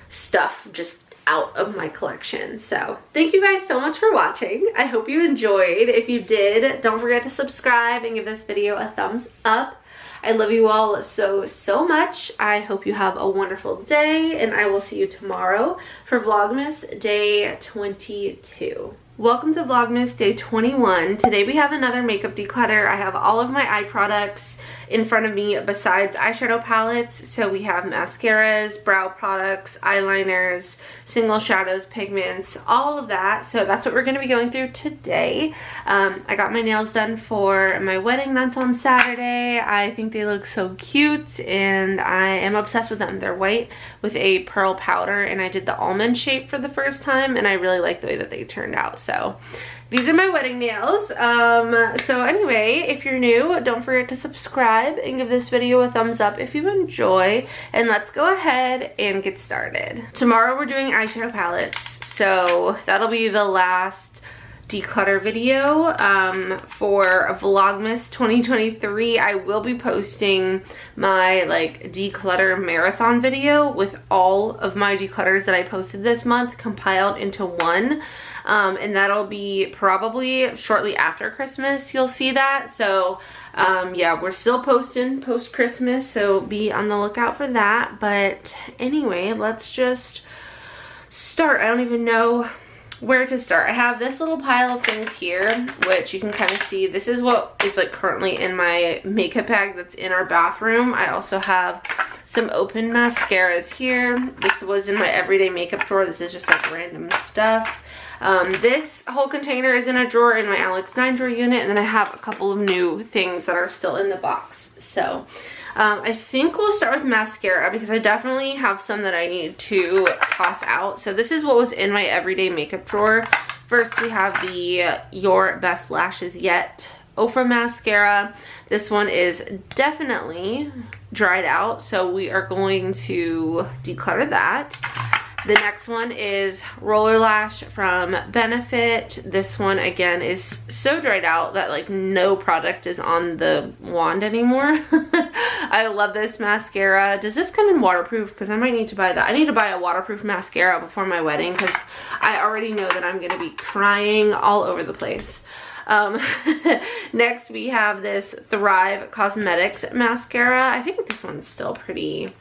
stuff just out of my collection. So thank you guys so much for watching. I hope you enjoyed. If you did, don't forget to subscribe and give this video a thumbs up. I love you all so much. I hope you have a wonderful day, and I will see you tomorrow for Vlogmas Day 22. Welcome to Vlogmas Day 21. Today we have another makeup declutter. I have all of my eye products in front of me besides eyeshadow palettes. So we have mascaras, brow products, eyeliners, single shadows, pigments, all of that. So that's what we're going to be going through today. I got my nails done for my wedding. That's on Saturday. I think they look so cute and I am obsessed with them. They're white with a pearl powder, and I did the almond shape for the first time and I really like the way that they turned out. So these are my wedding nails. So anyway, if you're new, don't forget to subscribe and give this video a thumbs up if you enjoy. And let's go ahead and get started. Tomorrow we're doing eyeshadow palettes. So that'll be the last declutter video for Vlogmas 2023. I will be posting my like declutter marathon video with all of my declutters that I posted this month compiled into one. And that'll be probably shortly after Christmas. You'll see that. So yeah, we're still posting post Christmas, so be on the lookout for that. But anyway, let's just start. I don't even know where to start. I have this little pile of things here, which you can kind of see. This is what is like currently in my makeup bag that's in our bathroom. I also have some open mascaras here. This was in my everyday makeup drawer. This is just like random stuff. This whole container is in a drawer in my Alex 9 drawer unit, and then I have a couple of new things that are still in the box. So I think we'll start with mascara because I definitely have some that I need to toss out. So this is what was in my everyday makeup drawer. First we have the Your Best Lashes Yet Ofra mascara. This one is definitely dried out, so we are going to declutter that. The next one is Roller Lash from Benefit. This one again is so dried out that like no product is on the wand anymore. I love this mascara. Does this come in waterproof? Because I might need to buy that. I need to buy a waterproof mascara before my wedding because I already know that I'm going to be crying all over the place. Next we have this Thrive Cosmetics mascara. I think this one's still pretty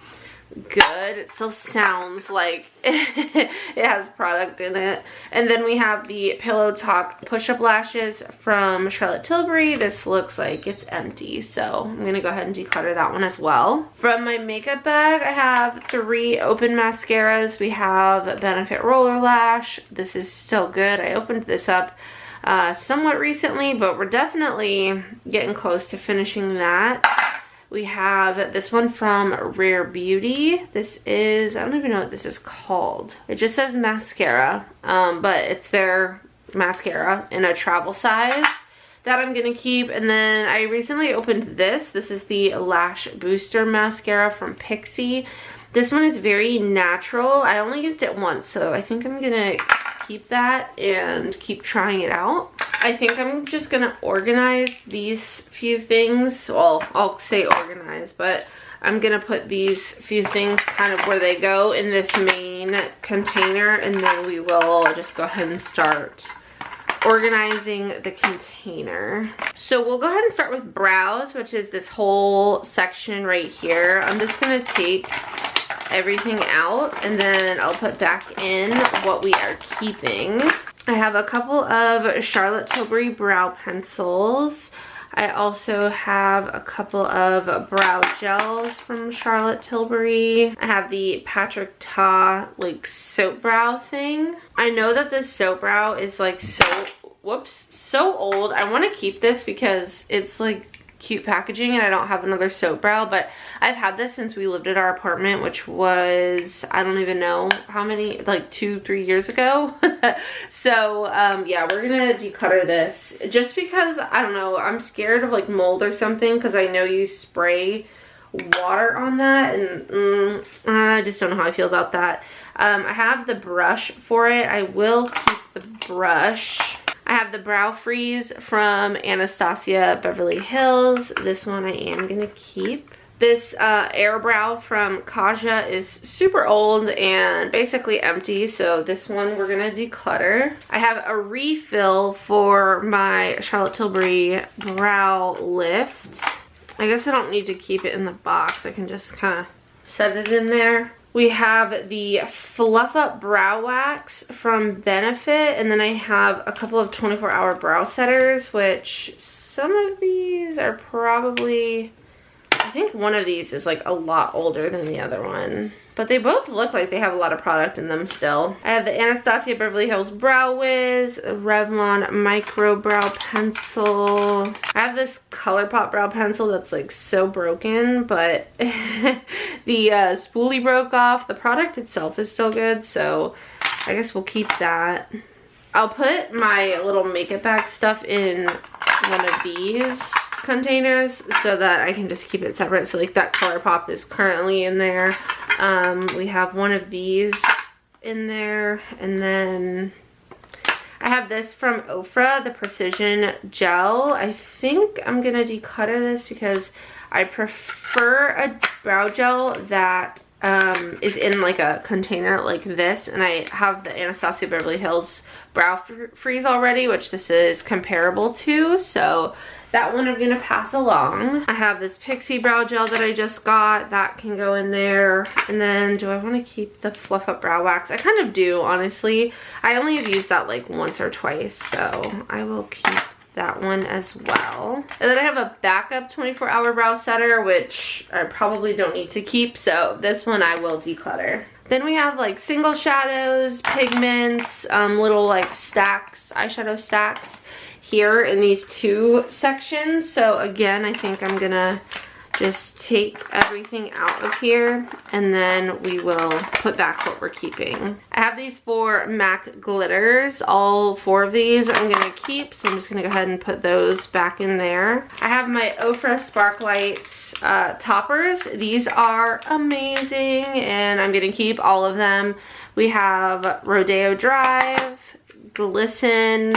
good. It still sounds like it has product in it. And then we have the Pillow Talk push-up lashes from Charlotte Tilbury. This looks like it's empty, so I'm gonna go ahead and declutter that one as well. From my makeup bag, I have 3 open mascaras. We have Benefit Roller Lash. This is still good. I opened this up somewhat recently, but we're definitely getting close to finishing that. We have this one from Rare Beauty. This is, I don't even know what this is called. It just says mascara, but it's their mascara in a travel size that I'm gonna keep. And then I recently opened this. This is the Lash Booster mascara from Pixi. This one is very natural. I only used it once, so I think I'm gonna keep that and keep trying it out. I think I'm just gonna organize these few things. Well, I'll say organize, but I'm gonna put these few things kind of where they go in this main container, and then we will just go ahead and start organizing the container. So we'll go ahead and start with brows, which is this whole section right here. I'm just gonna take everything out and then I'll put back in what we are keeping. I have a couple of Charlotte Tilbury brow pencils. I also have a couple of brow gels from Charlotte Tilbury. I have the Patrick Ta like soap brow thing. I know that this soap brow is like so old. I want to keep this because it's like cute packaging and I don't have another soap brow, but I've had this since we lived at our apartment, which was, I don't even know how many, like 2-3 years ago. So yeah, we're gonna declutter this just because, I don't know, I'm scared of like mold or something because I know you spray water on that and I just don't know how I feel about that. I have the brush for it. I will keep the brush. I have the Brow Freeze from Anastasia Beverly Hills. This one I am gonna keep. This Air Brow from Kaja is super old and basically empty, so this one we're gonna declutter. I have a refill for my Charlotte Tilbury Brow Lift. I guess I don't need to keep it in the box. I can just kind of set it in there. We have the Fluff Up Brow Wax from Benefit, and then I have a couple of 24-hour brow setters, which some of these are probably, I think one of these is like a lot older than the other one, but they both look like they have a lot of product in them still. I have the Anastasia Beverly Hills Brow Wiz, Revlon Micro Brow Pencil. I have this ColourPop brow pencil that's like so broken, but the spoolie broke off. The product itself is still good, so I guess we'll keep that. I'll put my little makeup bag stuff in one of these containers so that I can just keep it separate. So like that ColourPop is currently in there. We have one of these in there, and then I have this from Ofra, the Precision Gel. I think I'm gonna declutter this because I prefer a brow gel that is in like a container like this, and I have the Anastasia Beverly Hills Brow Freeze already, which this is comparable to, so that one I'm gonna pass along. I have this Pixie brow gel that I just got, that can go in there. And then do I want to keep the Fluff Up Brow Wax? I kind of do, honestly. I only have used that like once or twice, so I will keep that one as well. And then I have a backup 24-hour brow setter, which I probably don't need to keep, so this one I will declutter. Then we have like single shadows, pigments, little like stacks, eyeshadow stacks here in these two sections. So again, I think I'm gonna just take everything out of here, and then we will put back what we're keeping. I have these 4 MAC glitters. All 4 of these I'm gonna keep, so I'm just gonna go ahead and put those back in there. I have my Ofra Sparklights toppers. These are amazing, and I'm gonna keep all of them. We have Rodeo Drive, Glisten,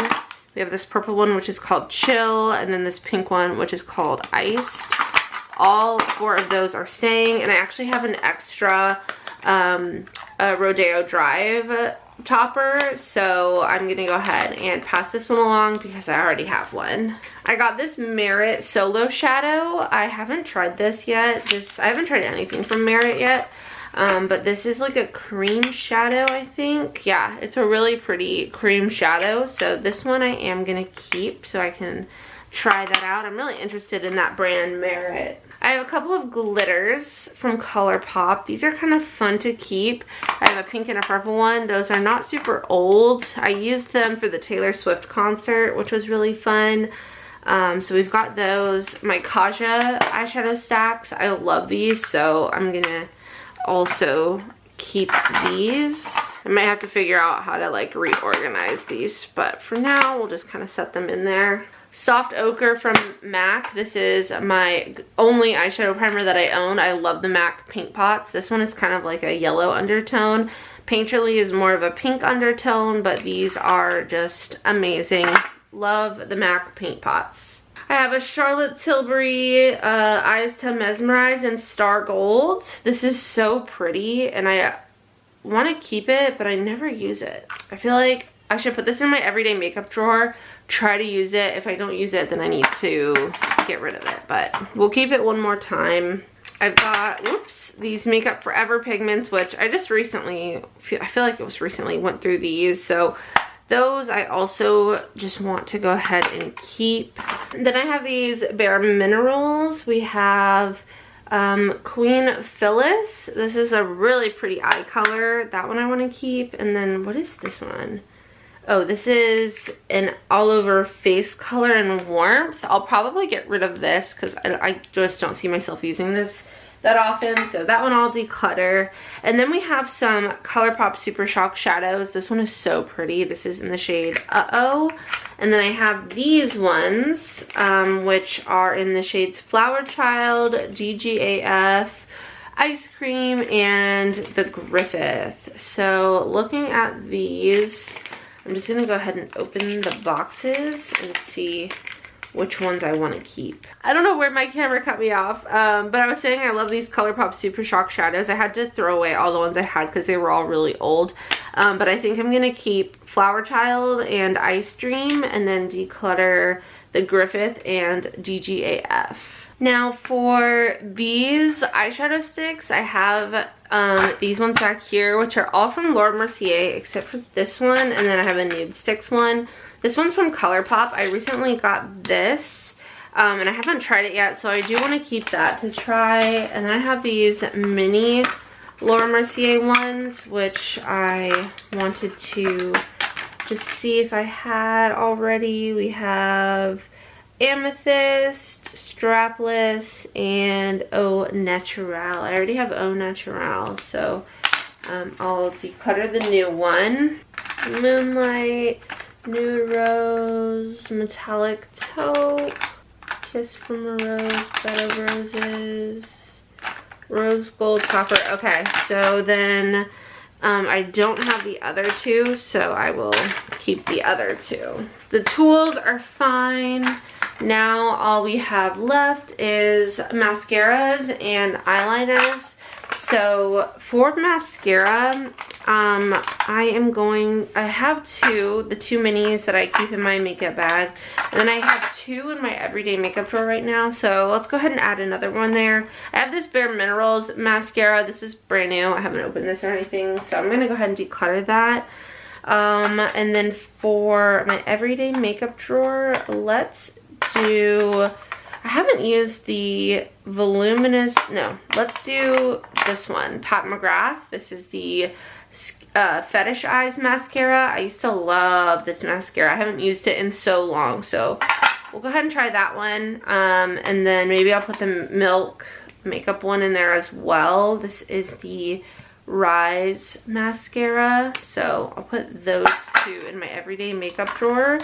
we have this purple one which is called Chill, and then this pink one which is called Iced. All 4 of those are staying, and I actually have an extra Rodeo Drive topper, so I'm gonna go ahead and pass this one along because I already have one. I got this Merit Solo Shadow. I haven't tried this yet. I haven't tried anything from Merit yet, but this is like a cream shadow, I think. Yeah, it's a really pretty cream shadow, so this one I am gonna keep so I can try that out. I'm really interested in that brand Merit. I have a couple of glitters from ColourPop. These are kind of fun to keep. I have a pink and a purple one. Those are not super old. I used them for the Taylor Swift concert, which was really fun. So we've got those. My Kaja eyeshadow stacks. I love these, so I'm gonna also keep these. I might have to figure out how to like reorganize these, but for now we'll just kind of set them in there. Soft Ochre from MAC. This is my only eyeshadow primer that I own. I love the MAC paint pots. This one is kind of like a yellow undertone. Painterly is more of a pink undertone, but these are just amazing. Love the MAC paint pots. I have a Charlotte Tilbury Eyes to Mesmerize in Star Gold. This is so pretty, and I want to keep it, but I never use it. I feel like I should put this in my everyday makeup drawer, try to use it. If I don't use it, then I need to get rid of it, but we'll keep it one more time. I've got, whoops, these Makeup Forever pigments, which I just recently, I feel like it was recently, went through these, so those I also just want to go ahead and keep. Then I have these Bare Minerals. We have Queen Phyllis. This is a really pretty eye color. That one I want to keep. And then what is this one? Oh, this is an all over face color and warmth. I'll probably get rid of this because I just don't see myself using this that often, so that one I'll declutter. And then we have some ColourPop Super Shock shadows. This one is so pretty. This is in the shade Uh-Oh. And then I have these ones, which are in the shades Flower Child, DGAF, Ice Cream, and the Griffith. So looking at these, I'm just gonna go ahead and open the boxes and see which ones I want to keep. I don't know where my camera cut me off, but I was saying I love these ColourPop Super Shock shadows. I had to throw away all the ones I had because they were all really old, but I think I'm gonna keep Flower Child and Ice Dream, and then declutter the Griffith and DGAF. Now for these eyeshadow sticks, I have these ones back here, which are all from Laura Mercier except for this one, and then I have a Nude Sticks one. This one's from ColourPop. I recently got this, and I haven't tried it yet, so I do want to keep that to try. And then I have these mini Laura Mercier ones, which I wanted to just see if I had already. We have Amethyst, Strapless, and Au Naturel. I already have Au Naturel, so I'll declutter the new one. Moonlight, Nude Rose, Metallic Taupe, Kiss from a Rose, Bed of Roses, Rose Gold Copper. Okay, so then I don't have the other two, so I will keep the other two. The tools are fine. Now all we have left is mascaras and eyeliners. So for mascara, I have the two minis that I keep in my makeup bag, and then I have two in my everyday makeup drawer right now, so let's go ahead and add another one there. I have this Bare Minerals mascara. This is brand new. I haven't opened this or anything, so I'm gonna go ahead and declutter that. And then for my everyday makeup drawer, let's do, I haven't used the voluminous, no, let's do this one, Pat McGrath. This is the Fetish Eyes mascara. I used to love this mascara. I haven't used it in so long, so we'll go ahead and try that one. And then maybe I'll put the Milk makeup one in there as well. This is the Rise mascara, so I'll put those two in my everyday makeup drawer.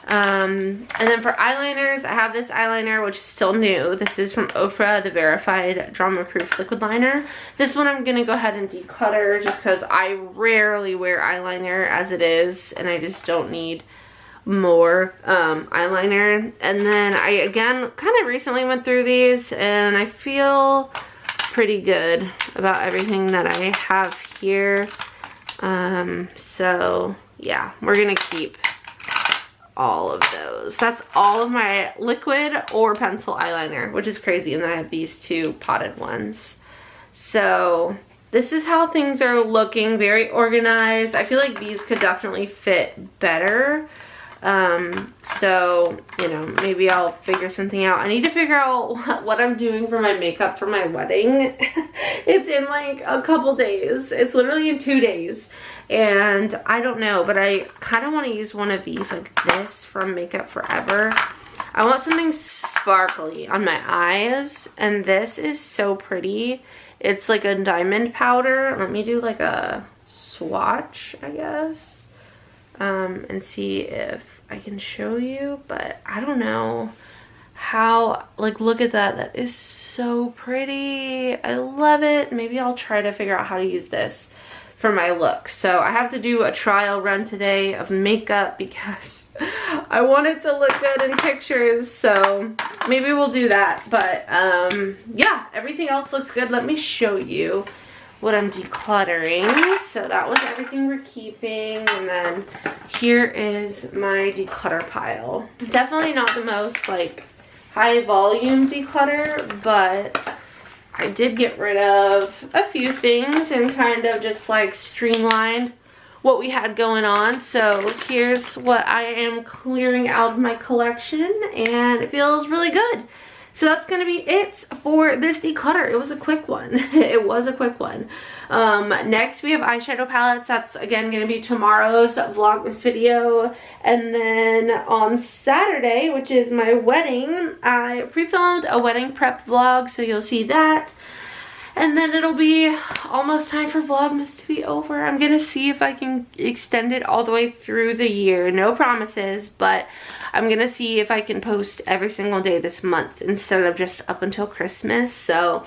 And then for eyeliners, I have this eyeliner, which is still new. This is from Ofra, the Verified Drama Proof Liquid Liner. This one I'm gonna go ahead and declutter just because I rarely wear eyeliner as it is, and I just don't need more eyeliner. And then I, again, kind of recently went through these, and I feel pretty good about everything that I have here. So yeah, we're gonna keep all of those. That's all of my liquid or pencil eyeliner, which is crazy. And then I have these two potted ones. So this is how things are looking, very organized. I feel like these could definitely fit better. So, you know, maybe I'll figure something out. I need to figure out what I'm doing for my makeup for my wedding. It's in like a couple days. It's literally in 2 days. And I don't know, but I kind of want to use one of these, like this from Makeup Forever. I want something sparkly on my eyes, and this is so pretty. It's like a diamond powder. Let me do like a swatch, I guess, and see if I can show you, but I don't know how, like, look at that. That is so pretty. I love it. Maybe I'll try to figure out how to use this for my look. So I have to do a trial run today of makeup because I want it to look good in pictures, so maybe we'll do that. But yeah, everything else looks good. Let me show you what I'm decluttering. So that was everything we're keeping, and then here is my declutter pile. Definitely not the most like high volume declutter, but I did get rid of a few things and kind of just like streamlined what we had going on. So here's what I am clearing out of my collection, and it feels really good. So that's gonna be it for this declutter. It was a quick one. It was a quick one. Next we have eyeshadow palettes. That's again gonna be tomorrow's Vlogmas video. And then on Saturday, which is my wedding, I pre-filmed a wedding prep vlog, so you'll see that. And then it'll be almost time for Vlogmas to be over. I'm gonna see if I can extend it all the way through the year. No promises, but I'm gonna see if I can post every single day this month instead of just up until Christmas. So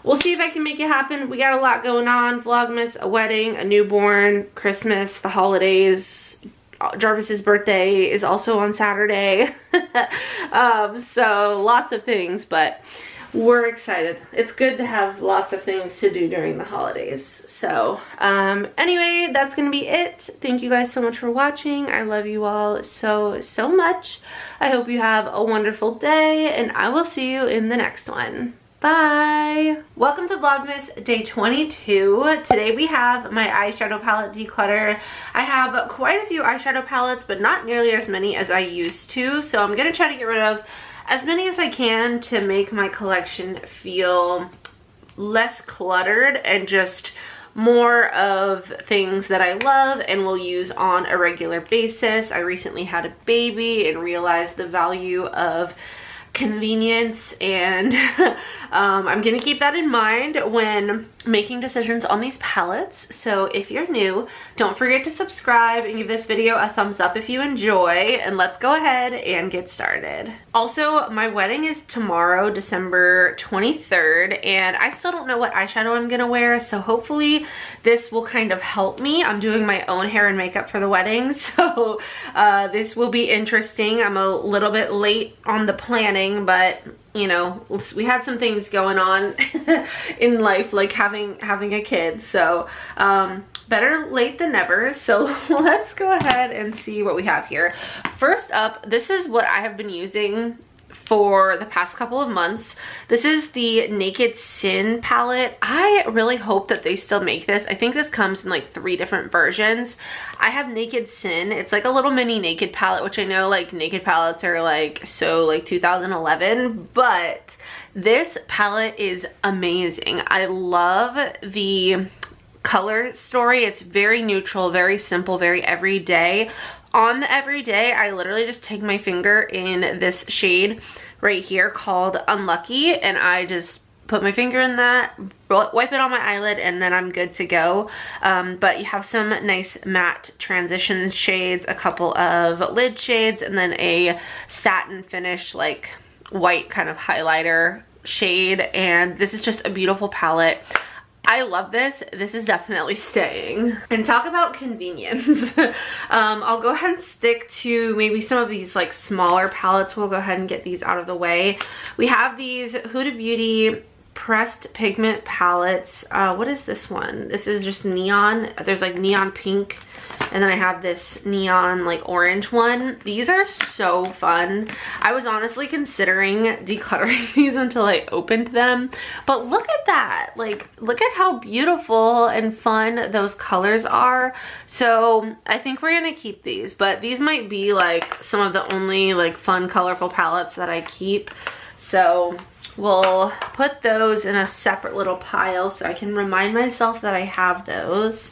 we'll see if I can make it happen. We got a lot going on. Vlogmas, a wedding, a newborn, Christmas, the holidays. Jarvis's birthday is also on Saturday. So lots of things, but we're excited. It's good to have lots of things to do during the holidays. So anyway, that's gonna be it. Thank you guys so much for watching. I love you all so much. I hope you have a wonderful day, and I will see you in the next one. Bye! Welcome to Vlogmas day 22. Today we have my eyeshadow palette declutter. I have quite a few eyeshadow palettes, but not nearly as many as I used to, so I'm gonna try to get rid of as many as I can to make my collection feel less cluttered and just more of things that I love and will use on a regular basis. I recently had a baby and realized the value of convenience, and I'm gonna keep that in mind when making decisions on these palettes. So if you're new, don't forget to subscribe and give this video a thumbs up if you enjoy, and let's go ahead and get started. Also, my wedding is tomorrow, December 23rd, and I still don't know what eyeshadow I'm gonna wear, so hopefully this will kind of help me. I'm doing my own hair and makeup for the wedding, so this will be interesting. I'm a little bit late on the planning, but you know, we had some things going on in life, like having a kid, so better late than never. So let's go ahead and see what we have here. First up, this is what I have been using for the past couple of months. This is the Naked Sin palette. I really hope that they still make this. I think this comes in like 3 different versions. I have Naked Sin. It's like a little mini Naked palette, which I know like Naked palettes are like so like 2011, but this palette is amazing. I love the color story. It's very neutral, very simple, very everyday. On the everyday, I literally just take my finger in this shade right here called Unlucky, and I just put my finger in that, wipe it on my eyelid, and then I'm good to go. But you have some nice matte transition shades, a couple of lid shades, and then a satin finish, like white kind of highlighter shade, and this is just a beautiful palette. I love this. This is definitely staying. And talk about convenience. I'll go ahead and stick to maybe some of these like smaller palettes. We'll go ahead and get these out of the way. We have these Huda Beauty pressed pigment palettes. What is this one? This is just neon. There's like neon pink, and then I have this neon like orange one. These are so fun. I was honestly considering decluttering these until I opened them, but look at that. Like, look at how beautiful and fun those colors are. So I think we're gonna keep these, but these might be like some of the only like fun colorful palettes that I keep. So we'll put those in a separate little pile so I can remind myself that I have those.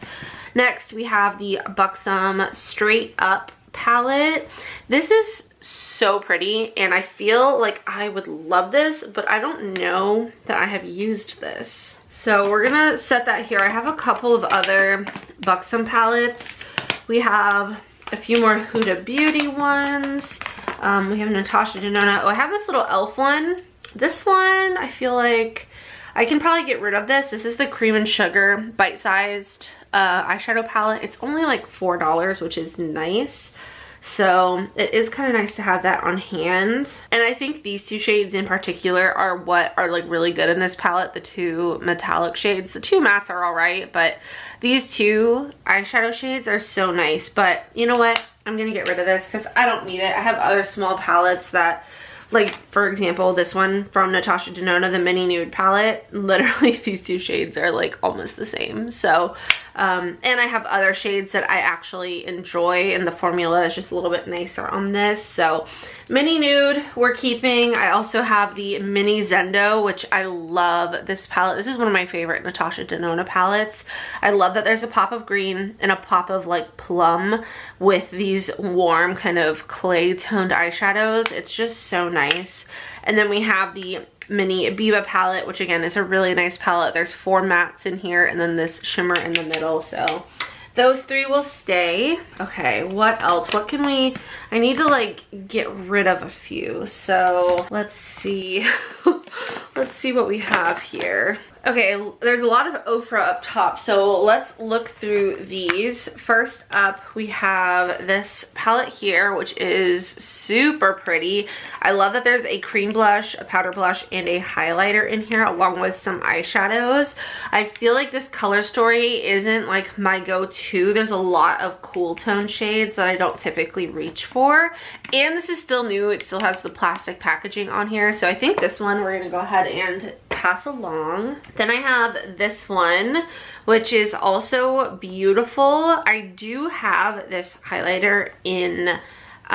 Next, we have the Buxom Straight Up palette. This is so pretty, and I feel like I would love this, but I don't know that I have used this. So we're gonna set that here. I have a couple of other Buxom palettes. We have a few more Huda Beauty ones. We have Natasha Denona. Oh, I have this little e.l.f. one. This one, I feel like I can probably get rid of this. This is the Cream and Sugar bite-sized eyeshadow palette. It's only like $4, which is nice. So it is kind of nice to have that on hand. And I think these 2 shades in particular are what are like really good in this palette. The 2 metallic shades. The 2 mattes are all right, but these 2 eyeshadow shades are so nice. But you know what? I'm gonna get rid of this because I don't need it. I have other small palettes that, like, for example, this one from Natasha Denona, the Mini Nude palette, literally these 2 shades are like almost the same. So, and I have other shades that I actually enjoy, and the formula is just a little bit nicer on this. So, Mini Nude we're keeping. I also have the Mini Zendo, which I love this palette. This is one of my favorite Natasha Denona palettes. I love that there's a pop of green and a pop of like plum with these warm kind of clay toned eyeshadows. It's just so nice. And then we have the Mini Biba palette, which again is a really nice palette. There's 4 mattes in here and then this shimmer in the middle. So those 3 will stay. Okay, what else? What can we, I need to like get rid of a few. So let's see. Let's see what we have here. Okay, there's a lot of Ofra up top, so let's look through these. First up, we have this palette here, which is super pretty. I love that there's a cream blush, a powder blush, and a highlighter in here, along with some eyeshadows. I feel like this color story isn't like my go-to. There's a lot of cool tone shades that I don't typically reach for. And this is still new. It still has the plastic packaging on here, so I think this one we're gonna go ahead and pass along. Then I have this one, which is also beautiful. I do have this highlighter in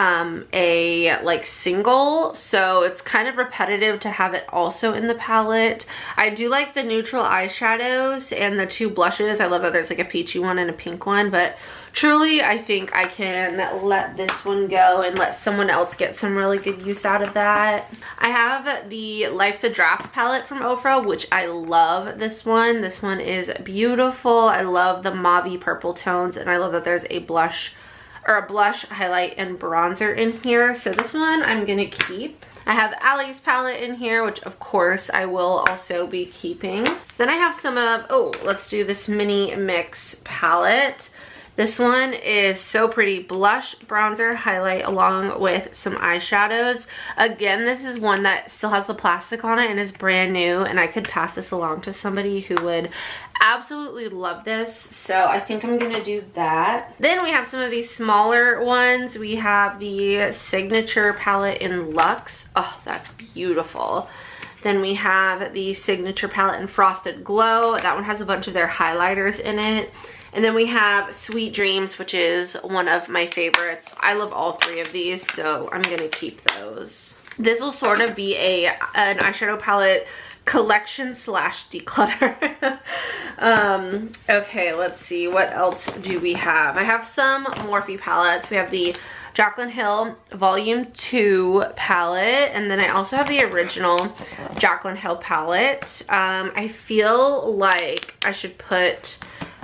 a like single, so it's kind of repetitive to have it also in the palette. I do like the neutral eyeshadows and the two blushes. I love that there's like a peachy one and a pink one, but truly I think I can let this one go and let someone else get some really good use out of that. I have the Life's a Draft palette from Ofra, which I love this one. This one is beautiful. I love the mauvey purple tones, and I love that there's a blush, highlight, and bronzer in here. So this one I'm gonna keep. I have Allie's palette in here, which of course I will also be keeping. Then I have some of, oh, let's do this mini mix palette. This one is so pretty. Blush, bronzer, highlight, along with some eyeshadows. Again, this is one that still has the plastic on it and is brand new, and I could pass this along to somebody who would absolutely love this. So I think I'm gonna do that. Then we have some of these smaller ones. We have the Signature palette in Luxe. Oh, that's beautiful. Then we have the Signature palette in Frosted Glow. That one has a bunch of their highlighters in it. And then we have Sweet Dreams, which is one of my favorites. I love all three of these, so I'm gonna keep those. This will sort of be an eyeshadow palette collection slash declutter. Okay, let's see, what else do we have? I have some Morphe palettes. We have the Jaclyn Hill Volume 2 palette, and then I also have the original Jaclyn Hill palette. I feel like I should put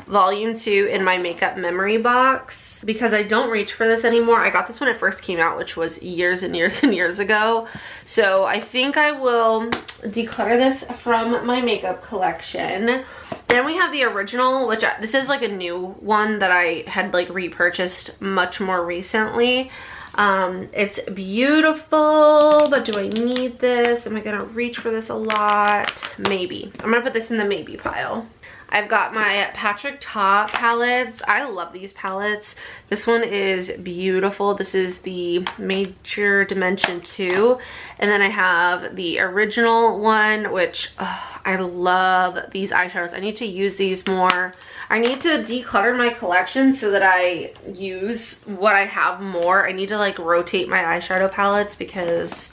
Volume 2 in my makeup memory box because I don't reach for this anymore. I got this when it first came out, which was years and years and years ago. So I think I will declutter this from my makeup collection. Then we have the original, which this is like a new one that I had like repurchased much more recently. It's beautiful, but do I need this? Am I gonna reach for this a lot? Maybe. I'm gonna put this in the maybe pile. I've got my Patrick Ta palettes. I love these palettes. This one is beautiful. This is the Major Dimension 2. And then I have the original one, which I love these eyeshadows. I need to use these more. I need to declutter my collection so that I use what I have more. I need to like rotate my eyeshadow palettes because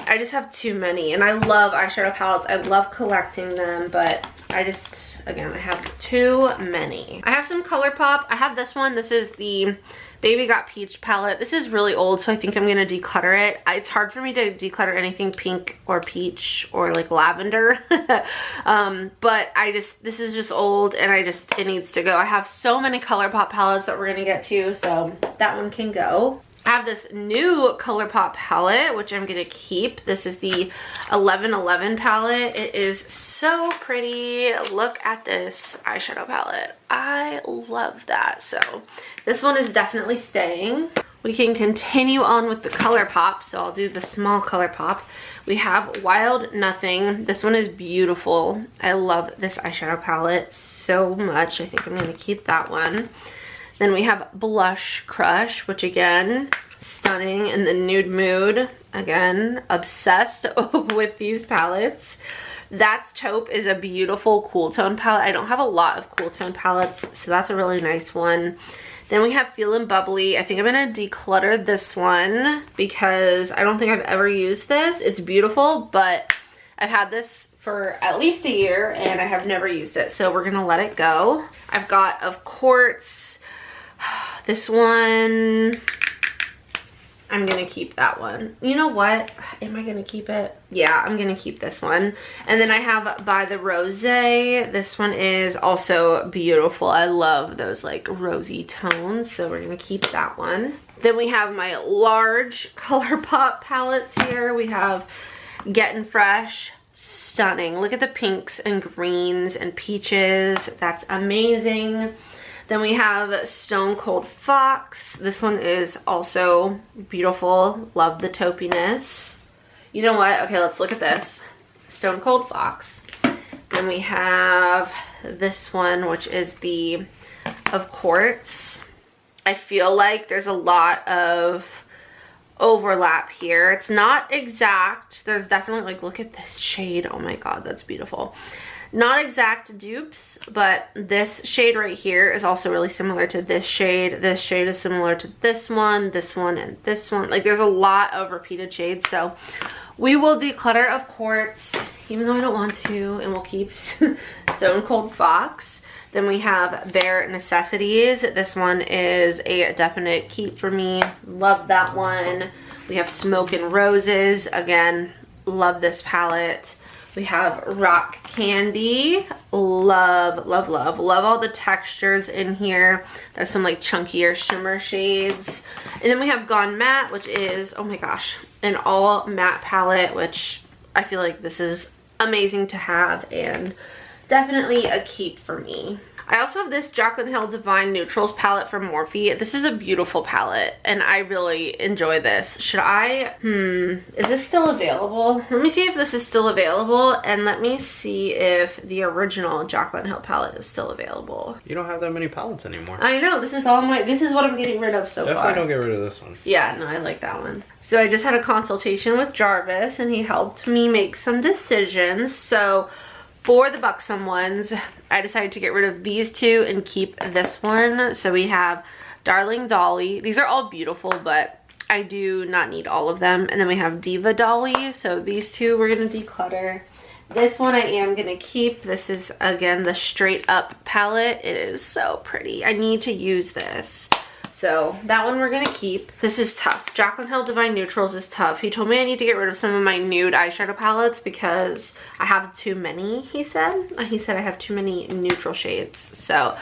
I just have too many. And I love eyeshadow palettes. I love collecting them, but I just, again, I have too many. I have some ColourPop. I have this one. This is the Baby Got Peach palette. This is really old, so I think I'm gonna declutter it. It's hard for me to declutter anything pink or peach or like lavender. But this is just old and it needs to go. I have so many ColourPop palettes that we're gonna get to, so that one can go. I have this new ColourPop palette, which I'm gonna keep. This is the 1111 palette. It is so pretty. Look at this eyeshadow palette. I love that. So this one is definitely staying. We can continue on with the ColourPop, so I'll do the small ColourPop. We have Wild Nothing. This one is beautiful. I love this eyeshadow palette so much. I think I'm gonna keep that one. Then we have Blush Crush, which again, stunning in the nude mood. Again, obsessed with these palettes. That's Taupe is a beautiful cool tone palette. I don't have a lot of cool tone palettes, so that's a really nice one. Then we have Feelin' Bubbly. I think I'm gonna declutter this one because I don't think I've ever used this. It's beautiful, but I've had this for at least a year and I have never used it, so we're gonna let it go. I've got, of course, this one. I'm gonna keep that one. You know what? Am I gonna keep it? Yeah, I'm gonna keep this one. And then I have By the Rose. This one is also beautiful. I love those like rosy tones, so we're gonna keep that one. Then we have my large ColourPop palettes here. We have Getting Fresh. Stunning. Look at the pinks and greens and peaches. That's amazing. Then we have Stone Cold Fox. This one is also beautiful. Love the taupiness. You know what? Okay, let's look at this. Stone Cold Fox. Then we have this one, which is the of Quartz. I feel like there's a lot of overlap here. It's not exact. There's definitely like, look at this shade. Oh my god, that's beautiful. Not exact dupes, but this shade right here is also really similar to this shade. This shade is similar to this one, and this one. Like there's a lot of repeated shades, so we will declutter, of course, even though I don't want to, and we'll keep Stone Cold Fox. Then we have Bare Necessities. This one is a definite keep for me. Love that one. We have Smoke and Roses. Again, love this palette. We have Rock Candy. Love, love, love. Love all the textures in here. There's some like chunkier shimmer shades. And then we have Gone Matte, which is, oh my gosh, an all matte palette, which I feel like this is amazing to have and definitely a keep for me. I also have this Jaclyn Hill Divine Neutrals palette from Morphe. This is a beautiful palette, and I really enjoy this. Should I, is this still available? Let me see if this is still available, and let me see if the original Jaclyn Hill palette is still available. You don't have that many palettes anymore. I know, this is what I'm getting rid of so far. Definitely don't get rid of this one. Yeah, no, I like that one. So I just had a consultation with Jarvis, and he helped me make some decisions. So for the buxom ones, I decided to get rid of these two and keep this one. So we have Darling Dolly. These are all beautiful, but I do not need all of them. And then we have Diva Dolly. So these two we're going to declutter. This one I am going to keep. This is, again, the Straight Up palette. It is so pretty. I need to use this. So that one we're gonna keep. This is tough. Jaclyn Hill Divine Neutrals is tough. He told me I need to get rid of some of my nude eyeshadow palettes because I have too many, he said. He said I have too many neutral shades. So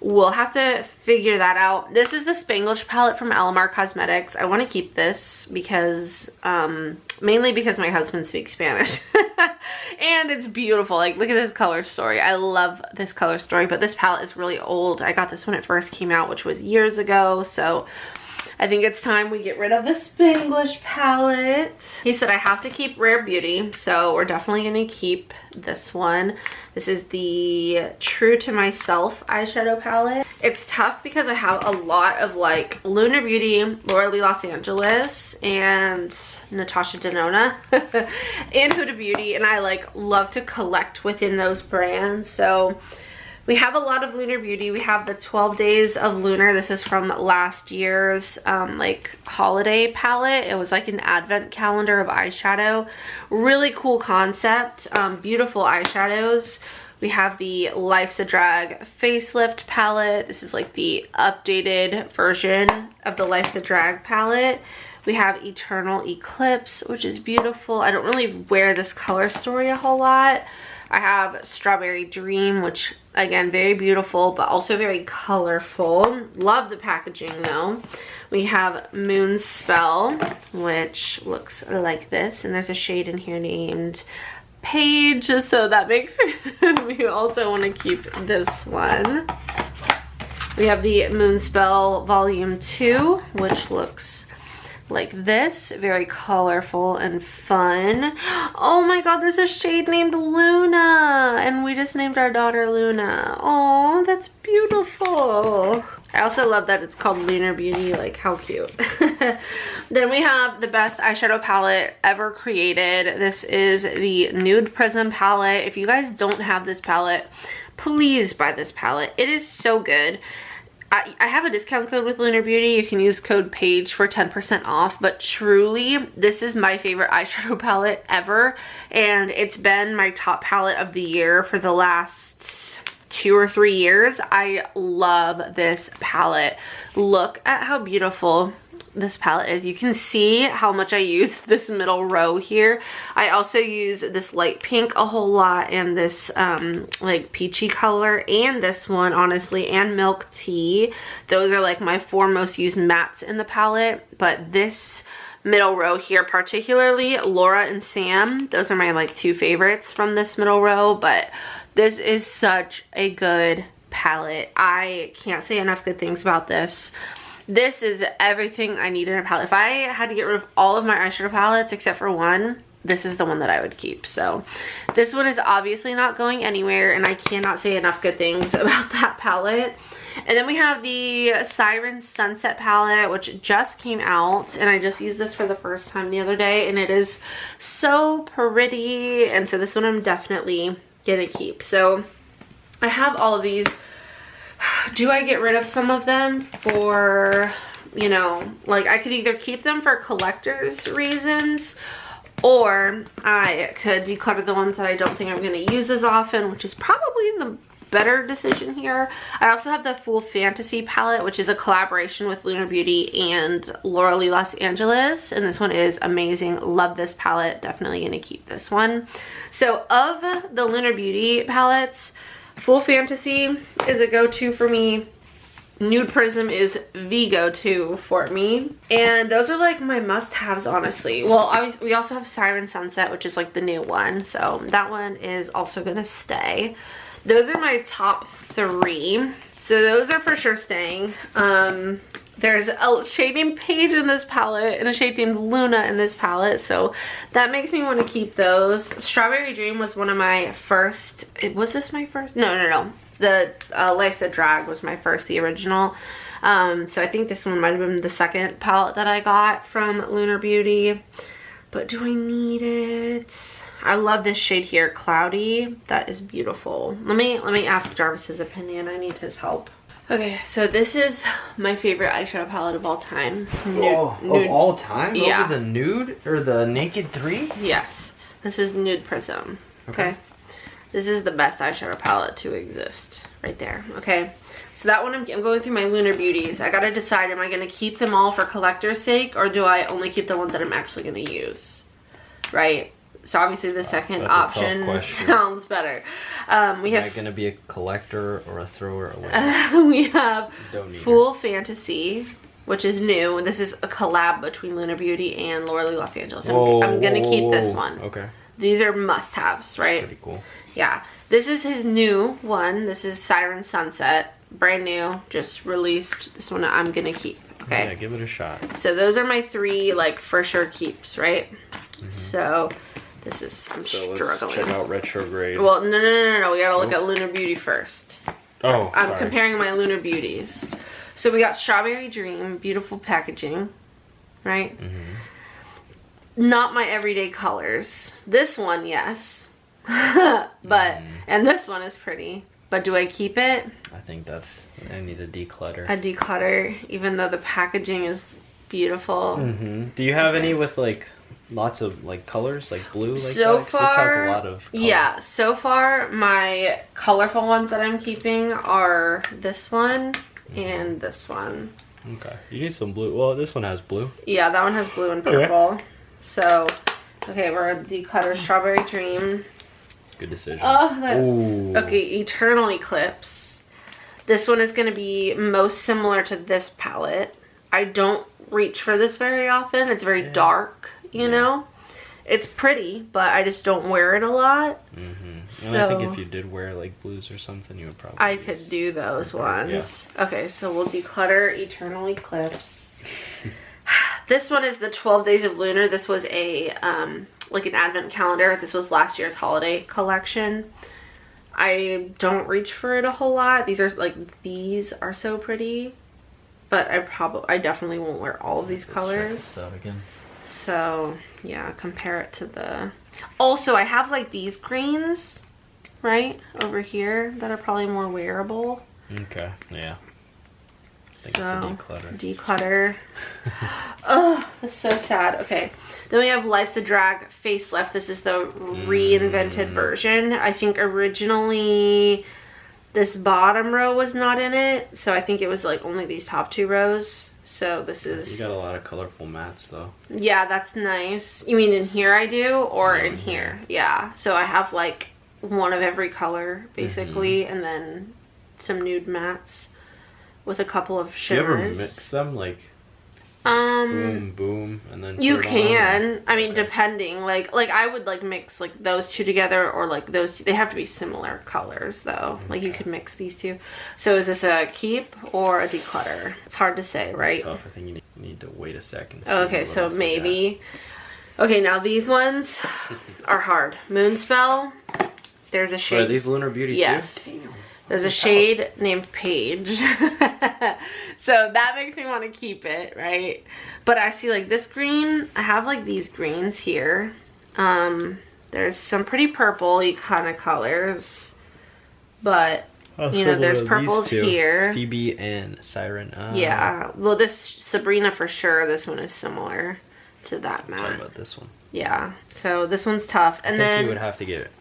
we'll have to figure that out. This is the Spanglish palette from Alamar Cosmetics. I want to keep this because, mainly because my husband speaks Spanish. And it's beautiful. Like, look at this color story. I love this color story, but this palette is really old. I got this when it first came out, which was years ago. So I think it's time we get rid of the Spanglish palette. He said I have to keep Rare Beauty, so we're definitely gonna keep this one. This is the True to Myself eyeshadow palette. It's tough because I have a lot of like Lunar Beauty, Laura Lee Los Angeles, and Natasha Denona, and Huda Beauty, and I like love to collect within those brands. So we have a lot of Lunar Beauty. We have the 12 Days of Lunar. This is from last year's like holiday palette. It was like an advent calendar of eyeshadow. Really cool concept. Beautiful eyeshadows. We have the Life's a Drag Facelift palette. This is like the updated version of the Life's a Drag palette. We have Eternal Eclipse, which is beautiful. I don't really wear this color story a whole lot. I have Strawberry Dream, which again, very beautiful, but also very colorful. Love the packaging though. We have Moon Spell, which looks like this, and there's a shade in here named Paige, so that makes me also want to keep this one. We have the Moon Spell Volume 2, which looks like this, very colorful and fun. Oh my god, there's a shade named Luna, and we just named our daughter Luna. Oh, that's beautiful. I also love that it's called Lunar Beauty, like how cute. Then we have the best eyeshadow palette ever created. This is the Nude Prism palette. If you guys don't have this palette, please buy this palette. It is so good. I have a discount code with Lunar Beauty. You can use code Paige for 10% off, but truly, this is my favorite eyeshadow palette ever, and it's been my top palette of the year for the last 2 or 3 years. I love this palette. Look at how beautiful this palette is. You can see how much I use this middle row here. I also use this light pink a whole lot, and this like peachy color, and this one honestly, and Milk Tea. Those are like my 4 most used mattes in the palette, but this middle row here, particularly Laura and Sam, those are my like 2 favorites from this middle row. But this is such a good palette. I can't say enough good things about this. This is everything I need in a palette. If I had to get rid of all of my eyeshadow palettes except for one, this is the one that I would keep. So this one is obviously not going anywhere, and I cannot say enough good things about that palette. And then we have the Siren Sunset palette, which just came out, and I just used this for the first time the other day, and it is so pretty. And so this one I'm definitely gonna keep. So I have all of these. Do I get rid of some of them for, you know, like I could either keep them for collector's reasons, or I could declutter the ones that I don't think I'm going to use as often, which is probably the better decision here. I also have the Full Fantasy palette, which is a collaboration with Lunar Beauty and Laura Lee Los Angeles, and this one is amazing. Love this palette. Definitely going to keep this one. So of the Lunar Beauty palettes, Full Fantasy is a go-to for me. Nude Prism is the go-to for me. And those are like my must-haves, honestly. Well, we also have Siren Sunset, which is like the new one. So that one is also gonna stay. Those are my top 3. So those are for sure staying. There's a shade named Paige in this palette and a shade named Luna in this palette. So that makes me want to keep those. Strawberry Dream was one of my first. Was this my first? No. The Life's a Drag was my first, the original. So I think this one might have been the second palette that I got from Lunar Beauty. But do I need it? I love this shade here, Cloudy. That is beautiful. Let me ask Jarvis's opinion. I need his help. Okay, so this is my favorite eyeshadow palette of all time. Nude. Of all time? Yeah. Over the Nude or the Naked 3? Yes. This is Nude Prism. Okay. This is the best eyeshadow palette to exist. Right there. Okay. So that one, I'm going through my Lunar Beauties. I gotta decide, am I gonna keep them all for collector's sake, or do I only keep the ones that I'm actually gonna use? Right? So obviously the second option sounds better. We have. Am I gonna be a collector or a thrower away? We have Full Fantasy, which is new. This is a collab between Lunar Beauty and Laura Lee Los Angeles. I'm gonna keep this one. Okay. These are must-haves, right? Pretty cool. Yeah. This is his new one. This is Siren Sunset. Brand new. Just released. This one I'm gonna keep. Okay. Yeah, give it a shot. So those are my 3, like, for sure keeps, right? So this is, I'm struggling. Let's check out Retrograde. Well, no. We gotta look at Lunar Beauty first. Oh, I'm comparing my Lunar Beauties. So we got Strawberry Dream, beautiful packaging, right? Not my everyday colors. This one, yes. But, and this one is pretty. But do I keep it? I think I need a declutter. A declutter, even though the packaging is beautiful. Do you have any with like lots of like colors, like blue, like so that? Far, this has a lot of color. Yeah, so far my colorful ones that I'm keeping are this one and this one. Okay, you need some blue. Well, this one has blue. Yeah, that one has blue and purple. So, okay, we're gonna declutter Strawberry Dream. Good decision. Oh, that's okay. Eternal Eclipse. This one is going to be most similar to this palette. I don't reach for this very often. It's very dark, you know. It's pretty, but I just don't wear it a lot. So and I think if you did wear like blues or something, you would probably. I could do those ones. Yeah. Okay, so we'll declutter Eternal Eclipse. This one is the 12 Days of Lunar. This was a like an advent calendar. This was last year's holiday collection. I don't reach for it a whole lot. These are so pretty, but I definitely won't wear all of these colors. Again. So yeah, compare it to the. Also, I have like these greens right over here that are probably more wearable. Okay. Yeah. So declutter. Oh, that's so sad. Okay, then we have Life's a Drag Facelift. This is the reinvented version. I think originally this bottom row was not in it, so I think it was like only these top 2 rows. So this is. You got a lot of colorful mattes though. Yeah, that's nice. You mean in here I do, or in here? Yeah. So I have like one of every color basically, and then some nude mattes. With a couple of shimmers. Do you ever mix them, like boom, boom, and then you can. I mean, depending. Like I would like mix like those 2 together, or like those 2. They have to be similar colors though. Like you could mix these 2. So is this a keep or a declutter? It's hard to say, right? So I think you need to wait a second. Okay, so maybe. Okay, now these ones are hard. Moonspell. There's a shade. Are these Lunar Beauty too? Yes. There's a shade named Paige. So that makes me want to keep it, right? But I see like this green. I have like these greens here. There's some pretty purple-y kind of colors, but you know, there's purples here. Phoebe and Siren. Yeah. Well, this Sabrina for sure. This one is similar to that matte. Talking about this one. Yeah. So this one's tough. And then you would have to get it.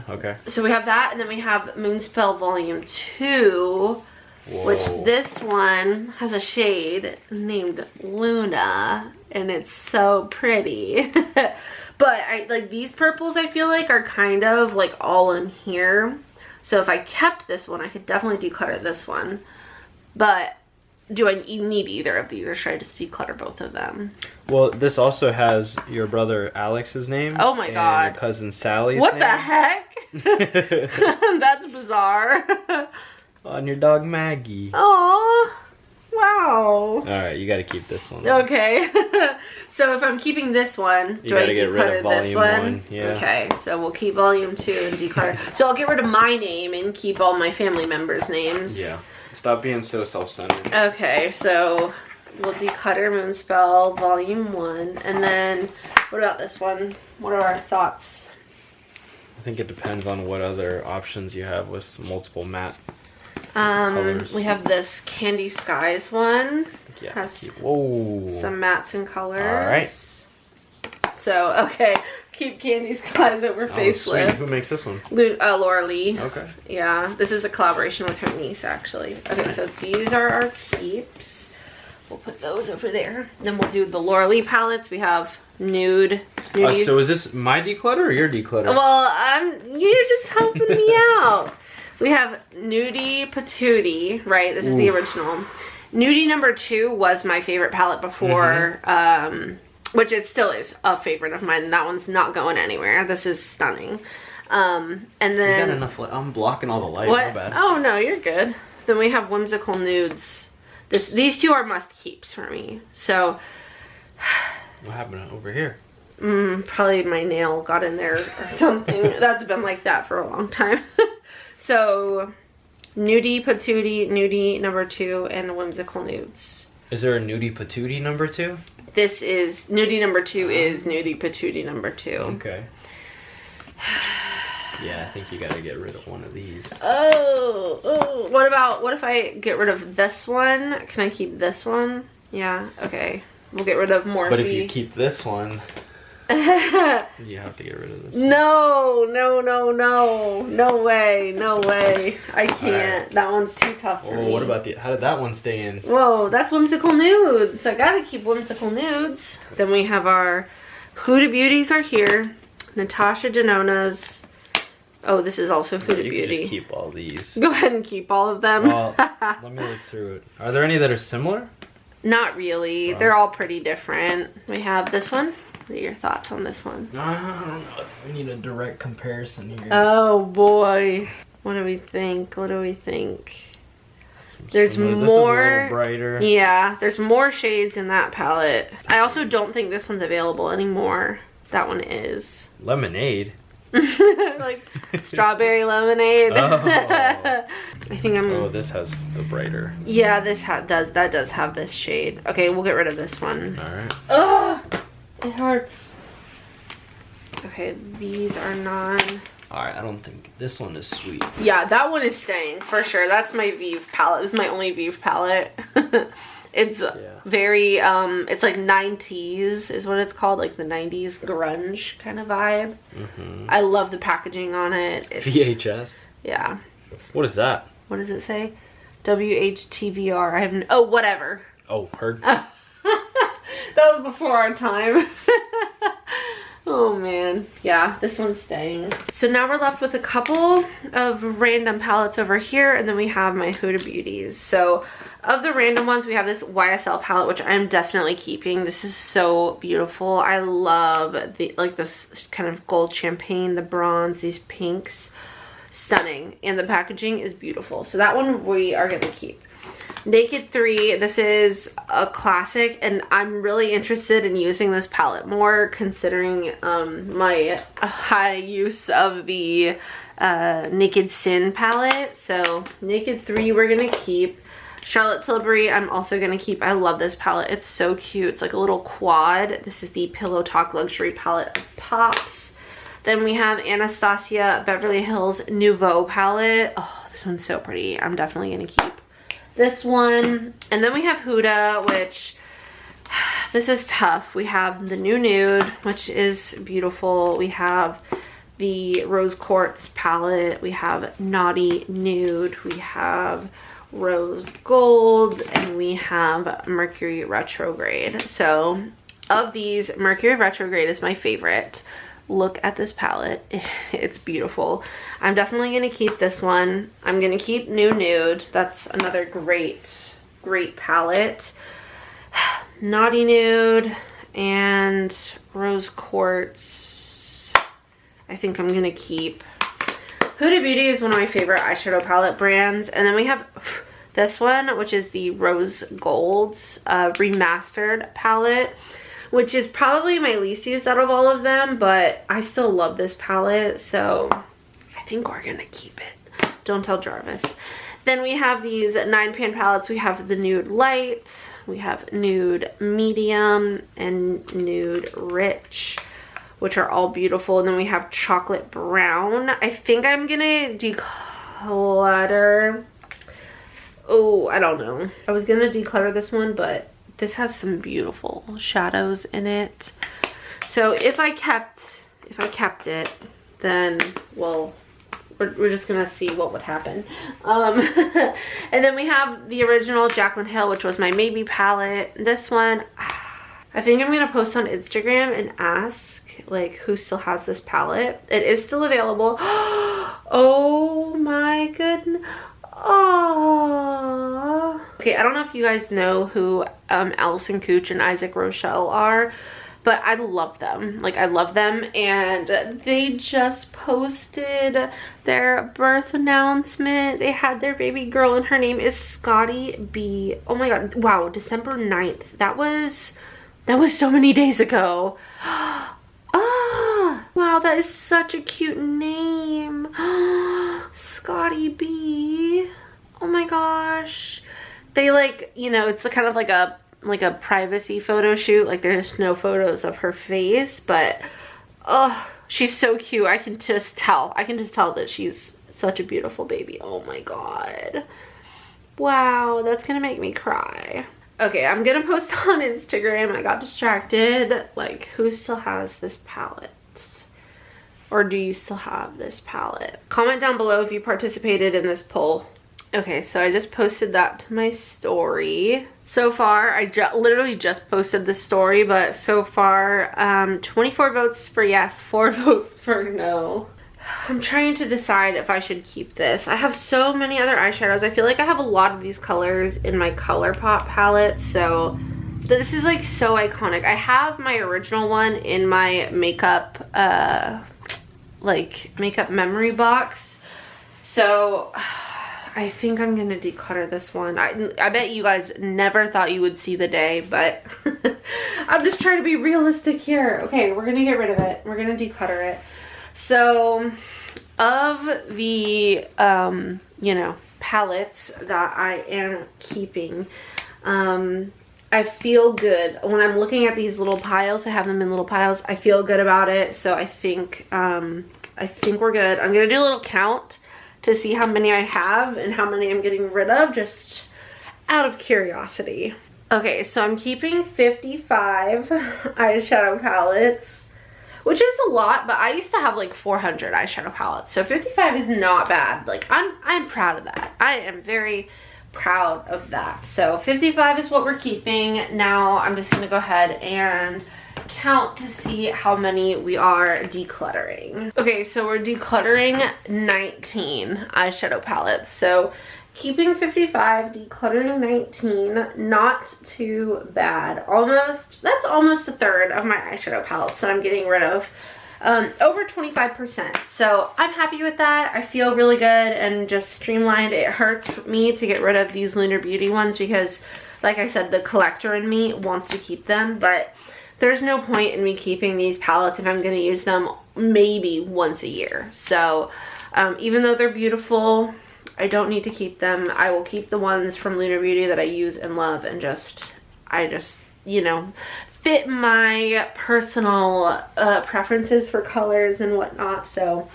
Okay. So we have that, and then we have Moonspell Volume 2. Whoa. Which this one has a shade named Luna, and it's so pretty. But I like these purples, I feel like are kind of like all in here. So if I kept this one, I could definitely declutter this one. But do I need either of these, or should I just declutter both of them? Well, this also has your brother Alex's name. Oh my god. And your cousin Sally's what name. The heck? That's bizarre. On your dog Maggie. Aww. Wow. Alright, you gotta keep this one. Okay. So if I'm keeping this one, do I declutter this one? Yeah. Okay, so we'll keep volume 2 and declutter. So I'll get rid of my name and keep all my family members' names. Yeah. Stop being so self-centered. Okay, so we'll declutter Moonspell volume 1. And then, what about this one? What are our thoughts? I think it depends on what other options you have with multiple matte colors. We have this Candy Skies one. Yeah. Has Whoa. some mattes and colors. Alright. So, okay. Keep Candy Skies over Facelift. Sweet. Who makes this one? Laura Lee. Okay. Yeah. This is a collaboration with her niece, actually. Okay, nice. So these are our keeps. We'll put those over there. Then we'll do the Laura Lee palettes. We have nude. So is this my declutter or your declutter? Well, you're just helping me out. We have Nudie Patootie, right? This is the original. Nudie number 2 was my favorite palette before, which it still is a favorite of mine. That one's not going anywhere. This is stunning. And then... You got enough light. I'm blocking all the light. What? My bad. Oh, no, you're good. Then we have Whimsical Nudes. These two are must-keeps for me. So... What happened over here? Probably my nail got in there or something. That's been like that for a long time. So, Nudie Patootie, Nudie number 2, and Whimsical Nudes. Is there a Nudie Patootie number 2? This is, Nudie number 2 is Nudie Patootie number 2. Okay. Yeah, I think you gotta get rid of one of these. Oh. What if I get rid of this one? Can I keep this one? Yeah, okay. We'll get rid of Morphe. But if you keep this one, you have to get rid of this one. No way. I can't. Right. That one's too tough for me. What about how did that one stay in? Whoa, that's Whimsical Nudes. I gotta keep Whimsical Nudes. Then we have our Huda Beauties are here. Natasha Denona's. Oh, this is also Huda Beauty. You can just keep all these. Go ahead and keep all of them. Well, let me look through it. Are there any that are similar? Not really. They're all pretty different. We have this one. What are your thoughts on this one? I don't know. We need a direct comparison here. Oh boy. What do we think? There's more. This is a little brighter. Yeah, there's more shades in that palette. I also don't think this one's available anymore. That one is. Lemonade? Like strawberry lemonade. Oh. I think I'm. Oh, this has the brighter. Yeah, this does have this shade. Okay, we'll get rid of this one. All right. Ugh, it hurts. Okay, these are non. All right, I don't think this one is sweet. Yeah, that one is staying for sure. That's my Vive palette. This is my only Vive palette. It's very, it's like 90s is what it's called. Like the 90s grunge kind of vibe. I love the packaging on it. It's, VHS? Yeah. What is that? What does it say? WHTVR. I haven't, oh, whatever. Oh, heard. That was before our time. Oh man, yeah, this one's staying. So now we're left with a couple of random palettes over here, and then we have my Huda Beauties. So of the random ones, we have this YSL palette, which I'm definitely keeping. This is so beautiful. I love the this kind of gold champagne, the bronze, these pinks. Stunning. And the packaging is beautiful. So that one we are gonna keep. Naked 3, this is a classic, and I'm really interested in using this palette more, considering my high use of the Naked Sin palette. So Naked 3 we're gonna keep. Charlotte Tilbury I'm also gonna keep. I love this palette. It's so cute. It's like a little quad. This is the Pillow Talk Luxury palette of Pops. Then we have Anastasia Beverly Hills Nouveau palette. Oh, this one's so pretty. I'm definitely gonna keep this one. And then we have Huda, which this is tough. We have the new nude, which is beautiful. We have the Rose Quartz palette. We have Naughty Nude. We have Rose Gold, and we have Mercury Retrograde. So of these, Mercury Retrograde is my favorite. Look at this palette. It's beautiful. I'm definitely gonna keep this one. I'm gonna keep New Nude. That's another great palette. Naughty Nude and Rose Quartz, I think I'm gonna keep. Huda Beauty is one of my favorite eyeshadow palette brands. And then we have this one, which is the Rose Gold remastered palette, which is probably my least used out of all of them, but I still love this palette, so I think we're gonna keep it. Don't tell Jarvis. Then we have these 9-pan palettes. We have the Nude Light, we have Nude Medium, and Nude Rich, which are all beautiful. And then we have Chocolate Brown. I think I'm gonna declutter. Oh, I don't know. I was gonna declutter this one, but this has some beautiful shadows in it. So if I kept it, then we're just gonna see what would happen. And then we have the original Jaclyn Hill, which was my Maybe palette. This one, I think I'm gonna post on Instagram and ask like who still has this palette. It is still available. Oh my goodness. Oh. Okay, I don't know if you guys know who Allison Cooch and Isaac Rochelle are, but I love them. Like, I love them, and they just posted their birth announcement. They had their baby girl, and her name is Scotty B. Oh my god, wow, December 9th. That was so many days ago. Ah, wow, that is such a cute name. Scotty B. Oh my gosh. They, like, you know, it's kind of like a privacy photo shoot. Like, there's no photos of her face, but oh, she's so cute. I can just tell that she's such a beautiful baby. Oh my god. Wow, that's gonna make me cry. Okay, I'm gonna post on Instagram. I got distracted. Like, who still has this palette? Or do you still have this palette? Comment down below if you participated in this poll. Okay, so I just posted that to my story. So far, I literally just posted the story, but so far, 24 votes for yes, 4 votes for no. I'm trying to decide if I should keep this. I have so many other eyeshadows. I feel like I have a lot of these colors in my ColourPop palette, so this is like so iconic. I have my original one in my makeup, makeup memory box, so I think I'm gonna declutter this one. I bet you guys never thought you would see the day, but I'm just trying to be realistic here. Okay, we're gonna get rid of it. We're gonna declutter it. So, of the, you know, palettes that I am keeping, I feel good. When I'm looking at these little piles, I have them in little piles, I feel good about it. So I think we're good. I'm gonna do a little count to see how many I have and how many I'm getting rid of, just out of curiosity. Okay, so I'm keeping 55 eyeshadow palettes, which is a lot, but I used to have like 400 eyeshadow palettes, so 55 is not bad. Like, I'm proud of that. I am very proud of that. So 55 is what we're keeping. Now I'm just gonna go ahead and count to see how many we are decluttering. Okay, so we're decluttering 19 eyeshadow palettes. So keeping 55, decluttering 19, not too bad. That's almost a third of my eyeshadow palettes that I'm getting rid of. Over 25%. So I'm happy with that. I feel really good and just streamlined. It hurts me to get rid of these Lunar Beauty ones because, like I said, the collector in me wants to keep them, but there's no point in me keeping these palettes if I'm going to use them maybe once a year. So even though they're beautiful, I don't need to keep them. I will keep the ones from Lunar Beauty that I use and love, and I just, you know, fit my personal preferences for colors and whatnot. So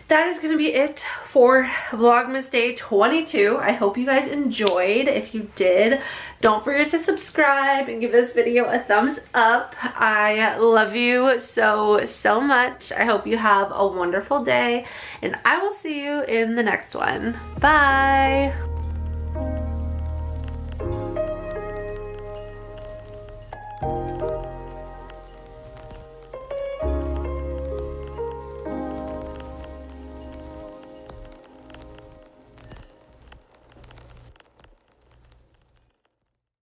that is going to be it for Vlogmas Day 22. I hope you guys enjoyed. If you did, don't forget to subscribe and give this video a thumbs up. I love you so, so much. I hope you have a wonderful day, and I will see you in the next one. Bye!